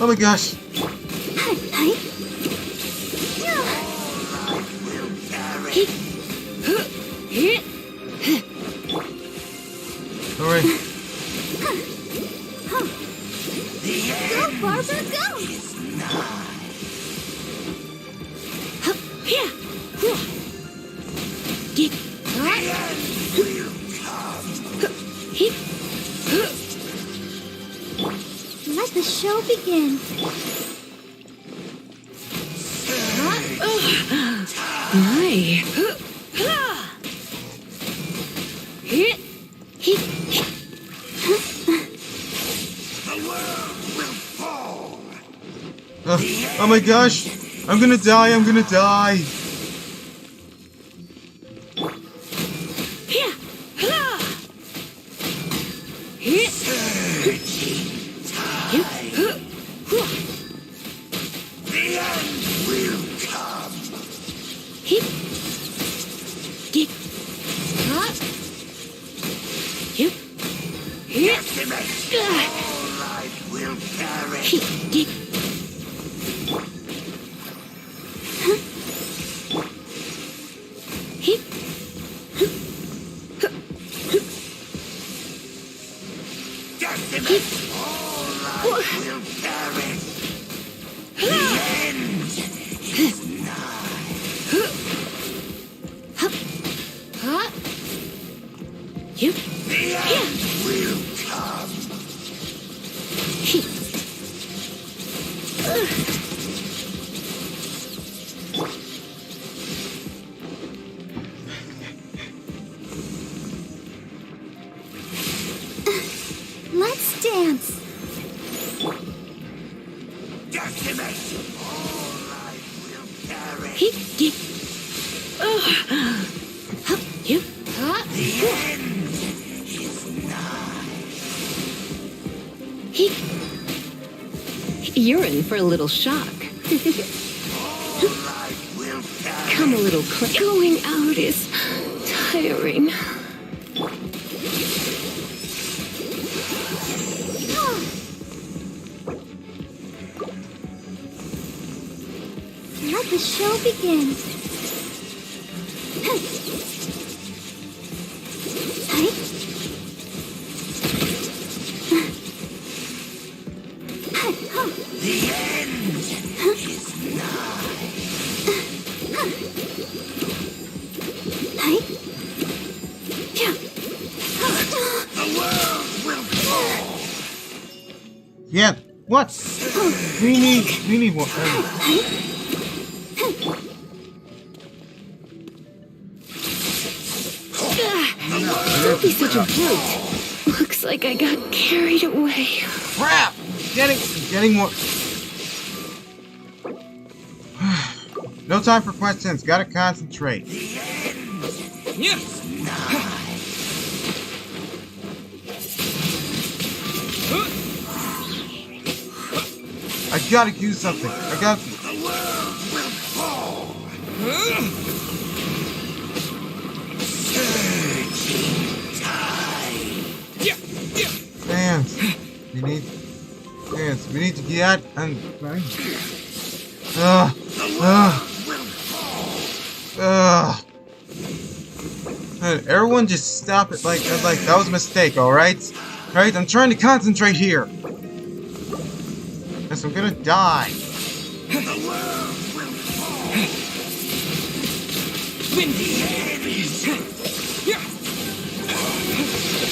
Oh my gosh. Alright. Go, Barbara, go! Here. Get hip. Let the show begin. My. Hit. Hit. Oh my gosh. I'm gonna die. I'm gonna die. Here. Hit. The end will come. Hip. Get. Up. Hip. Hip. All life will perish. Hip. Get. Hip. Decimate. All life will perish. The end is nigh. Huh? You. The end will come. Hip. Let's dance. Decimate. All life will perish. Hip. Get. Hup. You. Huh? The end is nigh. Hip. You're in for a little shock. All life will perish. Come a little closer. Going out is tiring. Let the show begin. The end is nigh. The world will fall. Yeah. What? We need one. Don't be such a brute. Looks like I got carried away. Crap! Getting more. No time for questions. Gotta concentrate. The end Yeah. is nigh. I gotta do something. I got. The world will fall. Surging tide. Yeah. Yeah. Fans. We need to get and. The world will fall. Everyone just stop it. Like that was a mistake, alright? Right? I'm trying to concentrate here. Yes, I'm gonna die. The world will fall. Windy Aries.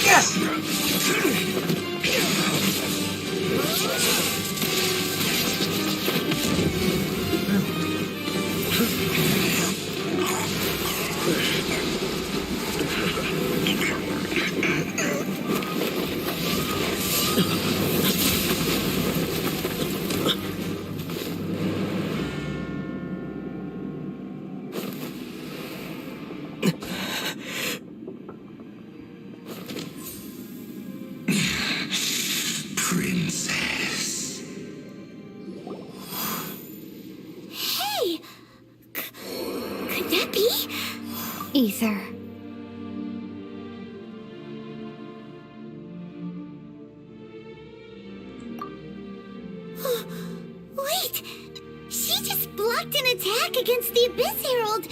Yes! Princess. Hey! Could that be? Ether. Wait! She just blocked an attack against the Abyss Herald!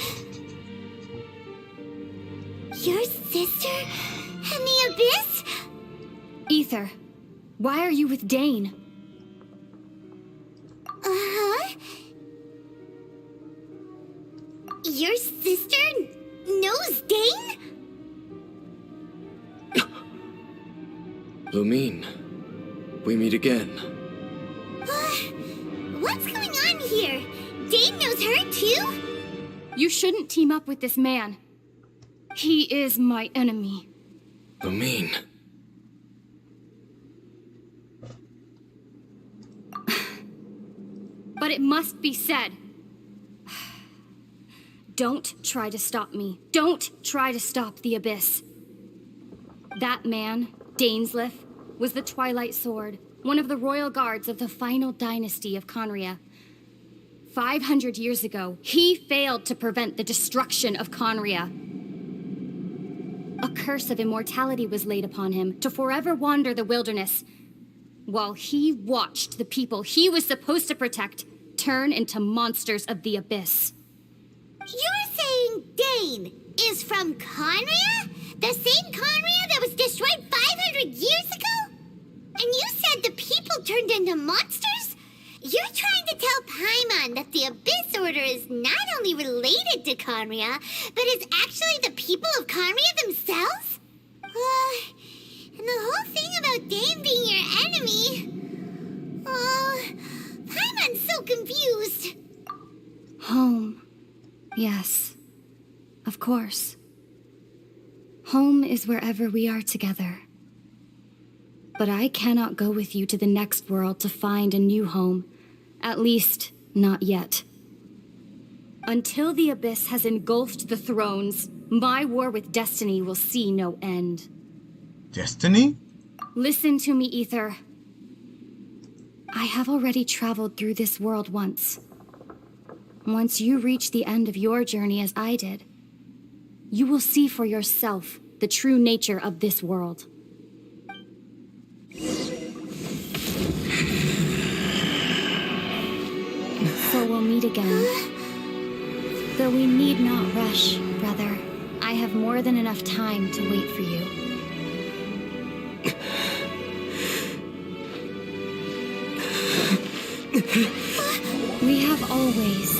Your sister and the Abyss? Ether. Why are you with Dane? Uh-huh. Your sister knows Dane? Lumine, we meet again. What's going on here? Dane knows her too? You shouldn't team up with this man. He is my enemy. Lumine. But it must be said. Don't try to stop me. Don't try to stop the Abyss. That man, Dainsleif, was the Twilight Sword, one of the royal guards of the final dynasty of Conria. 500 years ago, he failed to prevent the destruction of Conria. A curse of immortality was laid upon him to forever wander the wilderness, while he watched the people he was supposed to protect turn into monsters of the Abyss. You're saying Dane is from Conria? The same Conria that was destroyed 500 years ago? And you said the people turned into monsters? You're trying to tell Paimon that the Abyss Order is not only related to Conria, but is actually the people of Conria themselves? And the whole thing about Dane being your enemy... Paimon's so confused. Home. Yes. Of course. Home is wherever we are together. But I cannot go with you to the next world to find a new home. At least, not yet. Until the Abyss has engulfed the thrones, my war with Destiny will see no end. Destiny? Listen to me, Ether. I have already traveled through this world once. Once you reach the end of your journey as I did, you will see for yourself the true nature of this world. So we'll meet again. Though we need not rush, brother. I have more than enough time to wait for you. We have always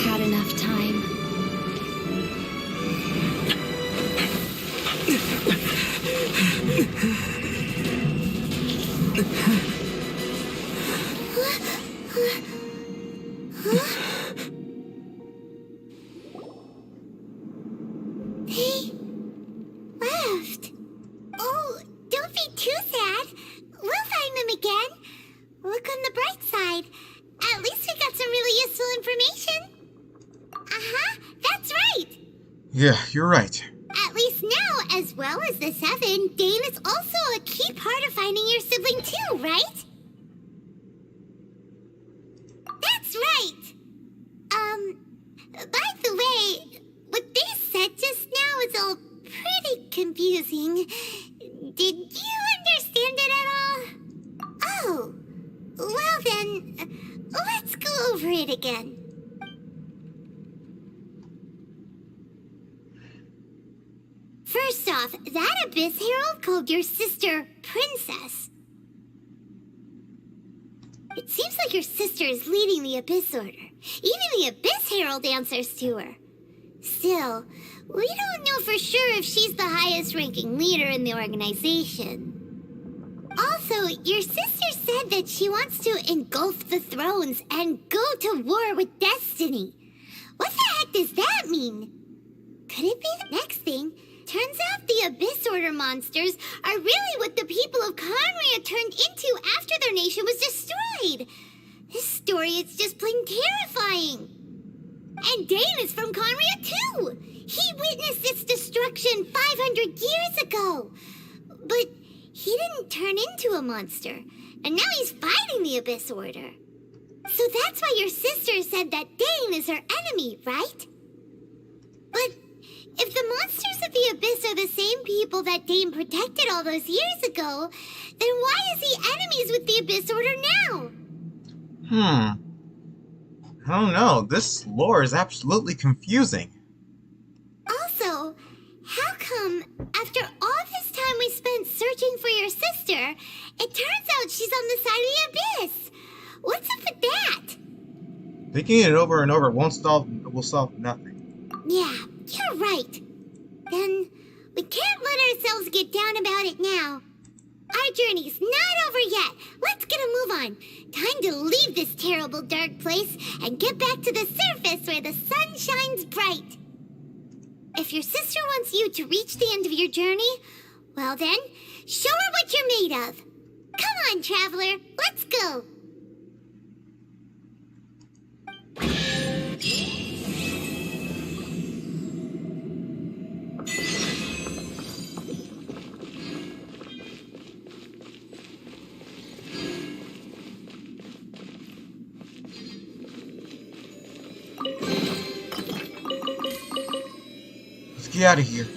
had enough time. They left. Oh, don't be too sad. We'll find them again. Look on the bright side. At least we got some really useful information. Uh-huh, that's right. Yeah, you're right. At least now, as well as the Seven, Dane is also a key part of finding your sibling too, right? That's right. By the way, what they said just now is all pretty confusing. Did you understand it at all? Oh, well then, let's go over it again. First off, that Abyss Herald called your sister Princess. It seems like your sister is leading the Abyss Order. Even the Abyss Herald answers to her. Still, we don't know for sure if she's the highest-ranking leader in the organization. Also, your sister said that she wants to engulf the thrones and go to war with Destiny. What the heck does that mean? Could it be the next thing? Turns out the Abyss Order monsters are really what the people of Conria turned into after their nation was destroyed. This story is just plain terrifying. And Dane is from Conria too. He witnessed its destruction 500 years ago. But he didn't turn into a monster, and now he's fighting the Abyss Order. So that's why your sister said that Dane is her enemy, right? But if the monsters of the Abyss are the same people that Dane protected all those years ago, then why is he enemies with the Abyss Order now? I don't know. This lore is absolutely confusing. Also, how come, after all this time we spent searching for your sister, it turns out she's on the side of the Abyss? What's up with that? Thinking it over and over will solve nothing. Yeah, you're right. Then, we can't let ourselves get down about it now. Our journey's not over yet. Let's get a move on. Time to leave this terrible dark place and get back to the surface where the sun shines bright. If your sister wants you to reach the end of your journey, well then, show her what you're made of. Come on, traveler, let's go. Let's get out of here.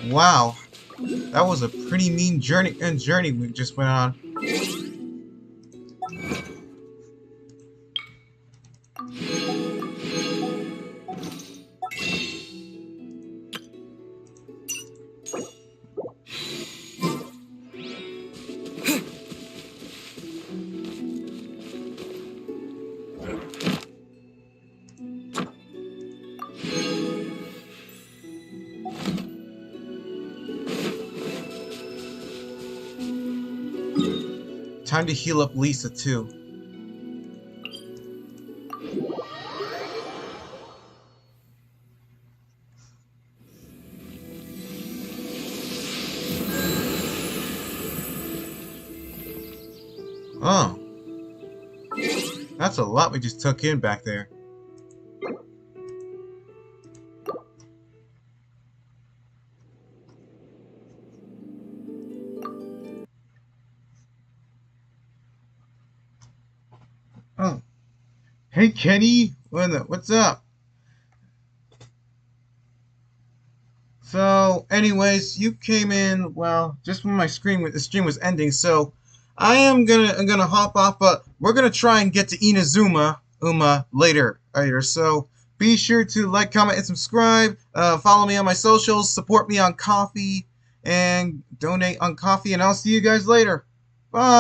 Wow, that was a pretty mean journey we just went on. Time to heal up Lisa too. Oh. That's a lot we just took in back there. Oh. Hey Kenny, what's up? So, anyways, you came in, well, just when the stream was ending, so I'm gonna hop off, but we're gonna try and get to Inazuma later. So be sure to like, comment, and subscribe. Follow me on my socials, support me on Coffee, and donate on Coffee, and I'll see you guys later. Bye.